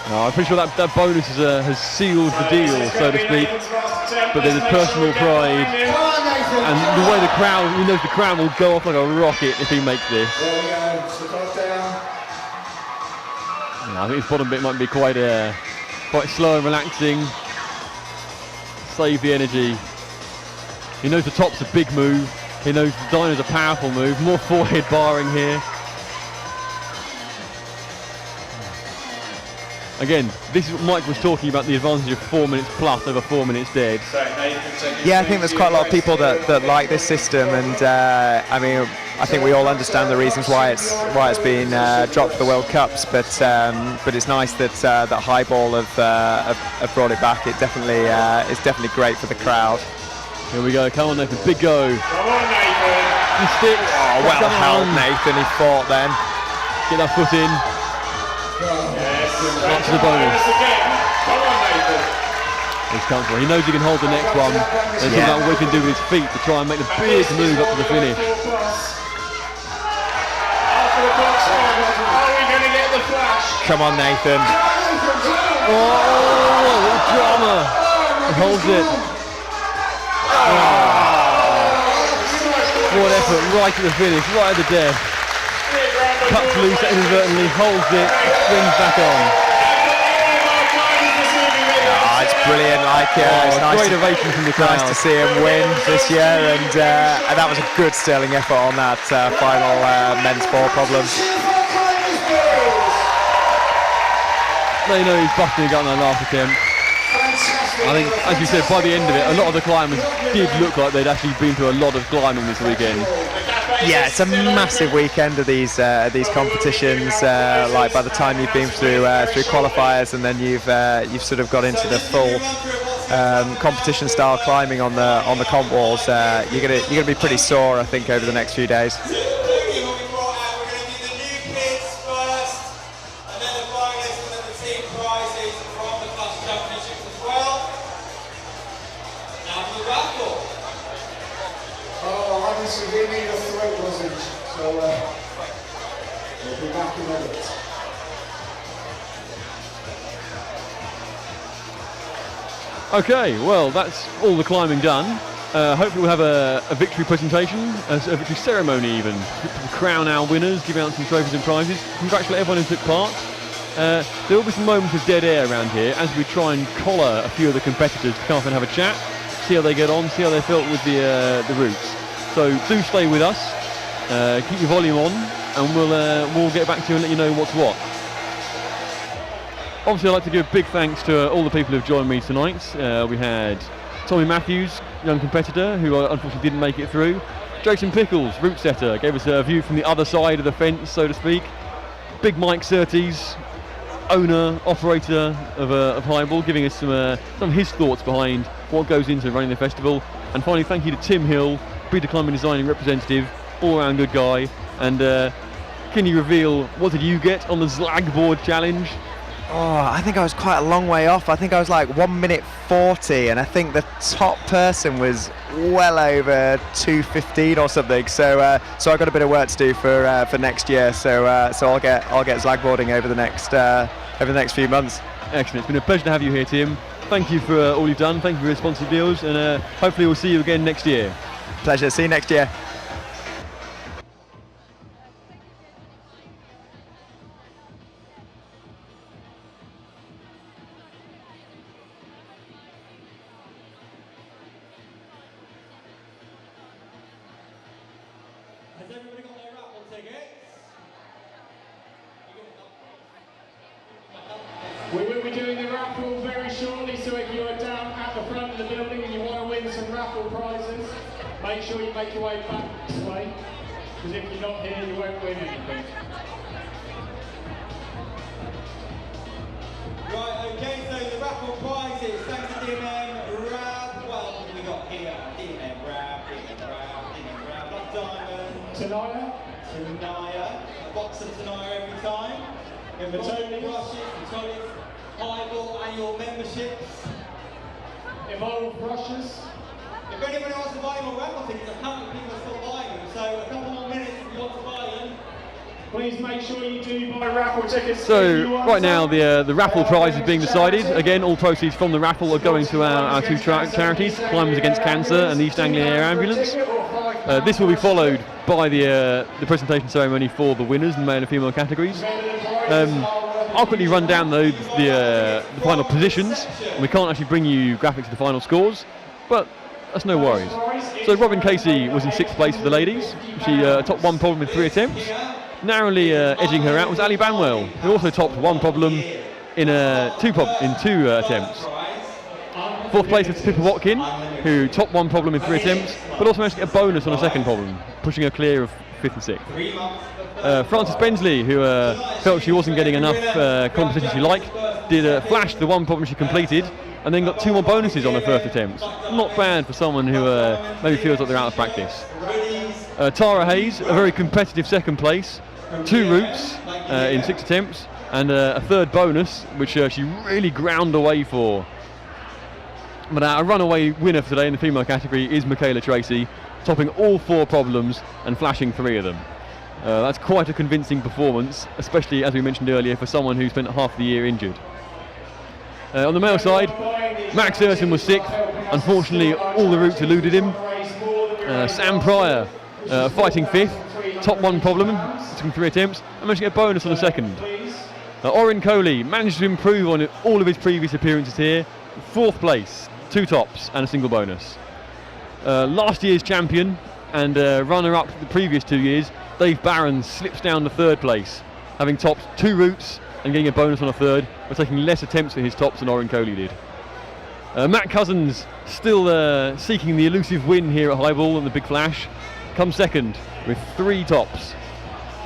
No, I'm pretty sure that bonus has sealed the deal, so to speak. But there's personal pride, and the way the crowd will go off like a rocket if he makes this. I think his bottom bit might be quite slow and relaxing. Save the energy. He knows the top's a big move. He knows the dyno's a powerful move. More forehead barring here. Again, this is what Mike was talking about, the advantage of 4 minutes plus over 4 minutes dead. Yeah, I think there's quite a lot of people that like this system, and I mean, I think we all understand the reasons why it's been dropped for the World Cups, but it's nice that that Highball have brought it back. It's definitely great for the crowd. Here we go, come on Nathan, big go. Come on, Nathan. He sticks. Oh, well held, Nathan. He fought then. Get that foot in. Yes. Up to the bonus. Come on, Nathan. He's comfortable. He knows he can hold the next one. There's something about what he can do with his feet to try and make the big move up to the finish. Are we going to get the flash? Come on, Nathan. Oh, what drama. He holds it. What effort, right at the finish, right at the death. Cuts loose inadvertently, holds it, swings back on. It's brilliant. It's nice great ovation from the crowd. Nice to see him win this year, and that was a good sterling effort on that final men's four problem. They know he's busting a gut on that last attempt. I think, as you said, by the end of it, a lot of the climbers did look like they'd actually been through a lot of climbing this weekend. Yeah, it's a massive weekend of these competitions. Like by the time you've been through qualifiers, and then you've sort of got into the full competition style climbing on the comp walls. You're gonna be pretty sore, I think, over the next few days. Severely need a throat lozenge, so we'll be back in a minute. Okay, well, that's all the climbing done. Hopefully we'll have a victory presentation, a victory ceremony even, to crown our winners, give out some trophies and prizes, congratulate everyone who took part. There will be some moments of dead air around here as we try and collar a few of the competitors to come up and have a chat, see how they get on, see how they felt with the routes. So do stay with us, keep your volume on, and we'll get back to you and let you know what's what. Obviously, I'd like to give a big thanks to all the people who've joined me tonight. We had Tommy Matthews, young competitor, who unfortunately didn't make it through. Jason Pickles, route setter, gave us a view from the other side of the fence, so to speak. Big Mike Surtees, owner, operator of Highball, giving us some of his thoughts behind what goes into running the festival. And finally, thank you to Tim Hill, Breeder Climbing Designing representative, all-round good guy. And can you reveal, what did you get on the Zlag board challenge? Oh, I think I was quite a long way off. I think I was like 1 minute 40, and I think the top person was well over 2:15 or something. So I got a bit of work to do for next year. So I'll get Zlag boarding over the next few months. Excellent. It's been a pleasure to have you here, Tim. Thank you for all you've done. Thank you for your sponsored deals, and hopefully we'll see you again next year. Pleasure. See you next year. Has everybody got their raffle tickets? We will be doing the raffle very shortly, so if you are down at the front of the building and you want to win some raffle prizes, make sure you make your way back this way, because if you're not here, you won't win anything. Right, okay, so the raffle prizes, thanks to DMM, Rab, well, what have we got here? DMM, Rab, Black Diamond. Tanaya, a box of Tanaya every time. The Tony brushes, the Tony, Highball annual memberships. Evolve brushes. If anybody wants to buy more raffle tickets, apparently people are still buying them, so a couple more minutes if you want to buy them. Please make sure you do buy raffle tickets. So right now the raffle prize is being decided. Again, all proceeds from the raffle are going to our two charities, Climbers Against Cancer and the East Anglia Air Ambulance. This will be followed by the presentation ceremony for the winners in male and female categories. I'll quickly run down the final positions. We can't actually bring you graphics of the final scores, but that's no worries. So Robin Casey was in 6th place for the ladies. She topped one problem in 3 attempts. Narrowly edging her out was Ali Banwell, who also topped one problem in two attempts. 4th place was Pippa Watkin, who topped one problem in 3 attempts, but also managed to get a bonus on a second problem, pushing her clear of 5th and 6th. Frances Bensley, who felt she wasn't getting enough competition she liked, did flash the one problem she completed, and then got 2 more bonuses on her first attempt. Not bad for someone who maybe feels like they're out of practice. Tara Hayes, a very competitive 2nd place, 2 routes in 6 attempts, and a 3rd bonus, which she really ground away for. But a runaway winner for today in the female category is Michaela Tracy, topping all 4 problems and flashing 3 of them. That's quite a convincing performance, especially, as we mentioned earlier, for someone who spent half the year injured. On the male side, Max Erson was 6th. Unfortunately, all the routes eluded him. Sam Pryor, fighting 5th, top one problem, took 3 attempts, and managed to get a bonus on the second. Orin Coley managed to improve on all of his previous appearances here. 4th place, 2 tops and a single bonus. Last year's champion and runner-up the previous 2 years, Dave Barron, slips down to 3rd place, having topped 2 routes and getting a bonus on a 3rd, but taking less attempts for his tops than Orin Coley did. Matt Cousins still seeking the elusive win here at High Ball on the Big Flash. Comes second with 3 tops.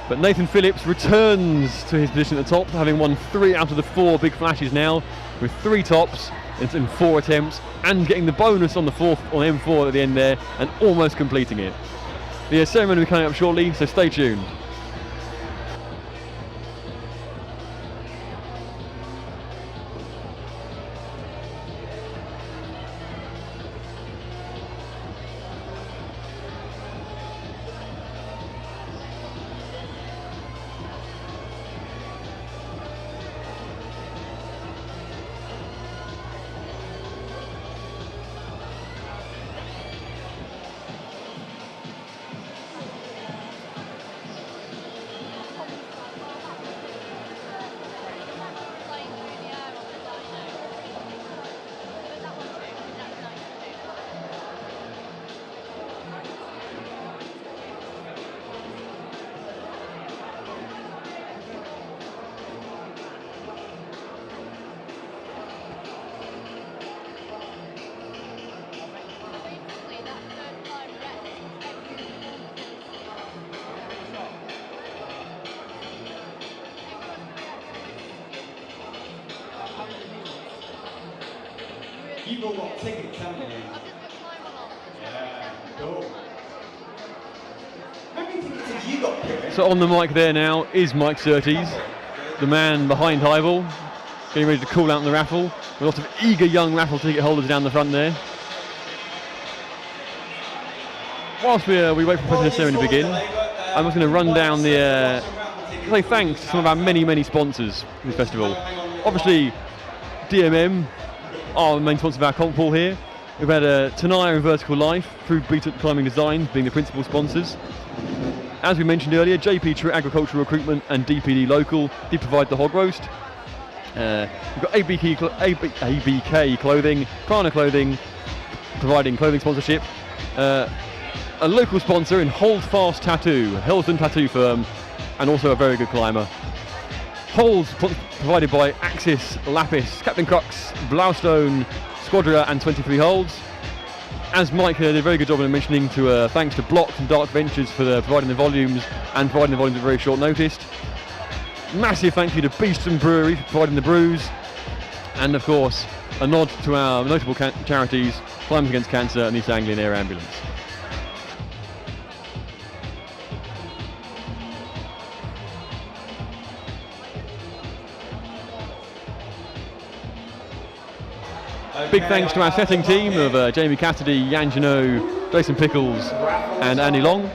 But Nathan Phillips returns to his position at the top, having won 3 out of the 4 Big Flashes now, with 3 tops in 4 attempts, and getting the bonus on the 4th on M4 at the end there, and almost completing it. The ceremony will be coming up shortly, so stay tuned. You've all got tickets, haven't you? Yeah, cool. How many tickets have you got, Kieran? So on the mic there now is Mike Surtees, the man behind High Ball, getting ready to call out in the raffle. With lots of eager young raffle ticket holders down the front there. Whilst we wait for the ceremony to begin, I'm just going to run down the say thanks to some of our many sponsors in the festival. Obviously, DMM are the main sponsor of our comp pool here. We've had Tenaya and Vertical Life through Beat Up Climbing Design being the principal sponsors. As we mentioned earlier, JP True Agricultural Recruitment and DPD Local did provide the hog roast. We've got ABK Clothing, Prana Clothing providing clothing sponsorship. A local sponsor in Holdfast Tattoo, Helsden Tattoo firm, and also a very good climber. Holes provided by Axis, Lapis, Captain Crux, Blaustone, Squadria and 23 Holds. As Mike did a very good job of mentioning, thanks to Blocked and Dark Ventures for providing the volumes at very short notice. Massive thank you to Beeston Brewery for providing the brews. And of course, a nod to our notable charities, Climbers Against Cancer and East Anglian Air Ambulance. Big thanks to our setting team of Jamie Cassidy, Jan Janot, Jason Pickles and Andy Long.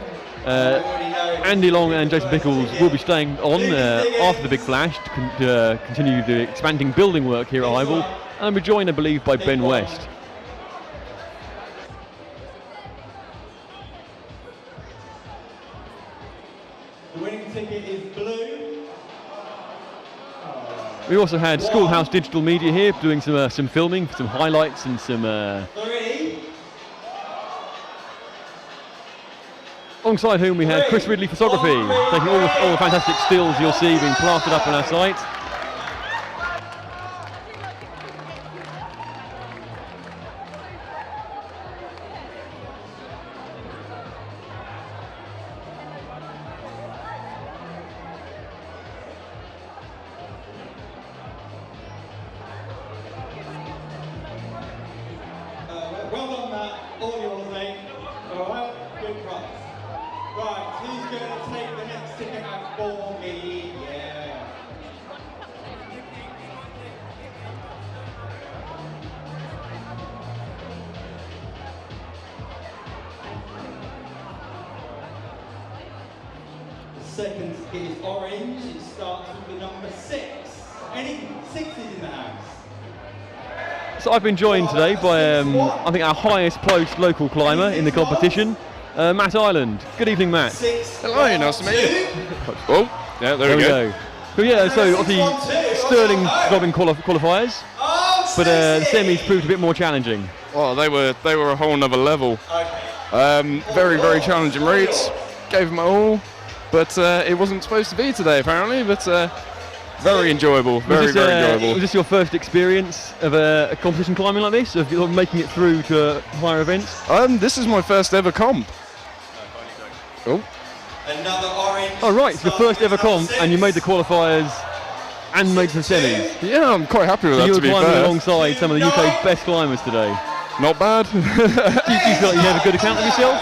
Andy Long and Jason Pickles will be staying on after the Big Flash to continue the expanding building work here at High Ball, and we're joined, I believe, by Ben West. The winning ticket is blue. We also had Schoolhouse Digital Media here doing some filming, some highlights and some... Alongside whom we had Chris Ridley Photography, taking all the fantastic stills you'll see being plastered up on our site. Well done, Matt. All yours, mate. All right, good prize. Right, who's going to take the next ticket out for me? Yeah. The second ticket is orange. It starts with the number 6. Any 6s in the house? So I've been joined today by, I think, our highest placed local climber in the competition, Matt Ireland. Good evening, Matt. Hello, nice to meet you. Oh, yeah, there we go. So yeah, so obviously sterling job in qualifiers, but the semis proved a bit more challenging. Well, they were a whole nother level. Very challenging routes. Gave them my all, but it wasn't supposed to be today apparently. But Very enjoyable. Very enjoyable. Was this your first experience of a competition climbing like this, of making it through to higher events? This is my first ever comp. Oh. Another orange. Oh right, it's your first ever comp, and you made the qualifiers and made some semis. Yeah, I'm quite happy with that, You to were be climbing fair. alongside some of the UK's best climbers today. Not bad. Do you feel like you have a good account of yourself?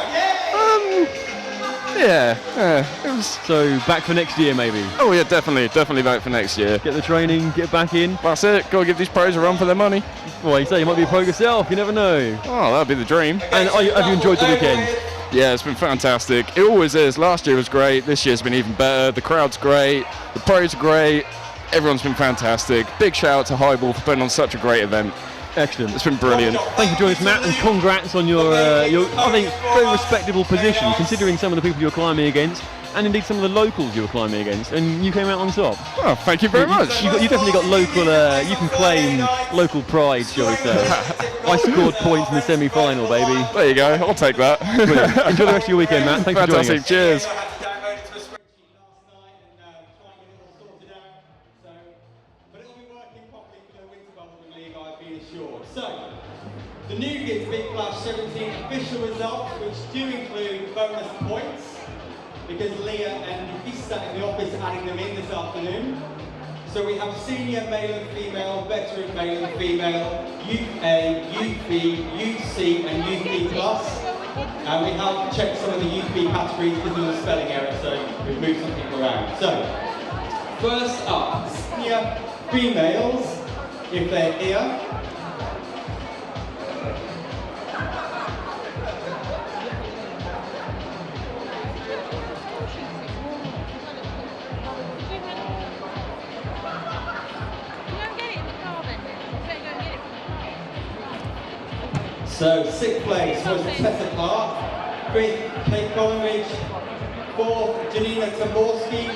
Yeah, it was. So back for next year maybe? Oh yeah, definitely back for next year. Get the training, get back in. That's it, gotta give these pros a run for their money. Well, you say you might be a pro yourself, you never know. Oh, that'd be the dream. And have you enjoyed the weekend? Yeah, it's been fantastic. It always is. Last year was great, this year's been even better. The crowd's great, the pros are great, everyone's been fantastic. Big shout out to Highball for putting on such a great event. Excellent. It's been brilliant. Thank you for joining us, Matt, and congrats on your I think, very respectable position, considering some of the people you were climbing against, and indeed some of the locals you were climbing against, and you came out on top. Oh, thank you very much. You definitely got local, you can claim local pride, shall we say. I scored points in the semi-final, baby. There you go, I'll take that. Brilliant. Enjoy the rest of your weekend, Matt. Thanks for joining us. Cheers. So, the new Kids Big Flash 17 official results, which do include bonus points, because Leah and Nikki sat in the office adding them in this afternoon. So we have senior male and female, veteran male and female, Youth A, Youth B, Youth C and Youth B Plus. And we have checked some of the Youth B categories because there was a spelling error, so we've moved some people around. So, first up, senior females, if they're here. So, 6th place was Tessa Clark, 5th Kate Coleridge, 4th Janina Tamborski,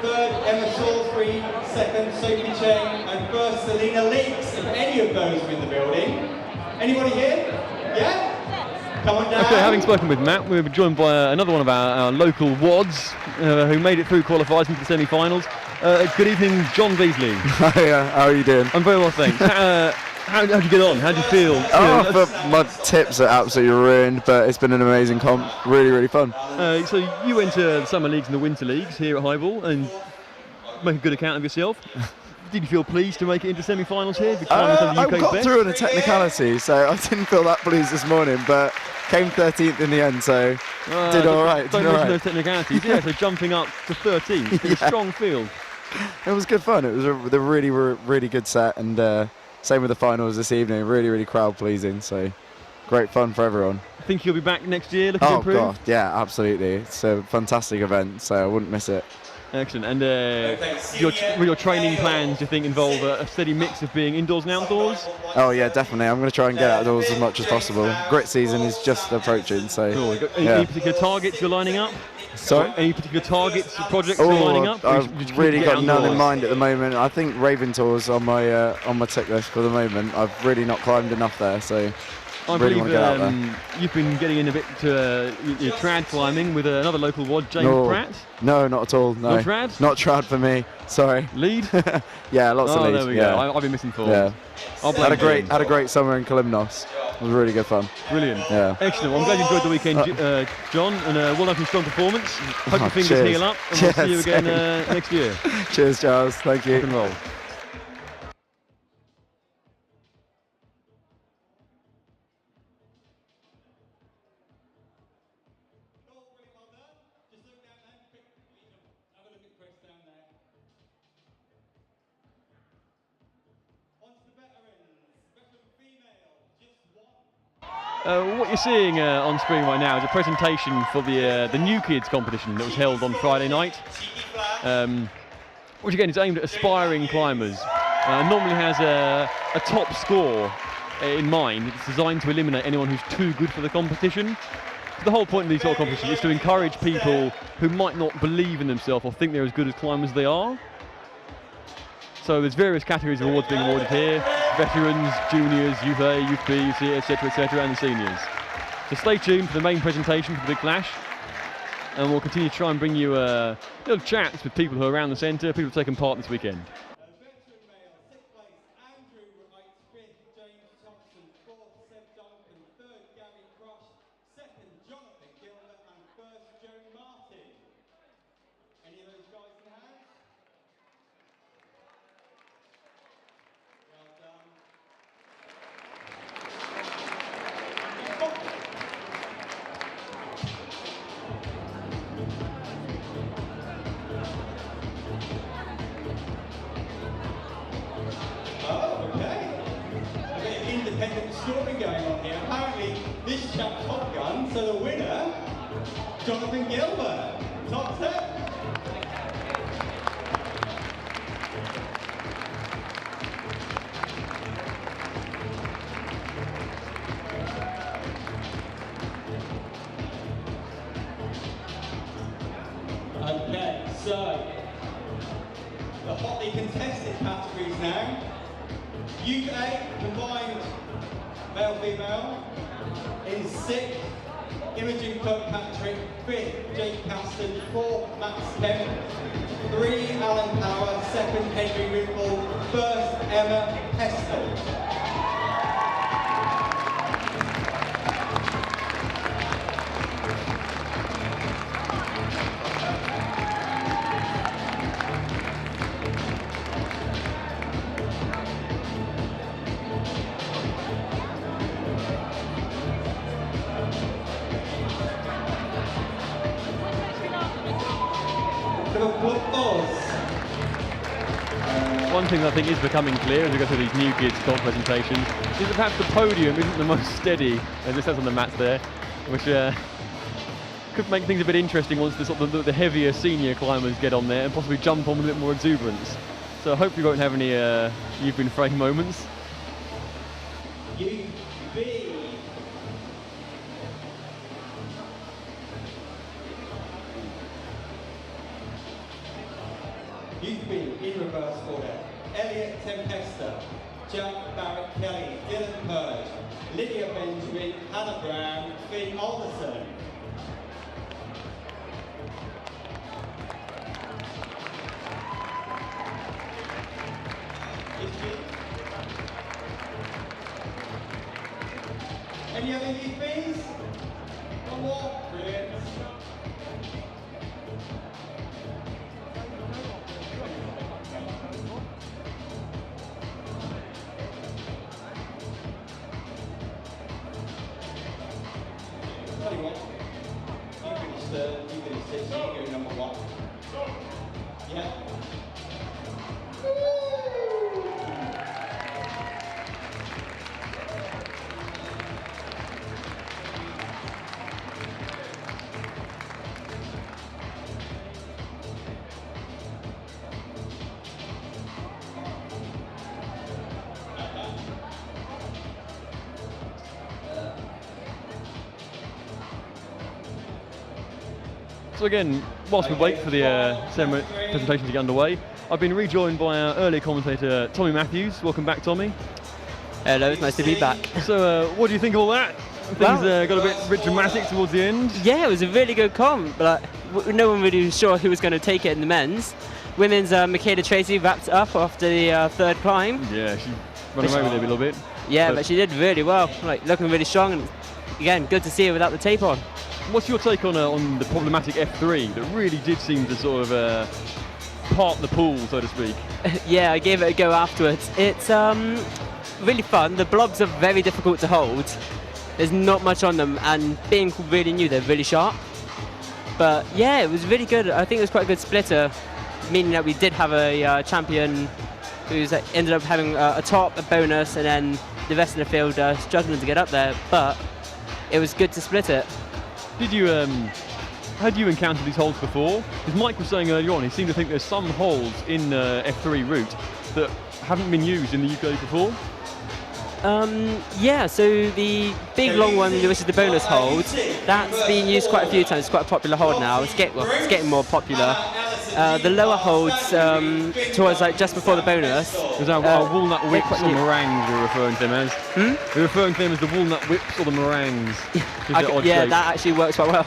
3rd Emma Salisbury, 2nd Sophie Chang, and 1st Selena Leaks, if any of those are in the building. Anybody here? Yeah? Come on down. Okay, having spoken with Matt, we were joined by another one of our local WODs who made it through qualifiers into the semi-finals. Good evening, John Beasley. Hiya, how are you doing? I'm very well, thanks. How'd you get on? How'd you feel? My tips are absolutely ruined, but it's been an amazing comp. Really fun. So you went to the Summer Leagues and the Winter Leagues here at Highball and make a good account of yourself. Did you feel pleased to make it into semi-finals here? I got through on a technicality, so I didn't feel that pleased this morning, but came 13th in the end, so did all right. Don't mention those technicalities. Yeah, so jumping up to 13th. It's a strong field. It was good fun. It was a really good set, and same with the finals this evening. Really crowd pleasing. So great fun for everyone. I think you'll be back next year looking to improve? Oh God, yeah, absolutely. It's a fantastic event, so I wouldn't miss it. Excellent. And your training plans, do you think, involve a steady mix of being indoors and outdoors? Oh yeah, definitely. I'm going to try and get outdoors as much as possible. Grit season is just approaching, so. Cool. Yeah. Any particular targets you're lining up? Sorry? Any particular projects you're lining up? I've really got none in mind at the moment. I think Raven Tour's on my tick list for the moment. I've really not climbed enough there, so. I really believe you've been getting in a bit to your trad climbing with another local WOD, James Pratt. No, not at all. No. Not trad? Not trad for me. Sorry. Lead? Yeah, lots of leads. There we go. I've been missing form. Yeah. Had a great summer in Kalimnos. It was really good fun. Brilliant. Yeah. Excellent. Well, I'm glad you enjoyed the weekend, John, and well done for a strong performance. Hope your fingers heal up, and we'll see you again next year. Cheers, Charles. Thank you. Rock and roll. What you're seeing on screen right now is a presentation for the New Kids competition that was held on Friday night, which again is aimed at aspiring climbers. Normally has a top score in mind. It's designed to eliminate anyone who's too good for the competition. The whole point of these sort of competitions is to encourage people who might not believe in themselves or think they're as good as climbers as they are. So there's various categories of awards being awarded here: veterans, juniors, Youth A, Youth B, Youth C, etc., and the seniors. So stay tuned for the main presentation for the Big Flash, and we'll continue to try and bring you little chats with people who are around the centre, people who have taken part this weekend. Jack Top Gun, so the winner, Jonathan Gilbert, top 10. Okay, so the hotly contested categories now. UK combined male-female in 6th, Imogen Kirkpatrick, 5th, Jake Caston, 4th, Max Kemp, 3, Alan Power, 2nd, Henry Whipple, 1st, Emma Pestle. One thing I think is becoming clear as we go through these new kids golf presentations is that perhaps the podium isn't the most steady, as it says on the mats there, which could make things a bit interesting once the heavier senior climbers get on there and possibly jump on with a bit more exuberance. So I hope you won't have any you've been framed moments. Youth B in reverse order. Elliot Tempesta, Jack Barrett Kelly, Dylan Purge, Lydia Benjamin, Hannah Brown, Finn Alderson. Any other youth Bs? One more. Brilliant. Tell you what, you finish third, you finish sixth, you go number 1. Yeah. So again, whilst we wait for the presentation to get underway, I've been rejoined by our early commentator, Tommy Matthews. Welcome back, Tommy. Hello, it's nice to be back. So what do you think of all that? Things got a bit dramatic towards the end. Yeah, it was a really good comp, but no one really was sure who was going to take it in the men's. Women's Michaela Tracy wrapped up after the third climb. Yeah, she ran away with it a little bit. Yeah, but she did really well, like looking really strong, and again, good to see her without the tape on. What's your take on the problematic F3 that really did seem to sort of part the pool, so to speak? Yeah, I gave it a go afterwards. It's really fun. The blobs are very difficult to hold. There's not much on them, and being really new, they're really sharp. But yeah, it was really good. I think it was quite a good splitter, meaning that we did have a champion who's ended up having a top, a bonus, and then the rest of the field struggling to get up there. But it was good to split it. Did you, had you encountered these holes before? Because Mike was saying earlier on, he seemed to think there's some holes in F3 route that haven't been used in the UK before. Yeah, so the big long one, which is the bonus hold, that's being used quite a few times. It's quite a popular hold now. It's getting more popular. The lower holds towards like just before the bonus. Is that walnut whips or meringues we're referring to them as? We're referring to them as the walnut whips or the meringues. Yeah, that actually works quite well.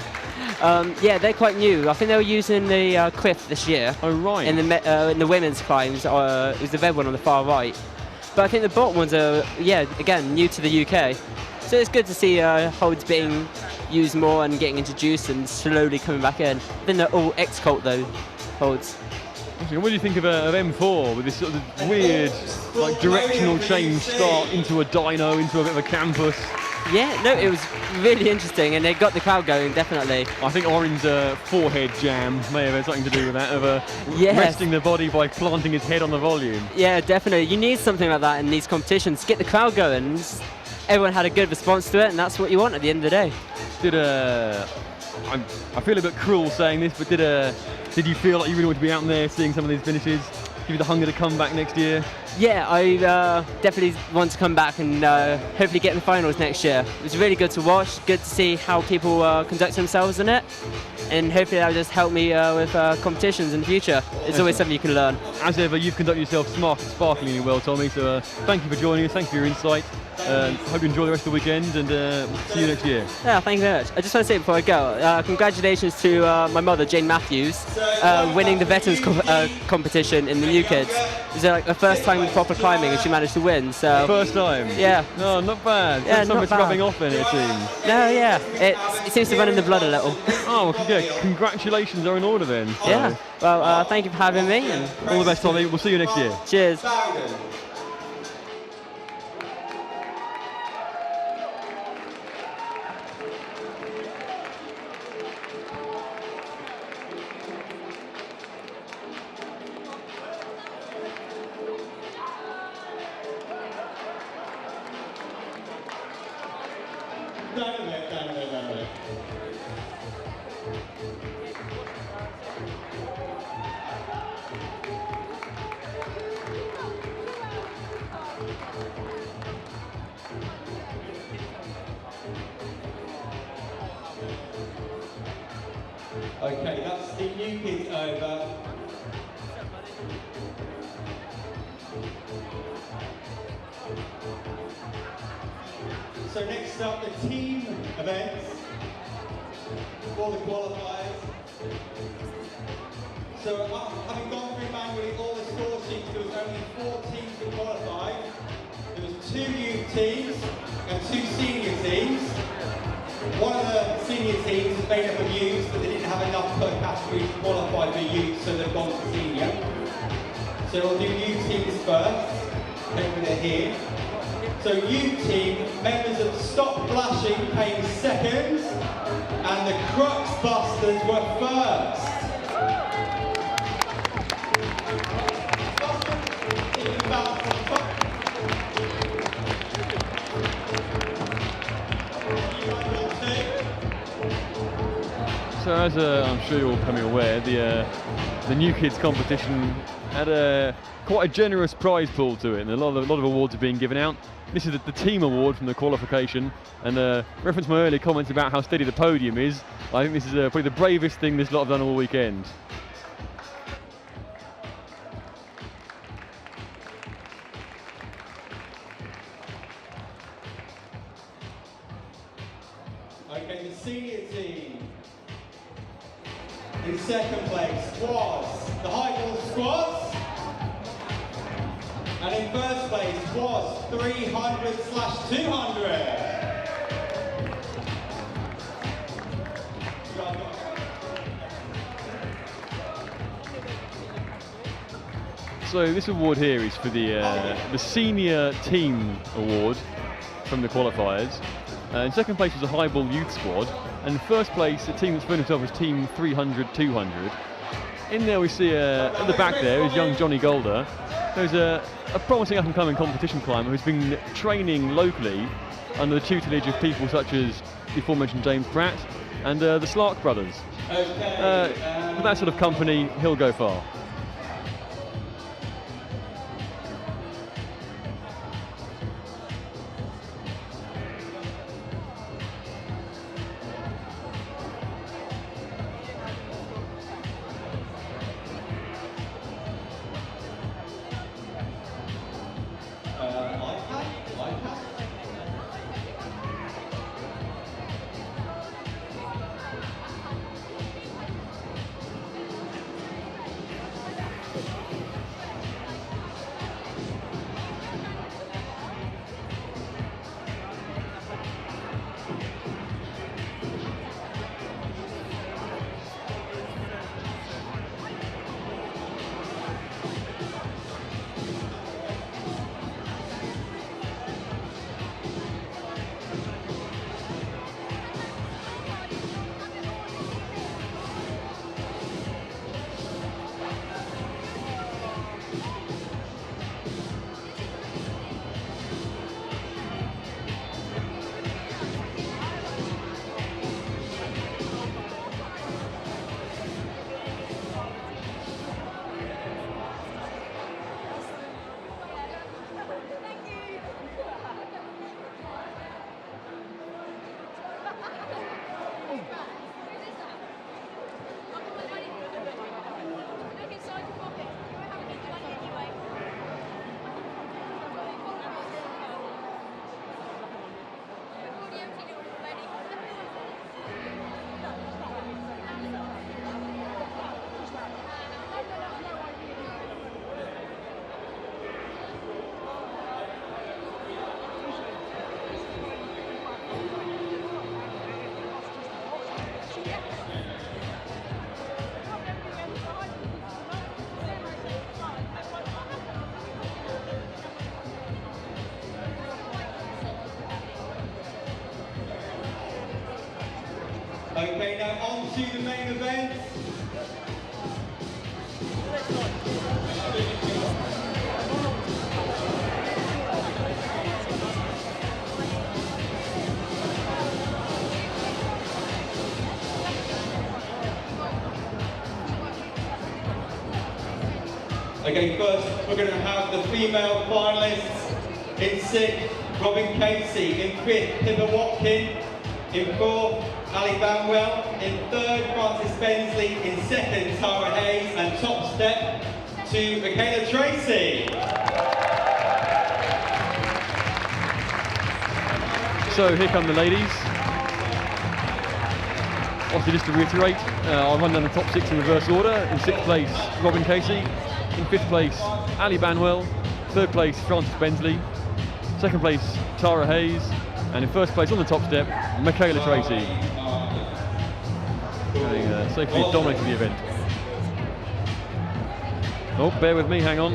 Yeah, they're quite new. I think they were using the Quiff this year. Oh right. In the women's climbs, it was the red one on the far right. But I think the bottom ones are, yeah, again, new to the UK. So it's good to see holds being used more and getting introduced and slowly coming back in. I think they're all ex-cult though, holds. What do you think of M4 with this sort of weird, like directional change start into a dyno, into a bit of a campus? Yeah, no, it was really interesting, and they got the crowd going, definitely. I think Orin's forehead jam may have had something to do with that, of resting the body by planting his head on the volume. Yeah, definitely. You need something like that in these competitions to get the crowd going. everyone had a good response to it, and that's what you want at the end of the day. I feel a bit cruel saying this, but did you feel like you really want to be out there seeing some of these finishes? Give you the hunger to come back next year? Yeah, I definitely want to come back and hopefully get in the finals next year. It was really good to watch, good to see how people conduct themselves in it, and hopefully that'll just help me with competitions in the future. It's always something you can learn. As ever, you've conducted yourself smart and sparklingly well, Tommy, so thank you for joining us, thank you for your insight. Hope you enjoy the rest of the weekend, and we'll see you next year. Yeah, thank you very much. I just want to say before I go, congratulations to my mother, Jane Matthews, winning the Veterans competition in the New Kids. It was like the first time in proper climbing, and she managed to win. So first time? Yeah. No, not bad. Yeah, not not it's bad. rubbing off in it seems. No, yeah, it seems to run in the blood a little. Oh, well, yeah, congratulations are in order then. So. Yeah. Well, thank you for having me. And all the best, Tommy. We'll see you next year. Cheers. Okay, that's the New Kids over. So next up, the team events for the qualifiers. So having gone through manually all the score sheets, there was only 4 teams that qualified. There was 2 youth teams and 2 senior teams. One of the senior teams is made up of youths, but they didn't have enough per category to qualify for youth, so they've gone to senior. So we'll do youth teams first, over there here. So youth team, members of Stop Flashing came second, and the Crux Busters were first. So as I'm sure you're all becoming aware, the New Kids competition had quite a generous prize pool to it, and a lot of awards are being given out. This is the team award from the qualification, and reference my earlier comments about how steady the podium is. I think this is probably the bravest thing this lot have done all weekend. Okay, the senior team in second place was the High Ball Squads, and in first place was 300/200. So this award here is for the senior team award from the qualifiers. In second place was the High Ball Youth Squad, and in first place, a team that's referred himself as Team 300/200. In there we see, at the back there is young Johnny Golder. There's a promising up-and-coming competition climber who's been training locally under the tutelage of people such as the aforementioned James Pratt and the Slark brothers. With that sort of company, he'll go far. Okay, now on to the main event. Okay, first we're going to have the female finalists. In 6th, Robin Casey. In 5th, Pippa Watkin. In 4th, Ali Banwell. In 3rd, Frances Bensley. In 2nd, Tara Hayes. And top step to Michaela Tracy. So here come the ladies. Obviously, just to reiterate, I'll run down the top 6 in reverse order. In 6th place, Robin Casey. In 5th place, Ali Banwell. 3rd place, Frances Bensley. 2nd place, Tara Hayes. And in 1st place on the top step, Michaela Tracy. Having safely dominated the event. Oh, bear with me, hang on.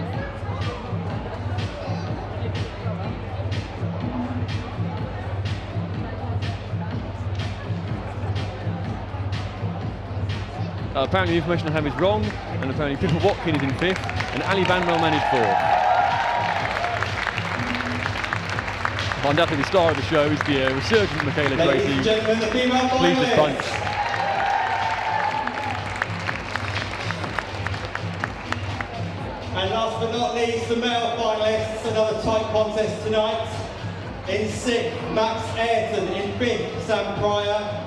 Apparently the information I have is wrong, and apparently Pippa Watkin is in 5th, and Ali Banwell managed 4th. Undoubtedly the star of the show is the resurgent Michaela Tracy. Ladies and gentlemen, the female Please just punch. And last but not least, the male finalists. Another tight contest tonight. In 6th, Max Ayrton. In 5th, Sam Pryor.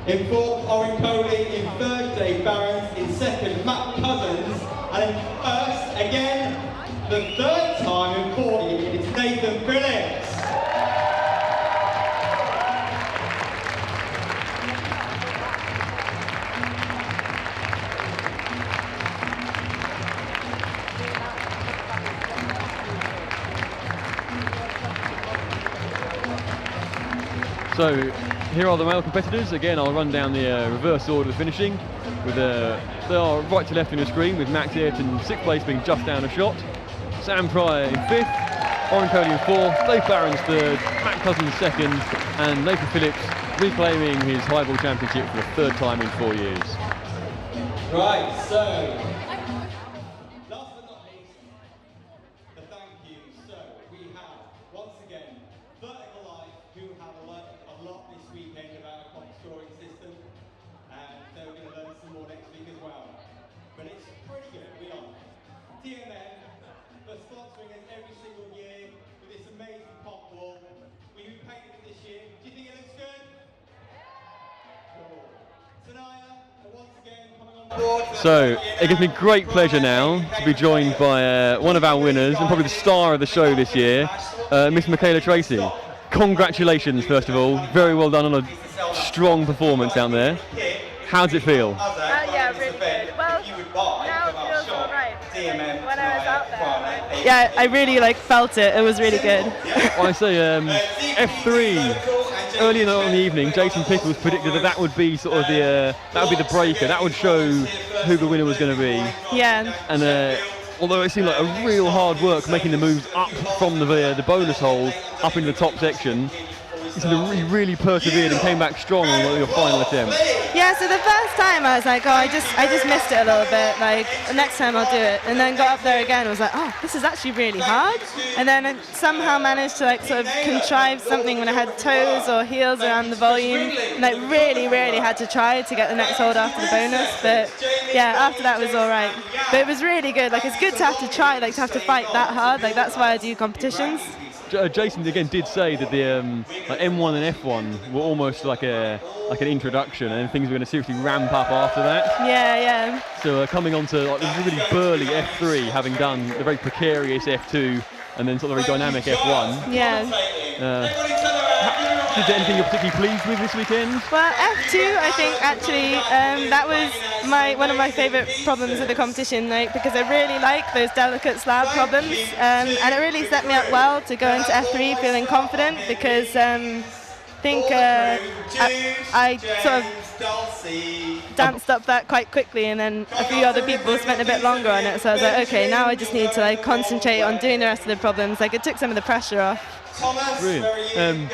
In 4th, Oren Coley. In 3rd, Dave Barons. In 2nd, Matt Cousins. And in 1st, again, the 3rd time in 40, it's Nathan Phillips. So here are the male competitors. Again, I'll run down the reverse order of finishing. With they are right to left on your screen, with Max Ayrton 6th place being just down a shot. Sam Pryor in 5th, Oren Coley in 4th, Dave Barons 3rd, Matt Cousins 2nd, and Nathan Phillips reclaiming his highball championship for the 3rd time in 4 years. Right, so last but not least, the thank you. So we have once again Vertical Life, who have learned a lot this weekend about a comp scoring system, and they're going to learn some more next week as well. But it's pretty good, to be honest. TMM for sponsoring us every single year with this amazing pop wall. We painted it this year. Do you think it looks good? Cool. Tanaya, once again, coming on board. So it gives me great pleasure now to be joined by one of our winners and probably the star of the show this year, Miss Michaela Tracy. Congratulations, first of all. Very well done on a strong performance out there. How does it feel? Yeah, really good. Well, now it feels all right. When I was out there, yeah, I really felt it. It was really good. Well, I say F3 early in the evening. Jason Pickles predicted that would be sort of the breaker. That would show who the winner was going to be. Yeah. And although it seemed like a real hard work making the moves up from the bonus hole up into the top section, you really persevered and came back strong on your final attempt. Yeah, so the first time I was like, oh, I just missed it a little bit. Like, next time I'll do it. And then got up there again and was like, oh, this is actually really hard. And then I somehow managed to sort of contrive something when I had toes or heels around the volume. And I really had to try to get the next hold after the bonus. But yeah, after that was all right. But it was really good. Like, it's good to have to try, to have to fight that hard. Like, that's why I do competitions. Jason again did say that the M1 and F1 were almost like an introduction, and things were going to seriously ramp up after that. Yeah. So coming on to the really burly F3, having done the very precarious F2, and then sort of very dynamic F1. Yeah. Is there anything you're particularly pleased with this weekend? Well, F2, I think actually that was one of my favourite problems of the competition, because I really like those delicate slab problems, and it really set me up well to go into F3 feeling confident, because I think I sort of danced up that quite quickly, and then a few other people spent a bit longer on it, so I was like, okay, now I just need to concentrate on doing the rest of the problems. It took some of the pressure off. Brilliant.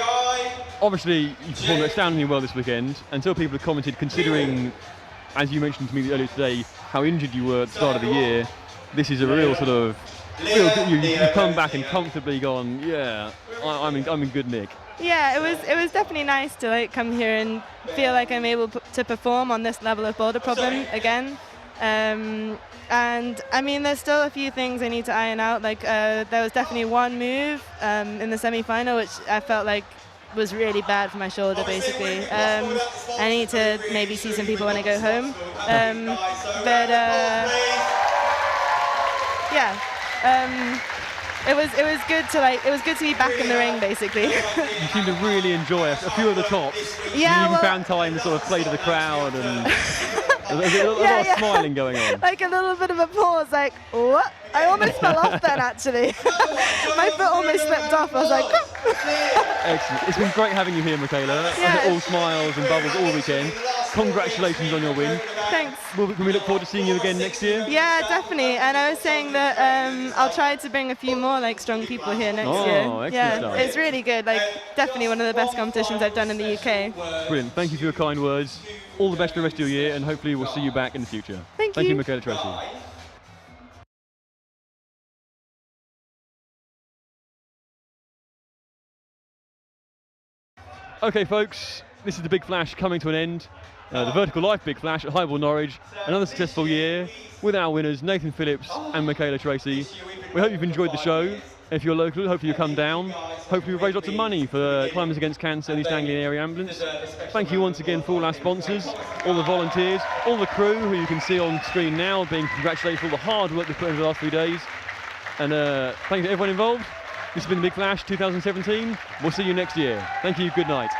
obviously you performed astoundingly well this weekend. Until people have commented, considering, as you mentioned to me earlier today, how injured you were at the start of the year, this is a real sort of you've come back and comfortably gone, yeah, I'm in good nick. Yeah, it was definitely nice to like come here and feel like I'm able to perform on this level of boulder problem again. And I mean, there's still a few things I need to iron out. Like there was definitely one move in the semi-final which I felt like was really bad for my shoulder, basically. I need to maybe see some people when I go home. It was good to be back in the ring, basically. You seem to really enjoy a few of the tops. Yeah, you even found time to sort of play to the crowd and there's a lot of smiling going on. Like a little bit of a pause, like, what? I almost fell off then, actually. My foot almost slipped off. I was like, Excellent. It's been great having you here, Michaela. Yeah. All smiles and bubbles all weekend. Congratulations on your win. Thanks. Can we look forward to seeing you again next year? Yeah, definitely. And I was saying that I'll try to bring a few more like strong people here next year. Excellent Yeah, stuff. it's really good. Like, definitely one of the best competitions I've done in the UK. Brilliant. Thank you for your kind words. All the best for the rest of your year, and hopefully we'll see you back in the future. Thank you, you. Michaela Tracy. Okay, folks, this is the Big Flash coming to an end. The Vertical Life Big Flash at Highbull Norwich. Another successful year with our winners, Nathan Phillips and Michaela Tracy. We hope you've enjoyed the show. If you're local, hopefully you'll come down. Hopefully we'll raise lots of money for Climbers Against Cancer and East Anglian Area Ambulance. Thank you once again for all our sponsors, all the volunteers, all the crew who you can see on screen now, being congratulated for all the hard work they've put in the last 3 days. And thank you to everyone involved. This has been the Big Flash 2017. We'll see you next year. Thank you, good night.